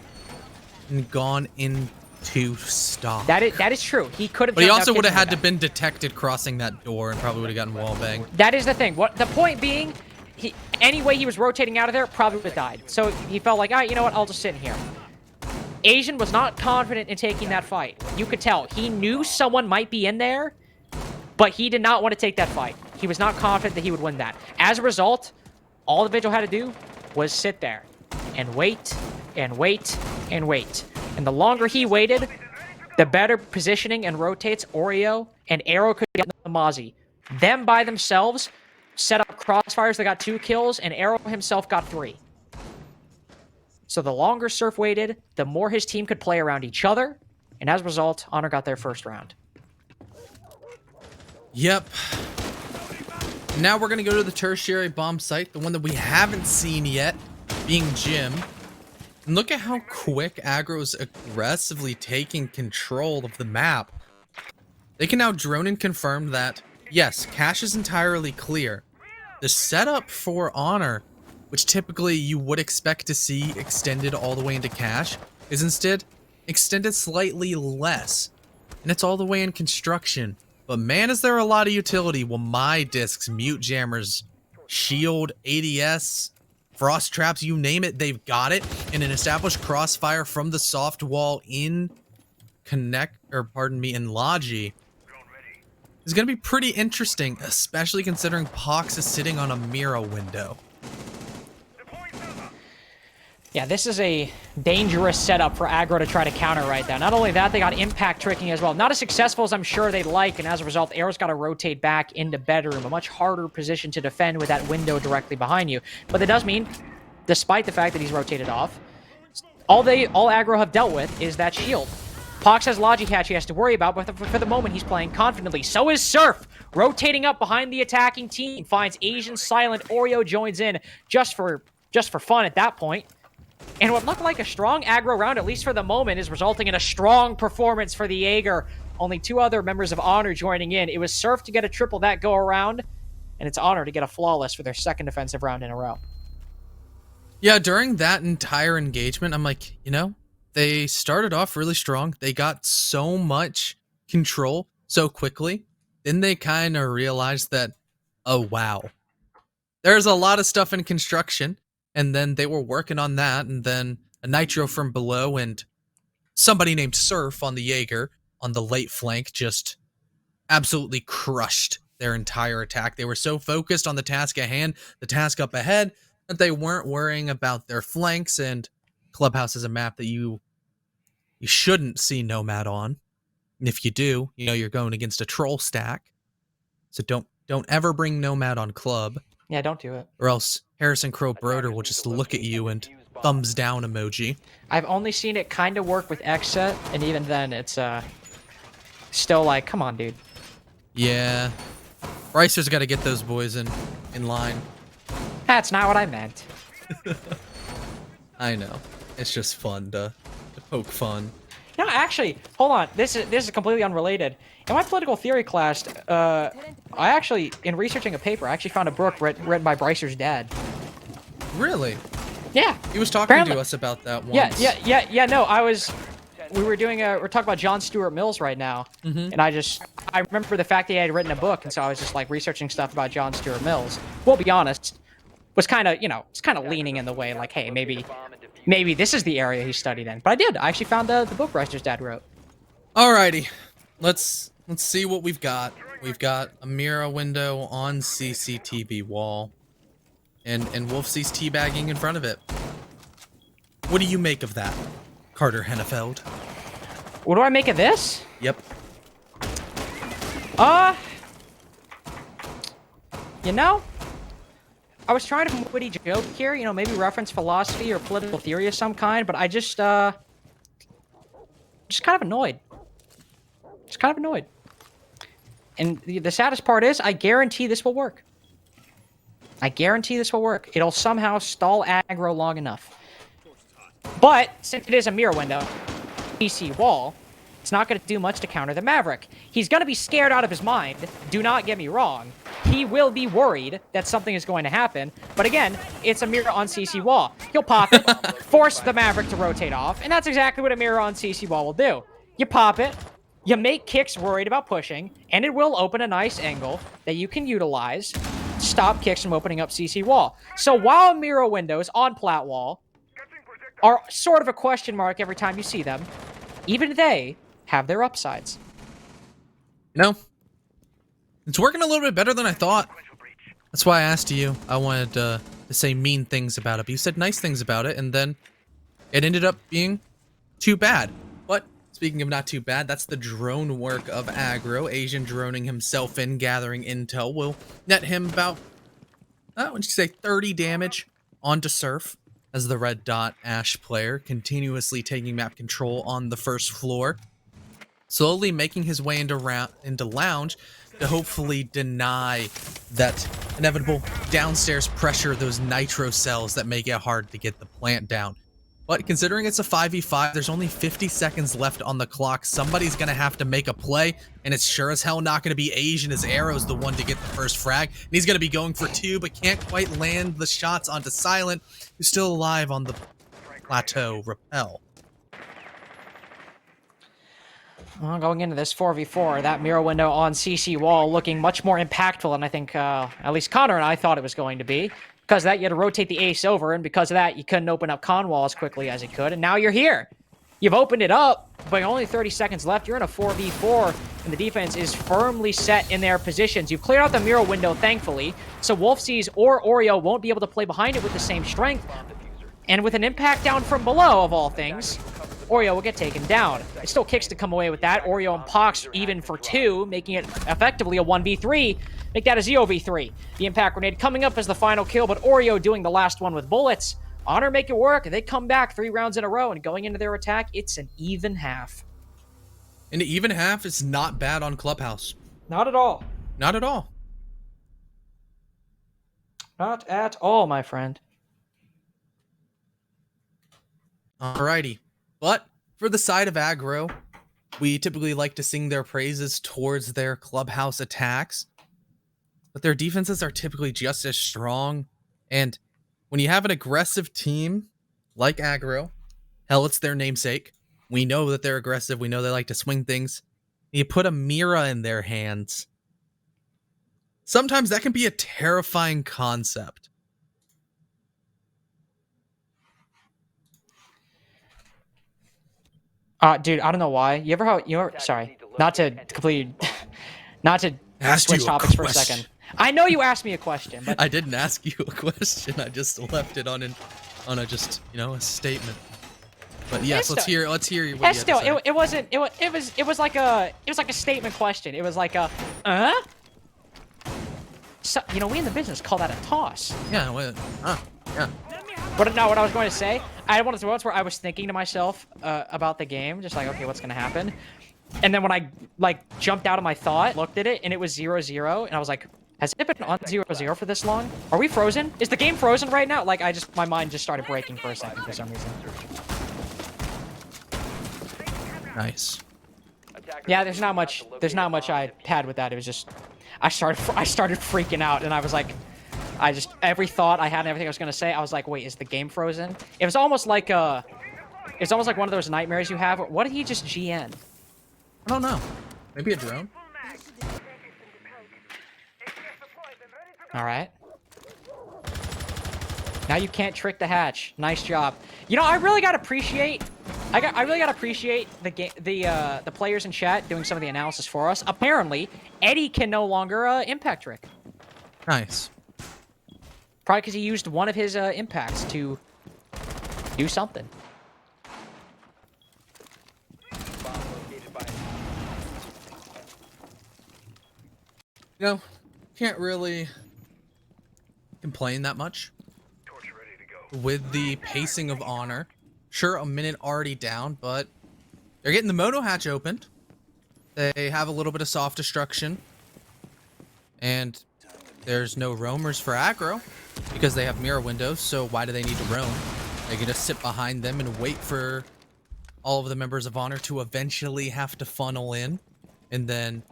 and gone into stock. That is true. He could have. But he also would have had to been detected crossing that door and probably would have gotten wall banged. That is the thing. What the point being, any way he was rotating out of there, probably would have died. So he felt like, all right, you know what? I'll just sit in here. Asian was not confident in taking that fight. You could tell. He knew someone might be in there, but he did not want to take that fight. He was not confident that he would win that. As a result, all the Vigil had to do was sit there and wait and wait and wait. And the longer he waited, the better positioning and rotates Oreo and Arrow could get the Mozzie. Them by themselves set up crossfires that got 2 kills, and Arrow himself got 3. So the longer Surf waited, the more his team could play around each other, and as a result, Honor got their first round. Yep. Now we're going to go to the tertiary bomb site, the one that we haven't seen yet, being Jim. And look at how quick Aggro's aggressively taking control of the map. They can now drone and confirm that, yes, cache is entirely clear. The setup for Honor, which typically you would expect to see extended all the way into cache, is instead extended slightly less. And it's all the way in construction. But man, is there a lot of utility. Well, my discs, mute jammers, shield, ADS, frost traps, you name it, they've got it. And an established crossfire from the soft wall in in Logi is going to be pretty interesting, especially considering Pox is sitting on a Mira window. Yeah, this is a dangerous setup for Aggro to try to counter right now. Not only that, they got impact tricking as well. Not as successful as I'm sure they'd like, and as a result, Arrow's got to rotate back into bedroom, a much harder position to defend with that window directly behind you. But that does mean, despite the fact that he's rotated off, all Aggro have dealt with is that shield. Pox has Logi Catch he has to worry about, but for the moment, he's playing confidently. So is Surf, rotating up behind the attacking team, finds Asian silent. Oreo joins in just for fun at that point. And what looked like a strong Aggro round, at least for the moment, is resulting in a strong performance for the Jaeger. Only 2 other members of Honor joining in. It was Surf to get a triple that go around, and it's Honor to get a flawless for their second defensive round in a row. Yeah, during that entire engagement, I'm like, you know, they started off really strong. They got so much control so quickly. Then they kind of realized that, oh, wow, there's a lot of stuff in construction. And then they were working on that, and then a nitro from below, and somebody named Surf on the Jaeger on the late flank just absolutely crushed their entire attack. They were so focused on the task at hand, the task up ahead, that they weren't worrying about their flanks. And Clubhouse is a map that you shouldn't see Nomad on. And if you do, you know you're going against a troll stack. So don't ever bring Nomad on Club. Yeah, don't do it. Or else Harrison Crow Broder will just look at you and thumbs down emoji. I've only seen it kind of work with Xset, and even then, it's still like, come on, dude. Yeah. Brycer's got to get those boys in line. That's not what I meant. I know. It's just fun to poke fun. No, actually, hold on. This is completely unrelated. In my political theory class, I actually, in researching a paper, I actually found a book written by Brycer's dad. Really? Yeah. He was talking to us about that once. Yeah. No, we're talking about John Stuart Mills right now, and I remember the fact that he had written a book, and so I was just like researching stuff about John Stuart Mills. We'll be honest, was kind of, it's kind of leaning in the way like, hey, maybe this is the area he studied in. But I did. I actually found the book Brycer's dad wrote. Alrighty, let's see what we've got. We've got a Mira window on CCTV wall, and Wolf sees teabagging in front of it. What do you make of that, Carter Hennefeld? What do I make of this? Yep. You know, I was trying to witty joke here, you know, maybe reference philosophy or political theory of some kind, but I just kind of annoyed. Just kind of annoyed. And the saddest part is, I guarantee this will work. I guarantee this will work. It'll somehow stall aggro long enough. But, since it is a mirror window, PC wall, it's not going to do much to counter the Maverick. He's going to be scared out of his mind. Do not get me wrong. He will be worried that something is going to happen. But again, it's a mirror on CC wall. He'll pop it, force the Maverick to rotate off, and that's exactly what a mirror on CC wall will do. You pop it, you make Kicks worried about pushing, and it will open a nice angle that you can utilize to stop Kicks from opening up CC wall. So while mirror windows on plat wall are sort of a question mark every time you see them, even they have their upsides. You know, it's working a little bit better than I thought. That's why I asked you. I wanted to say mean things about it, but you said nice things about it, and then it ended up being too bad. But speaking of not too bad, that's the drone work of Aggro. Asian droning himself in, gathering intel, will net him about, what would you say, 30 damage onto Surf, as the red dot Ash player continuously taking map control on the first floor, slowly making his way into lounge to hopefully deny that inevitable downstairs pressure, those nitro cells that make it hard to get the plant down. But considering it's a 5v5, there's only 50 seconds left on the clock. Somebody's going to have to make a play, and it's sure as hell not going to be Asian, as Arrow's the one to get the first frag. And he's going to be going for 2, but can't quite land the shots onto Silent, who's still alive on the plateau rappel. Well, going into this 4v4, that mirror window on CC wall looking much more impactful than I think at least Connor and I thought it was going to be. Because of that, you had to rotate the ace over, and because of that, you couldn't open up con wall as quickly as you could, and now you're here. You've opened it up, but only 30 seconds left. You're in a 4v4, and the defense is firmly set in their positions. You've cleared out the mirror window, thankfully, so Wolfseas or Oreo won't be able to play behind it with the same strength. And with an impact down from below, of all things, Oreo will get taken down. It still Kicks to come away with that. Oreo and Pox even for 2, making it effectively a 1v3. Make that a 0v3. The impact grenade coming up as the final kill, but Oreo doing the last one with bullets. Honor make it work. They come back 3 rounds in a row, and going into their attack, it's an even half. An even half is not bad on Clubhouse. Not at all. Not at all. Not at all, my friend. Alrighty. But for the side of Aggro, we typically like to sing their praises towards their Clubhouse attacks. But their defenses are typically just as strong. And when you have an aggressive team like Aggro, hell, it's their namesake. We know that they're aggressive. We know they like to swing things. You put a Mira in their hands. Sometimes that can be a terrifying concept. Dude, I don't know why. Sorry, not to completely, not to switch topics for a second. I know you asked me a question, but I didn't ask you a question. I just left it on a just, a statement. But yes, let's hear what you have to say. It was like a statement question. It was like a so, we in the business call that a toss. Yeah, yeah. But no, what I was going to say, I had one of those moments where I was thinking to myself about the game, just like, okay, what's going to happen? And then when I jumped out of my thought, looked at it, and it was 0-0, and I was like, has it been on 0-0 for this long? Are we frozen? Is the game frozen right now? My mind just started breaking for a second for some reason. Nice. Yeah, there's not much I had with that. It was just, I started freaking out, and I was like, every thought I had and everything I was gonna say, I was like, wait, is the game frozen? It was almost like one of those nightmares you have. What did he just GN? I don't know. Maybe a drone? All right. Now you can't trick the hatch. Nice job. I really gotta appreciate. I really gotta appreciate the players in chat doing some of the analysis for us. Apparently, Eddie can no longer impact trick. Nice. Probably because he used one of his impacts to do something. Can't really complain that much with the pacing of Honor. Sure, a minute already down, but they're getting the moto hatch opened. They have a little bit of soft destruction. And there's no roamers for Aggro because they have mirror windows, so why do they need to roam? They can just sit behind them and wait for all of the members of Honor to eventually have to funnel in. And then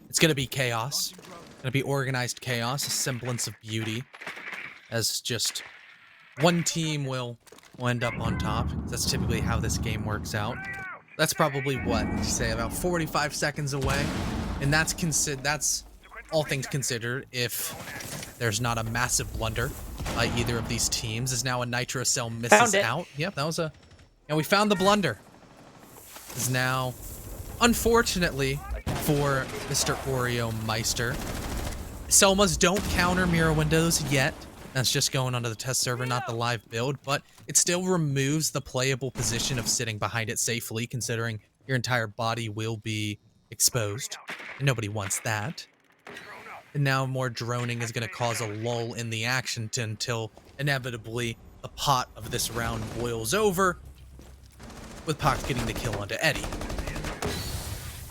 it's going to be chaos. It's going to be organized chaos, a semblance of beauty. As just one team will end up on top. That's typically how this game works out. That's probably what, you say, about 45 seconds away. And that's all things considered, if there's not a massive blunder by either of these teams. As now a Nitro Cell misses out. Yep, that was and we found the blunder. Is now, unfortunately for Mr. Oreo Meister, Selmas don't counter mirror windows yet. That's just going onto the test server, not the live build, but it still removes the playable position of sitting behind it safely, considering your entire body will be exposed, and nobody wants that. And now more droning is going to cause a lull in the action until inevitably the pot of this round boils over, with Pox getting the kill onto Eddie.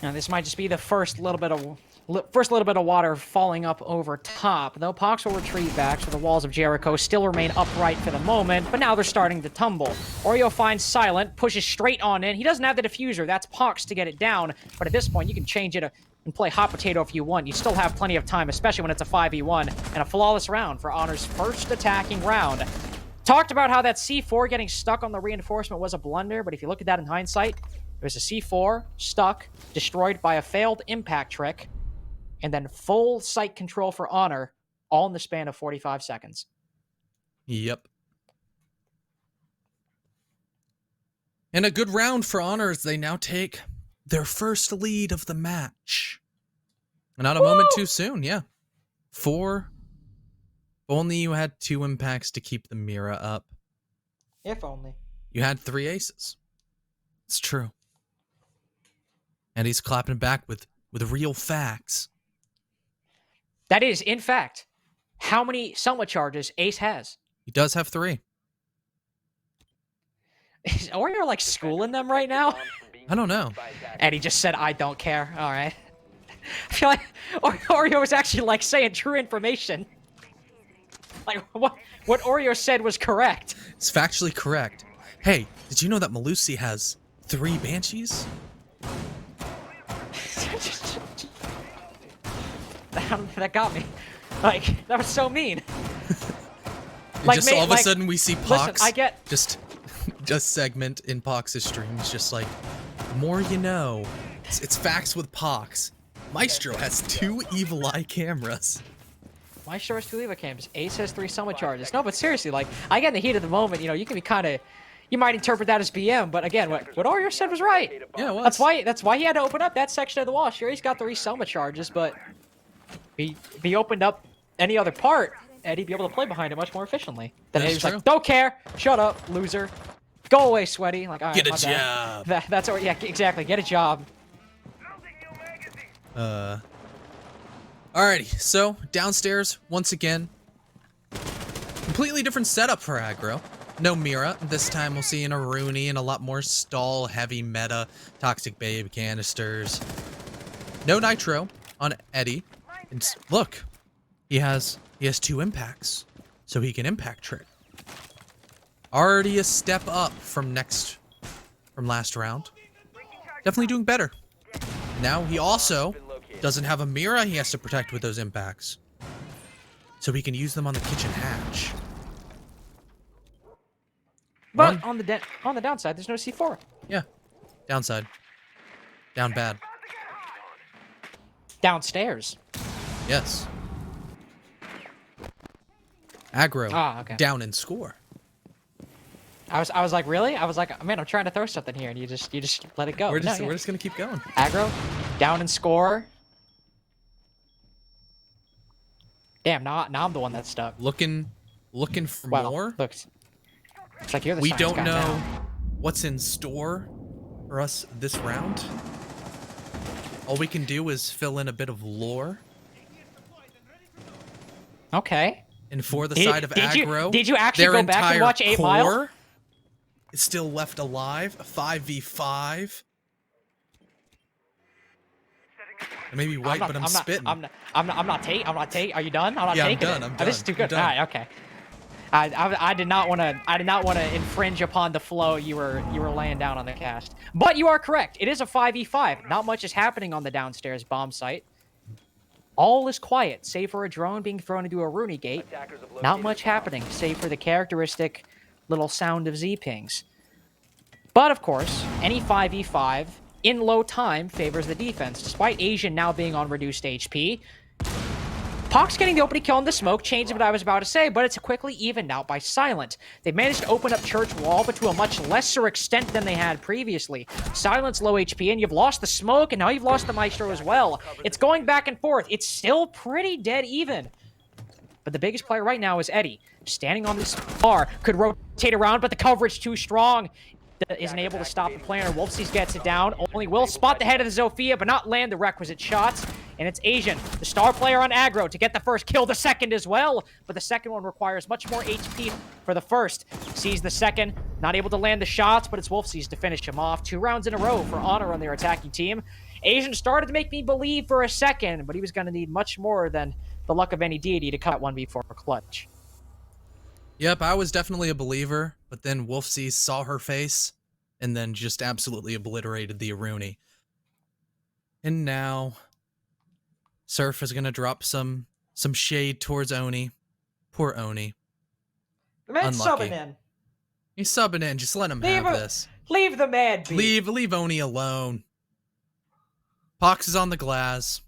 Now this might just be the first little bit of water falling up over top. Though Pox will retreat back, so the walls of Jericho still remain upright for the moment, but now they're starting to tumble. Oreo finds Silent, pushes straight on in. He doesn't have the diffuser. That's Pox to get it down, but at this point you can change it and play hot potato if you want. You still have plenty of time, especially when it's a 5v1, and a flawless round for Honor's first attacking round. Talked about how that C4 getting stuck on the reinforcement was a blunder, but if you look at that in hindsight, there's a C4 stuck, destroyed by a failed impact trick, and then full site control for Honor, all in the span of 45 seconds. Yep. And a good round for Honor as they now take their first lead of the match. Not a moment too soon, yeah. 4. If only you had 2 impacts to keep the Mira up. If only. You had 3 aces. It's true. And he's clapping back with real facts. That is, in fact, how many Selma charges Ace has. He does have 3. Is Oreo like schooling them right now? I don't know. And he just said, I don't care. All right. I feel like Oreo was actually like saying true information. Like what Oreo said was correct. It's factually correct. Hey, did you know that Malusi has 3 Banshees? That got me. Like, that was so mean. Like, just all of a sudden we see Pox. Listen, I get... Just segment in Pox's stream. It's just like, the more you know. It's facts with Pox. Maestro has 2 Evil Eye cameras. Maestro has 2 Eva cams. Ace has 3 Selma charges. No, but seriously, like, I get in the heat of the moment, you know, you can be kind of... You might interpret that as BM, but again, what Oreo said was right. Yeah, it was. That's why he had to open up that section of the wall. Sure, he's got 3 Selma charges, but if he opened up any other part, Eddie'd be able to play behind it much more efficiently. Then Eddie's like, don't care, shut up, loser. Go away, sweaty. Like, all right, get a job. That's what, yeah, exactly, get a job. Alrighty, so downstairs, once again, completely different setup for Aggro. No Mira. This time we'll see an Aruni and a lot more stall-heavy meta. Toxic Babe canisters. No Nitro on Eddie. And look, he has 2 impacts, so he can impact trick. Already a step up from last round. Definitely doing better. Now he also doesn't have a Mira he has to protect with those impacts, so he can use them on the kitchen hatch. But on the downside, there's no C4. Yeah. Downside. Down bad. Downstairs. Yes. Aggro. Okay. Down in score. I was like, really? I was like, man, I'm trying to throw something here, and you just let it go. We're just gonna keep going. Aggro, down in score. Damn, now I'm the one that's stuck. Looking for more. Looks like you're the We science don't guy know now. what's in store for us this round. All we can do is fill in a bit of lore. Okay. And for the side of Aggro, did you actually their go back and entire watch 8 Mile? core is still left alive. A 5v5. I may be white, but I'm spitting. I'm not taking. Are you done? I'm not Yeah, I'm taking done, it. I'm Oh, this is done, too good. I'm done. All right, okay. I did not want to infringe upon the flow you were laying down on the cast. But you are correct. It is a 5v5. Not much is happening on the downstairs bomb site. All is quiet, save for a drone being thrown into a Rooney gate. Not much happening, save for the characteristic little sound of Z-pings. But of course, any 5v5 in low time favors the defense, despite Asian now being on reduced HP. Pox getting the opening kill in the smoke changed what I was about to say, but it's quickly evened out by Silent. They managed to open up Church Wall, but to a much lesser extent than they had previously. Silent's low HP, and you've lost the smoke, and now you've lost the Maestro as well. It's going back and forth. It's still pretty dead even. But the biggest player right now is Eddie. Standing on this bar, could rotate around, but the coverage too strong. Isn't able to stop the player. Wolfsees gets it down. Only will spot the head of the Zofia, but not land the requisite shots. And it's Asian, the star player on Aggro, to get the first kill, the second as well. But the second one requires much more HP for the first. Sees the second, not able to land the shots, but it's Wolfsees to finish him off. 2 rounds in a row for Honor on their attacking team. Asian started to make me believe for a second, but he was going to need much more than the luck of any deity to cut 1v4 clutch. Yep, I was definitely a believer, but then Wolfseas saw her face and then just absolutely obliterated the Aruni. And now Surf is gonna drop some shade towards Oni. Poor Oni. The man's Unlucky. subbing in. He's subbing in, just let him have this. Leave the man be. Leave Oni alone. Pox is on the glass.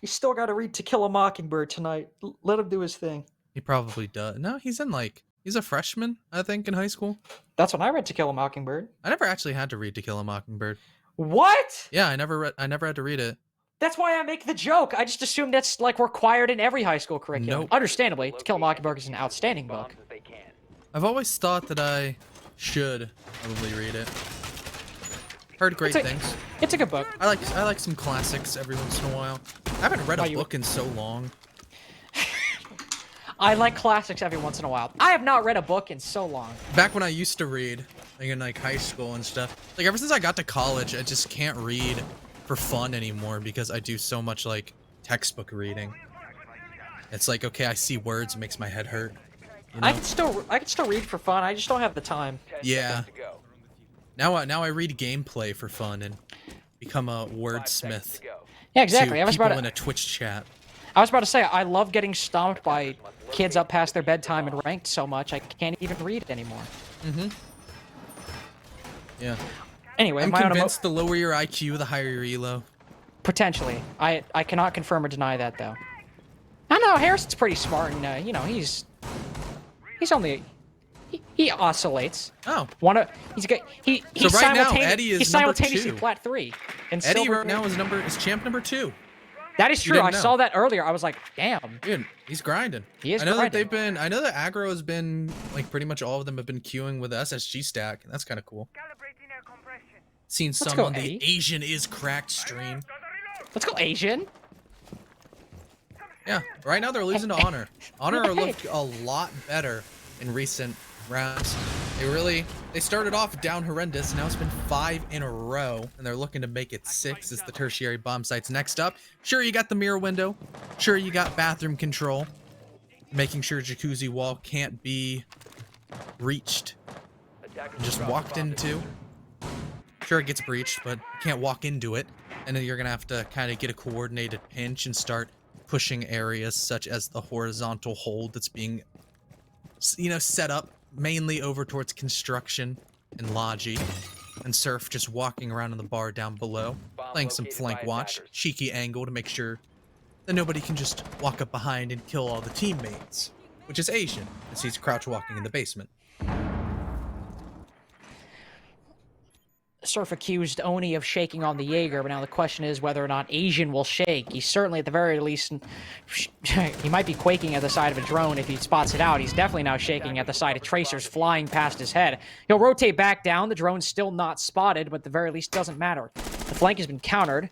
He's still got to read To Kill a Mockingbird tonight. Let him do his thing. He probably does. No, he's a freshman, I think, in high school. That's when I read To Kill a Mockingbird. I never actually had to read To Kill a Mockingbird. What? Yeah, I never had to read it. That's why I make the joke. I just assumed that's like required in every high school curriculum. Nope. Understandably, To Kill a Mockingbird is an outstanding book. I've always thought that I should probably read it. Heard great things. It's a good book. I like some classics every once in a while. I haven't read a book in so long. I like classics every once in a while. I have not read a book in so long. Back when I used to read, like in like high school and stuff. Like ever since I got to college, I just can't read for fun anymore because I do so much like textbook reading. It's like, okay, I see words, it makes my head hurt. You know? I can still read for fun. I just don't have the time. Yeah. Now I read gameplay for fun and become a wordsmith. Yeah, exactly. To I was people about in a Twitch chat. I was about to say, I love getting stomped by kids up past their bedtime and ranked so much I can't even read it anymore. Mm-hmm. Yeah. Anyway, I'm my convinced the lower your IQ, the higher your elo. potentially. I cannot confirm or deny that though. I know Harrison's pretty smart, and you know he's only he oscillates. Oh. He's So right now, Eddie is he's number simultaneously 2. plat 3. And Eddie silver right now is champ number 2. That is You true. I didn't know. saw that earlier. I was like, damn. Dude, he's grinding. He is I know grinding. that I know that Aggro has been like pretty much all of them have been queuing with the SSG stack, and that's kind of cool. Seen some go, on the Eddie. Asian is cracked stream. Let's go Asian. Yeah, right now they're losing to Honor. Honor looked a lot better in recent rounds. They started off down horrendous. Now it's been 5 in a row, and they're looking to make it 6 as the tertiary bomb sites next up. Sure, you got the mirror window. Sure, you got bathroom control, making sure jacuzzi wall can't be reached and just walked into. Sure, it gets breached, but you can't walk into it. And then you're gonna have to kind of get a coordinated pinch and start pushing areas such as the horizontal hold that's being, you know, set up mainly over towards construction and Logi, and Surf just walking around on the bar down below, playing some flank watch, cheeky angle to make sure that nobody can just walk up behind and kill all the teammates, which is Asian, as he's crouch walking in the basement. Surf accused Oni of shaking on the Jaeger, but now the question is whether or not Asian will shake. He's certainly, at the very least, he might be quaking at the side of a drone if he spots it out. He's definitely now shaking at the side of tracers flying past his head. He'll rotate back down. The drone's still not spotted, but at the very least doesn't matter. The flank has been countered.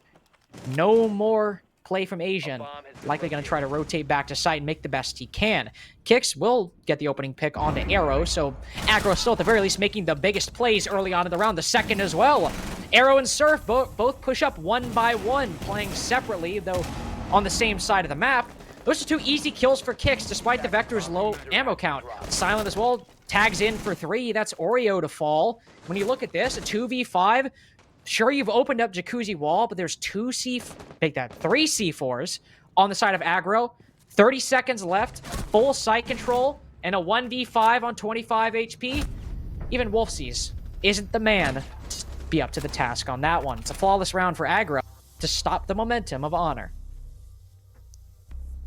No more play from Asian. Likely going to try to rotate back to site and make the best he can. Kicks will get the opening pick onto Arrow, so Aggro still at the very least making the biggest plays early on in the round. The second as well. Arrow and Surf both push up one by one, playing separately, though on the same side of the map. Those are two easy kills for Kicks, despite the Vector's low ammo count. Silent as well, tags in for 3. That's Oreo to fall. When you look at this, a 2v5, sure, you've opened up Jacuzzi Wall, but there's 3 C4s on the side of Aggro. 30 seconds left, full sight control, and a 1v5 on 25 HP. Even Wolfsees isn't the man to be up to the task on that one. It's a flawless round for Aggro to stop the momentum of Honor.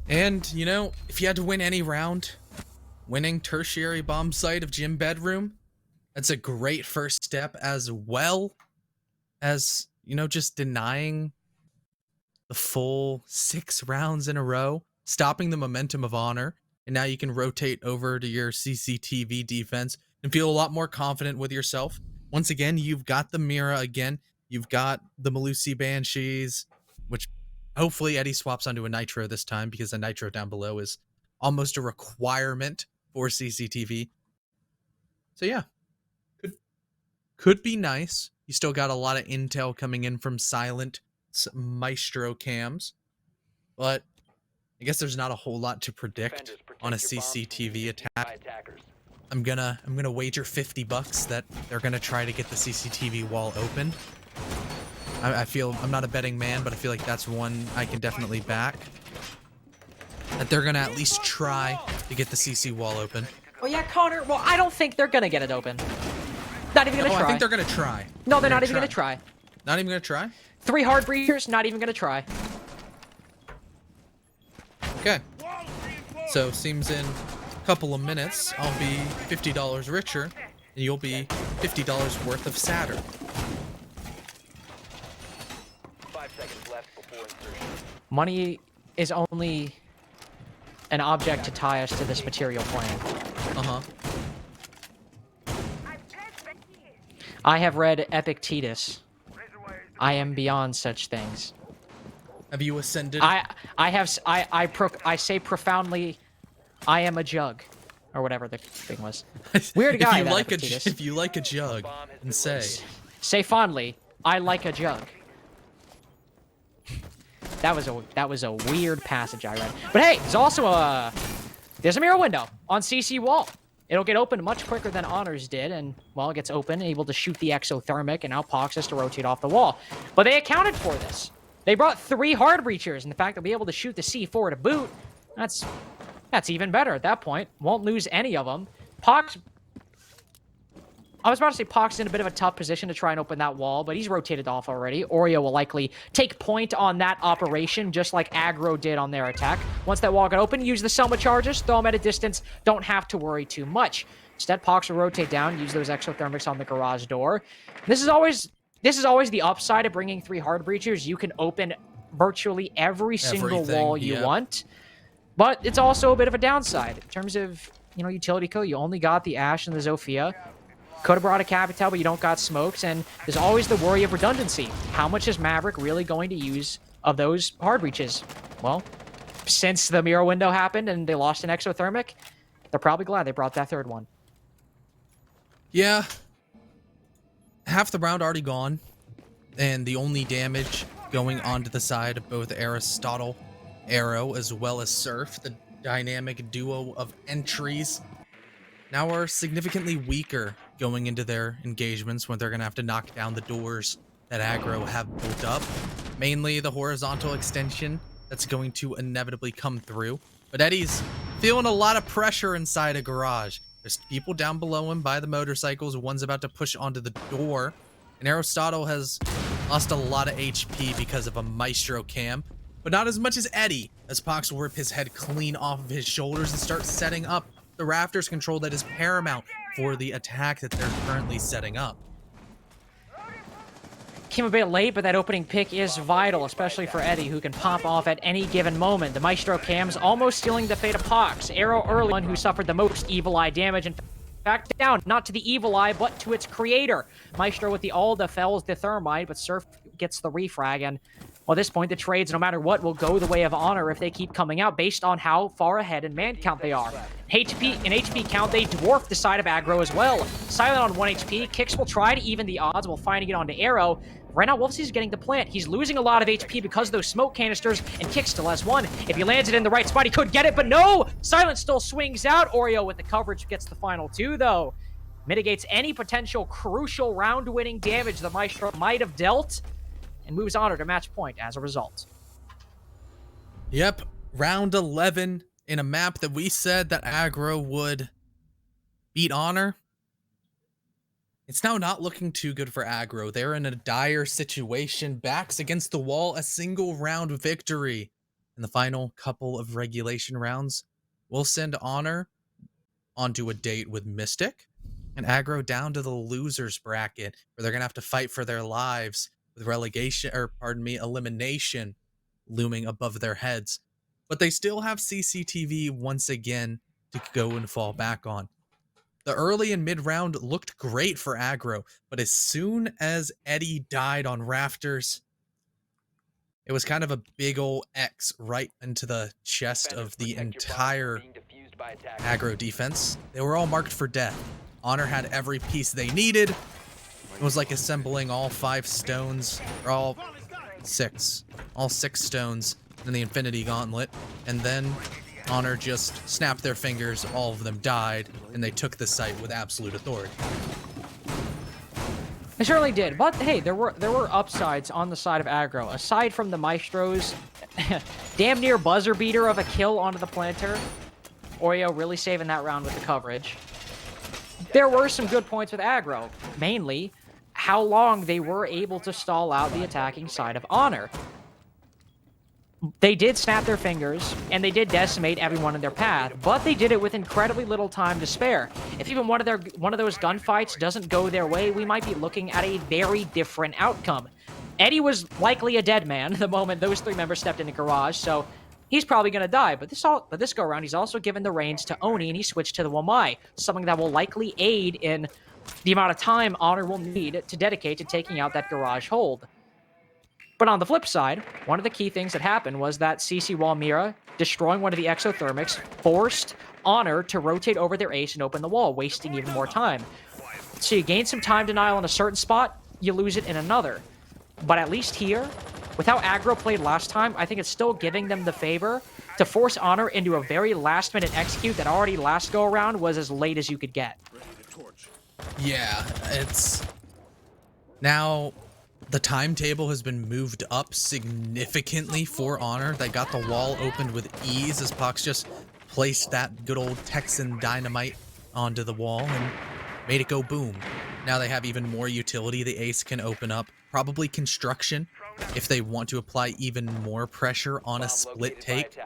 And, you know, if you had to win any round, winning tertiary bomb site of Gym Bedroom, that's a great first step, as well as, you know, just denying the full 6 rounds in a row, stopping the momentum of Honor, and now you can rotate over to your CCTV defense and feel a lot more confident with yourself. Once again, you've got the Mira again, you've got the Malusi Banshees, which hopefully Eddie swaps onto a Nitro this time, because the Nitro down below is almost a requirement for CCTV. So yeah, could be nice. You still got a lot of intel coming in from Silent Maestro cams, but I guess there's not a whole lot to predict on a CCTV attack. I'm gonna wager $50 that they're gonna try to get the CCTV wall open. I feel, I'm not a betting man, but I feel like that's one I can definitely back. That they're gonna at least try to get the CC wall open. Oh yeah, Connor. Well, I don't think they're gonna get it open. Not even gonna try. I think they're gonna try. No, they're not even gonna try. Not even gonna try? 3 hard breachers, not even gonna try. Okay. So seems in a couple of minutes I'll be $50 richer, and you'll be $50 worth of sadder. 5 seconds left before insertion. Money is only an object to tie us to this material plane. Uh-huh. I have read Epictetus. I am beyond such things. Have you ascended? I say profoundly, I am a jug, or whatever the thing was. Weird guy. If you like a jug, and say fondly, I like a jug. That was a weird passage I read. But hey, there's also there's a mirror window on CC wall. It'll get opened much quicker than Honors did, and while it gets open, able to shoot the exothermic, and now Pox has to rotate off the wall. But they accounted for this. They brought 3 hard breachers, and the fact they'll be able to shoot the C4 to boot, that's even better at that point. Won't lose any of them. Pox, I was about to say Pox is in a bit of a tough position to try and open that wall, but he's rotated off already. Oreo will likely take point on that operation, just like Aggro did on their attack. Once that wall got open, use the Selma charges, throw them at a distance, don't have to worry too much. Instead, Pox will rotate down, use those exothermics on the garage door. This is always the upside of bringing 3 hard breachers. You can open virtually every single wall you want, but it's also a bit of a downside. In terms of, you know, utility code, you only got the Ash and the Zofia. Could have brought a Capital, but you don't got smokes, and there's always the worry of redundancy. How much is Maverick really going to use of those hard breaches? Well, since the mirror window happened and they lost an exothermic, they're probably glad they brought that 3rd one. Yeah. Half the round already gone, and the only damage going onto the side of both Aristotle, Arrow, as well as Surf, the dynamic duo of entries, now are significantly weaker going into their engagements when they're going to have to knock down the doors that Aggro have built up. Mainly the horizontal extension that's going to inevitably come through. But Eddie's feeling a lot of pressure inside a garage. There's people down below him by the motorcycles. One's about to push onto the door. And Aristotle has lost a lot of HP because of a Maestro cam. But not as much as Eddie, as Pox will rip his head clean off of his shoulders and start setting up the Raptors control that is paramount for the attack that they're currently setting up. Came a bit late, but that opening pick is vital, especially for Eddie, who can pop off at any given moment. The Maestro cams almost stealing the fate of Pox. Arrow early, one who suffered the most Evil Eye damage. In fact, down, not to the Evil Eye, but to its creator. Maestro with the Alda fells the Thermite, but Surf gets the refrag, and Well, at this point, the trades, no matter what, will go the way of Honor if they keep coming out based on how far ahead in man count they are. In HP count, they dwarf the side of Aggro as well. Silent on 1 HP. Kicks will try to even the odds while finding it onto Arrow. Right now, Wolfsy's getting the plant. He's losing a lot of HP because of those smoke canisters, and Kick still has one. If he lands it in the right spot, he could get it, but no! Silent still swings out. Oreo with the coverage gets the final 2, though. Mitigates any potential crucial round-winning damage the Maestro might have dealt, and moves Honor to match point as a result. Yep, round 11 in a map that we said that Aggro would beat Honor. It's now not looking too good for Aggro. They're in a dire situation, backs against the wall, a single round victory in the final couple of regulation rounds will send Honor onto a date with Mystic, and Aggro down to the losers bracket where they're going to have to fight for their lives with elimination looming above their heads. But they still have CCTV once again to go and fall back on. The early and mid round looked great for Aggro, but as soon as Eddie died on rafters, it was kind of a big ol' X right into the chest of the entire Aggro defense. They were all marked for death. Honor had every piece they needed. It was like assembling all 5 stones, or all 6 stones in the Infinity Gauntlet, and then Honor just snapped their fingers, all of them died, and they took the site with absolute authority. They certainly did, but hey, there were upsides on the side of Aggro. Aside from the Maestro's damn near buzzer beater of a kill onto the planter, Oreo really saving that round with the coverage. There were some good points with Aggro, mainly how long they were able to stall out the attacking side of Honor. They did snap their fingers, and they did decimate everyone in their path, but they did it with incredibly little time to spare. If even one of those gunfights doesn't go their way, we might be looking at a very different outcome. Eddie was likely a dead man the moment those 3 members stepped in the garage, so he's probably going to die. But this go around, he's also given the reins to Oni, and he switched to the Wamai, something that will likely aid in the amount of time Honor will need to dedicate to taking out that garage hold. But on the flip side, one of the key things that happened was that CC Walmira, destroying one of the exothermics, forced Honor to rotate over their ace and open the wall, wasting even more time. So you gain some time denial in a certain spot, you lose it in another. But at least here, with how Aggro played last time, I think it's still giving them the favor to force Honor into a very last-minute execute that already last go-around was as late as you could get. Yeah, it's... Now, the timetable has been moved up significantly for Honor. They got the wall opened with ease as Pox just placed that good old Texan dynamite onto the wall and made it go boom. Now they have even more utility the ace can open up. Probably construction if they want to apply even more pressure on a split take.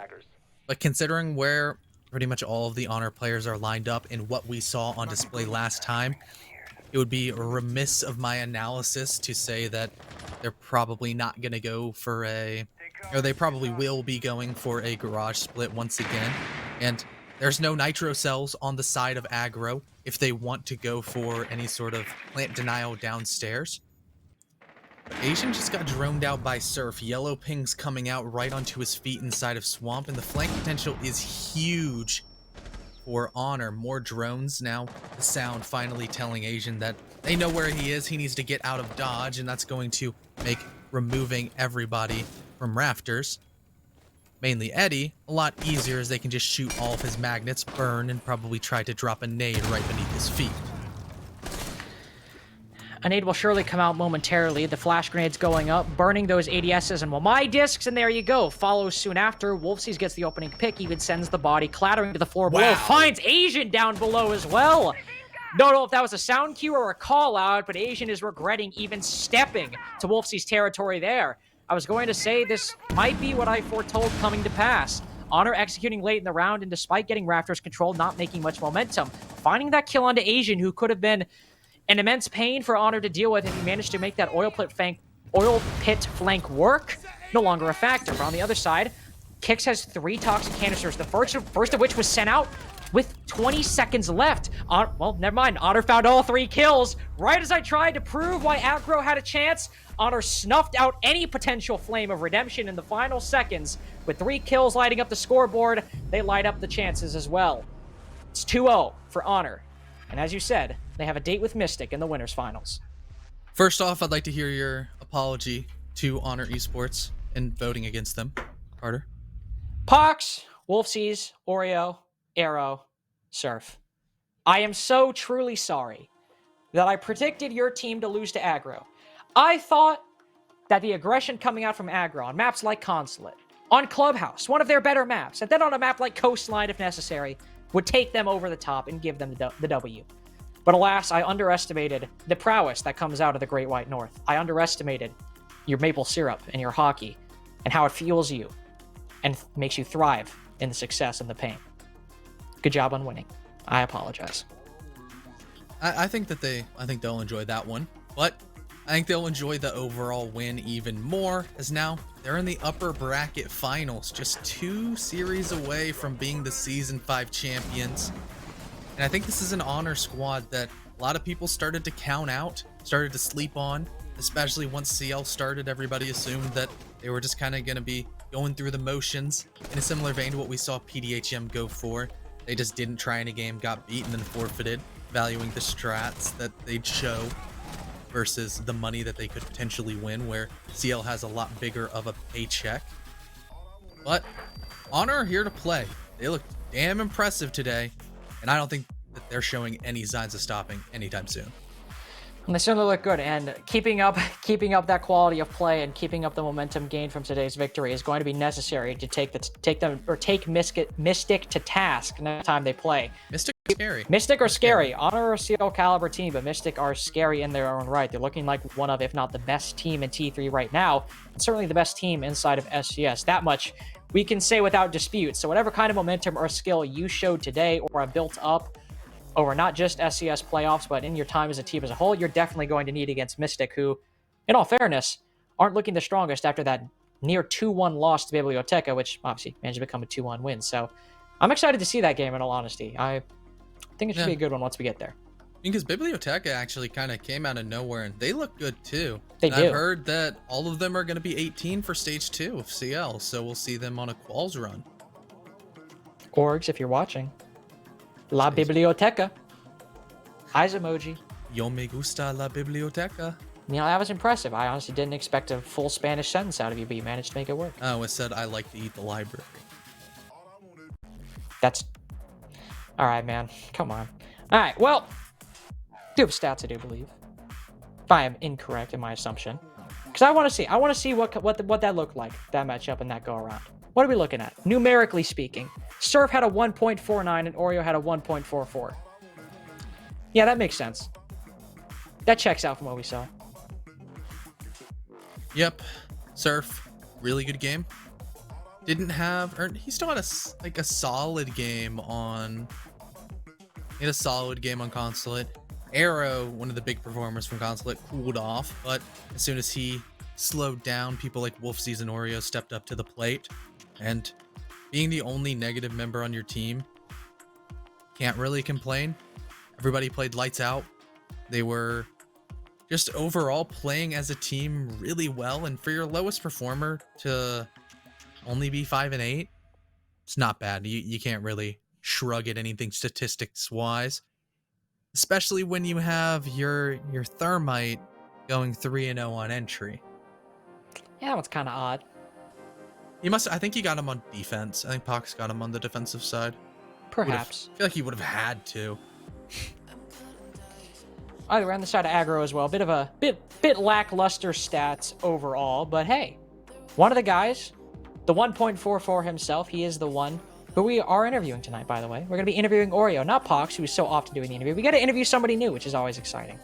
But considering where pretty much all of the Honor players are lined up and what we saw on display last time, it would be remiss of my analysis to say that they're probably not going to go for or they probably will be going for a garage split once again. And there's no nitro cells on the side of Aggro if they want to go for any sort of plant denial downstairs. But Asian just got droned out by Surf. Yellow ping's coming out right onto his feet inside of Swamp, and the flank potential is huge for Honor. More drones now. The sound finally telling Asian that they know where he is. He needs to get out of dodge, and that's going to make removing everybody from rafters, mainly Eddie, a lot easier as they can just shoot all of his magnets, burn, and probably try to drop a nade right beneath his feet. A nade will surely come out momentarily. The flash grenades going up, burning those ADSs and Wamai discs, and there you go. Follows soon after. Wolfsies gets the opening pick, even sends the body clattering to the floor below. Finds Asian down below as well. Don't know if that was a sound cue or a call out, but Asian is regretting even stepping to Wolfsies territory there. I was going to say this might be what I foretold coming to pass. Honor executing late in the round, and despite getting Raptors control, not making much momentum. Finding that kill onto Asian, who could have been an immense pain for Honor to deal with if he managed to make that oil pit flank work. No longer a factor. But on the other side, Kix has 3 toxic canisters, the first of which was sent out with 20 seconds left. Well, never mind. Honor found all 3 kills. Right as I tried to prove why Aggro had a chance, Honor snuffed out any potential flame of redemption in the final seconds. With 3 kills lighting up the scoreboard, they light up the chances as well. It's 2-0 for Honor. And as you said, they have a date with Mystic in the winners finals. First off, I'd like to hear your apology to Honor Esports and voting against them, Carter. Pox, Wolfseas, Oreo, Arrow, Surf. I am so truly sorry that I predicted your team to lose to Aggro. I thought that the aggression coming out from Aggro on maps like Consulate, on Clubhouse, one of their better maps, and then on a map like Coastline if necessary, would take them over the top and give them the W. But alas, I underestimated the prowess that comes out of the Great White North. I underestimated your maple syrup and your hockey and how it fuels you and makes you thrive in the success and the pain. Good job on winning. I apologize. I think they'll enjoy that one, but I think they'll enjoy the overall win even more, as now they're in the upper bracket finals, just 2 series away from being the Season 5 champions. And I think this is an Honor squad that a lot of people started to count out, started to sleep on, especially once CL started. Everybody assumed that they were just kind of going to be going through the motions in a similar vein to what we saw PDHM go for. They just didn't try in a game, got beaten and forfeited, valuing the strats that they'd show versus the money that they could potentially win, where CL has a lot bigger of a paycheck. But Honor are here to play. They look damn impressive today, and I don't think that they're showing any signs of stopping anytime soon. And they certainly look good, and keeping up that quality of play and keeping up the momentum gained from today's victory is going to be necessary to take Mystic to task next time they play. Mystic are scary. Mystic are scary. Honor are a CL caliber team, but Mystic are scary in their own right. They're looking like one of, if not the best team in T3 right now, and certainly the best team inside of SCS. That much we can say without dispute. So whatever kind of momentum or skill you showed today or have built up over not just SCS playoffs, but in your time as a team as a whole, you're definitely going to need against Mystic, who, in all fairness, aren't looking the strongest after that near 2-1 loss to Biblioteca, which obviously managed to become a 2-1 win. So I'm excited to see that game, in all honesty. I think it should be a good one once we get there. Because Biblioteca actually kind of came out of nowhere, and they look good too. They and do. I've heard that all of them are going to be 18 for Stage 2 of CL, so we'll see them on a quals run. Orgs, if you're watching. La Biblioteca. Eyes emoji. Yo me gusta la biblioteca. You know, that was impressive. I honestly didn't expect a full Spanish sentence out of you, but you managed to make it work. Oh, it said I like to eat the library. That's... Alright, man. Come on. Alright, well... do have stats, I do believe. If I am incorrect in my assumption. Because I want to see what that looked like, that matchup and that go-around. What are we looking at? Numerically speaking, Surf had a 1.49 and Oreo had a 1.44. Yeah, that makes sense. That checks out from what we saw. Yep. Surf, really good game. Didn't have, or he still had a solid game on. He had a solid game on Consulate. Arrow, one of the big performers from Consulate, cooled off, but as soon as he slowed down, people like Wolfseas and Oreo stepped up to the plate. And being the only negative member on your team, can't really complain. Everybody played lights out. They were just overall playing as a team really well, and for your lowest performer to only be 5-8, it's not bad. You can't really shrug at anything statistics wise, especially when you have your Thermite going 3-0 on entry. Yeah, that one's kind of odd. I think you got him on defense. I think Pox got him on the defensive side. Perhaps. I feel like he would have had to. Either way, on the side of Aggro as well. Bit of a bit lackluster stats overall, but hey, one of the guys, the 1.44 himself, he is the one who we are interviewing tonight, by the way. We're going to be interviewing Oreo, not Pox, who is so often doing the interview. We got to interview somebody new, which is always exciting.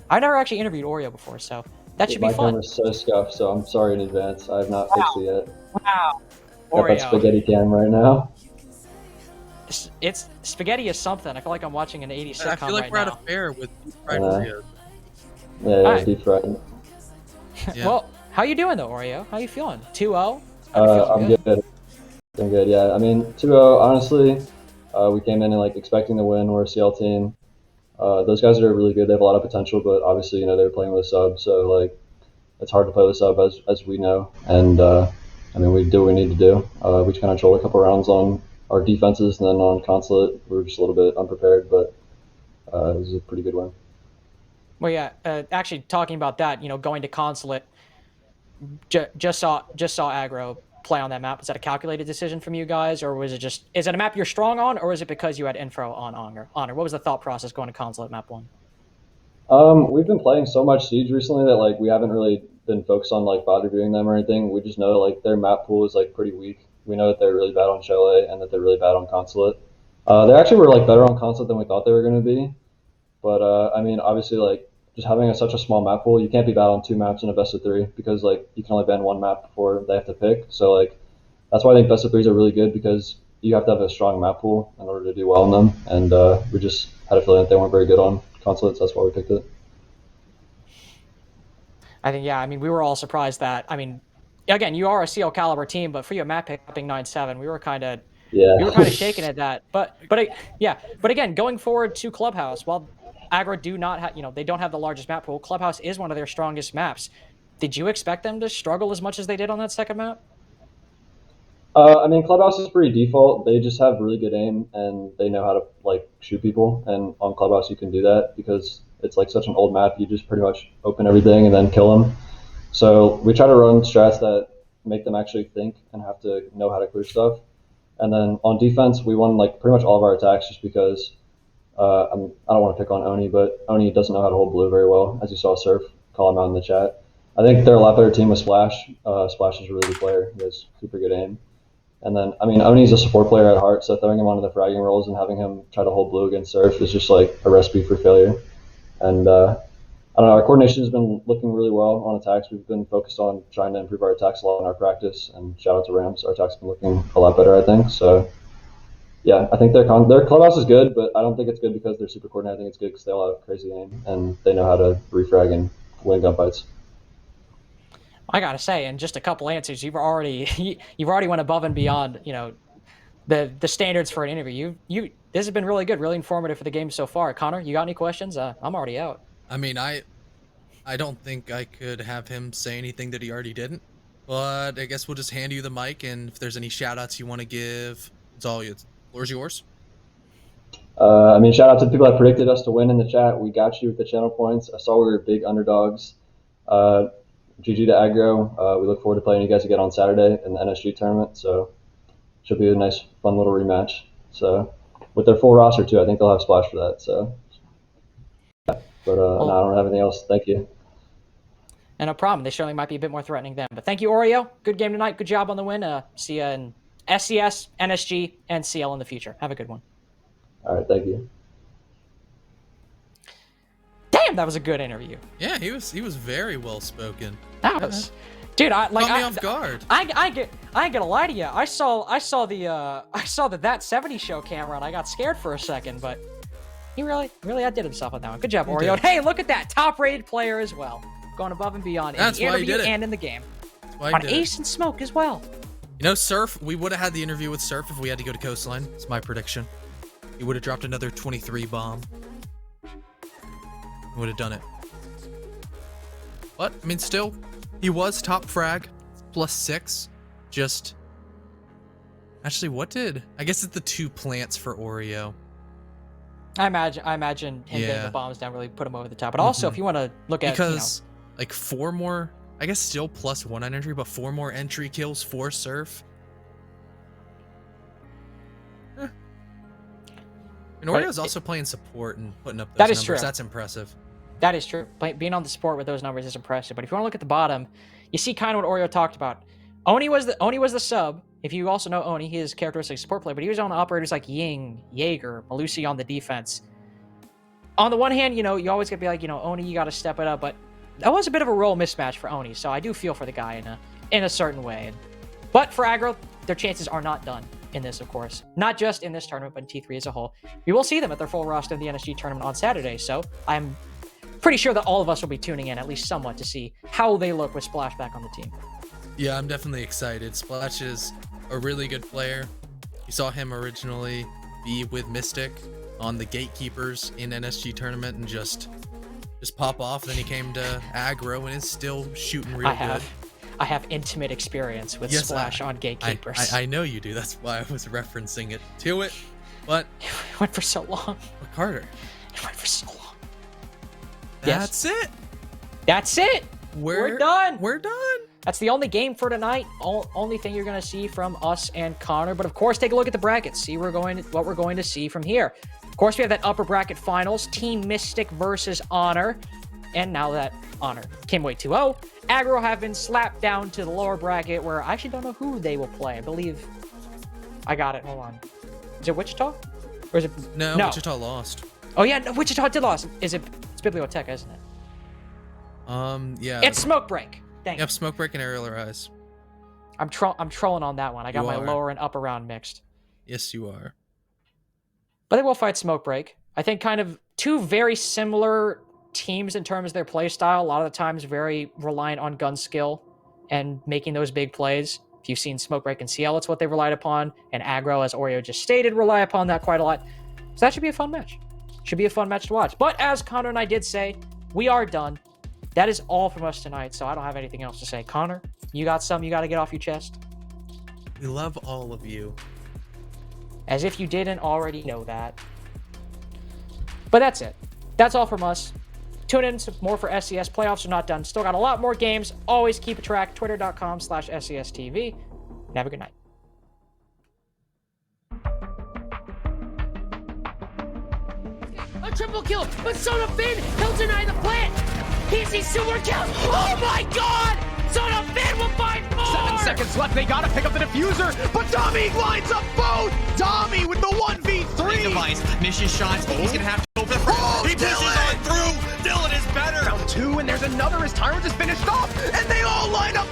I've never actually interviewed Oreo before, so that should be fun. My camera's so scuffed, so I'm sorry in advance. I have not fixed it yet. Wow. Got that Oreo. spaghetti cam right now. It's spaghetti is something. I feel like I'm watching an 80s sitcom I feel like right we're at now. a fair with deep fried Oreos. Yeah, Alright. deep fried. Yeah. Well, how you doing though, Oreo? How you feeling? 2-0? I'm good. I'm good, yeah. I mean, 2-0, honestly, We came in and like expecting to win. We're a CL team. Those guys are really good. They have a lot of potential, but obviously, you know, they're playing with a sub, so like it's hard to play with a sub as we know. And I mean, we do what we need to do. We kind of controlled a couple rounds on our defenses, and then on Consulate, we were just a little bit unprepared, but it was a pretty good win. Well, yeah. Actually, talking about that, you know, going to Consulate, just saw Aggro play on that map. Was that a calculated decision from you guys, or was it just, is it a map you're strong on, or is it because you had info on Honor? What was the thought process going to Consulate map 1? We've been playing so much Siege recently that like we haven't really been focused on like bot reviewing them or anything. We just know like their map pool is like pretty weak. We know that they're really bad on Chalet and that they're really bad on Consulate. They actually were like better on Consulate than we thought they were going to be. But I mean, obviously, like just having such a small map pool, you can't be bad on 2 maps in a best of 3 because like you can only ban 1 map before they have to pick. So like that's why I think best of 3s are really good, because you have to have a strong map pool in order to do well in them. And we just had a feeling that they weren't very good on Consulate, so that's why we picked it. I think, yeah, I mean, we were all surprised that, I mean, again, you are a CL caliber team, but for your map picking 9-7, we were kind of shaking at that. But again, going forward to Clubhouse, while Aggro do not have, you know, they don't have the largest map pool, Clubhouse is one of their strongest maps. Did you expect them to struggle as much as they did on that second map? I mean, Clubhouse is pretty default. They just have really good aim, and they know how to like shoot people. And on Clubhouse, you can do that because it's like such an old map. You just pretty much open everything and then kill them. So we try to run strats that make them actually think and have to know how to clear stuff. And then on defense, we won like pretty much all of our attacks just because I don't want to pick on Oni, but Oni doesn't know how to hold blue very well, as you saw Surf call him out in the chat. I think they're a lot better team with Splash. Splash is a really good player. He has super good aim. And then, I mean, Oni's a support player at heart, so throwing him onto the fragging roles and having him try to hold blue against Surf is just like a recipe for failure. And I don't know, our coordination has been looking really well on attacks. We've been focused on trying to improve our attacks a lot in our practice, and shout out to Rams. Our attacks have been looking a lot better, I think. So, yeah, I think their Clubhouse is good, but I don't think it's good because they're super coordinated. I think it's good because they all have crazy aim, and they know how to refrag and win gunfights. I gotta say, in just a couple answers, you've already went above and beyond, you know, the standards for an interview. This has been really good, really informative for the game so far. Connor, you got any questions? I'm already out. I mean, I don't think I could have him say anything that he already didn't, but I guess we'll just hand you the mic, and if there's any shout outs you want to give, it's all you. The floor's yours. I mean, shout out to the people that predicted us to win in the chat. We got you with the channel points. I saw we were big underdogs. GG to Aggro. We look forward to playing you guys again on Saturday in the NSG tournament, so should be a nice, fun little rematch. So with their full roster too, I think they'll have Splash for that. So, yeah. But no, I don't have anything else. Thank you. And no problem. They certainly might be a bit more threatening then. But thank you, Oreo. Good game tonight. Good job on the win. See you in SCS, NSG, and CL in the future. Have a good one. All right, thank you. Damn, that was a good interview. Yeah, he was very well spoken. That was, dude. I like. Caught me off guard. I ain't gonna lie to you. I saw the That 70 Show camera, and I got scared for a second. But he really outdid himself on that one. Good job, Oreo. And hey, look at that, top-rated player as well, going above and beyond in the interview and in the game. On Ace and Smoke as well. You know, Surf. We would have had the interview with Surf if we had to go to Coastline. It's my prediction. He would have dropped another 23 bomb. Would have done it. But I mean, still, he was top frag, +6. Just actually, what did I guess it's the 2 plants for Oreo. I imagine him getting the bombs down really put him over the top. But also, if you want to look at because like 4 more, I guess still +1 on entry, but 4 more entry kills for Surf. And Oreo's also playing support and putting up those numbers. True. That's impressive. That is true. Being on the support with those numbers is impressive. But if you want to look at the bottom, you see kind of what Oreo talked about. Oni was the sub. If you also know Oni, he is characteristic support player, but he was on the operators like Ying, Jaeger, Malusi on the defense. On the one hand, you know, you always gotta be like, you know, Oni, you gotta step it up, but that was a bit of a role mismatch for Oni, so I do feel for the guy in a certain way. But for Aggro, their chances are not done in this, of course. Not just in this tournament, but in T3 as a whole. We will see them at their full roster in the NSG tournament on Saturday, so I'm pretty sure that all of us will be tuning in at least somewhat to see how they look with Splash back on the team. Yeah, I'm definitely excited. Splash is a really good player. You saw him originally be with Mystic on the gatekeepers in NSG tournament and just pop off. Then he came to Aggro and is still shooting real good. I have intimate experience with Splash on gatekeepers. I know you do. That's why I was referencing it to it. But it went for so long. But Carter, it went for so long. That's it. That's it. We're done. We're done. That's the only game for tonight. Only thing you're going to see from us and Connor. But of course, take a look at the brackets. See what we're going to see from here. Of course, we have that upper bracket finals. Team Mystic versus Honor. And now that Honor came away 2-0, Aggro have been slapped down to the lower bracket where I actually don't know who they will play. I believe I got it. Hold on. Is it Wichita? Or is it... No, Wichita lost. Oh, yeah. No, Wichita did lost. It's Bibliotech, isn't it? Yeah. It's Smoke Break. Dang. Yep, Smoke Break and Aerial Rise. I'm trolling on that one. I got my lower and upper round mixed. Yes, you are. But they will fight Smoke Break. I think kind of two very similar teams in terms of their play style. A lot of the times very reliant on gun skill and making those big plays. If you've seen Smoke Break and CL, it's what they relied upon. And Aggro, as Oreo just stated, rely upon that quite a lot. So that should be a fun match. Should be a fun match to watch. But as Connor and I did say, we are done. That is all from us tonight, so I don't have anything else to say. Connor, you got something you got to get off your chest? We love all of you. As if you didn't already know that. But that's it. That's all from us. Tune in some more for SCS. Playoffs are not done. Still got a lot more games. Always keep a track. Twitter.com/SCSTV. And have a good night. A triple kill, but Son of Finn, he'll deny the plant. Easy super kills. Oh my god! Son of Finn will find more! 7 seconds left. They gotta pick up the diffuser, but Tommy lines up both. Tommy with the 1v3. Device, mission shots. He's gonna have to go for the first. He pushes on through. Dylan is better. Round 2, and there's another as Tyrant is finished off, and they all line up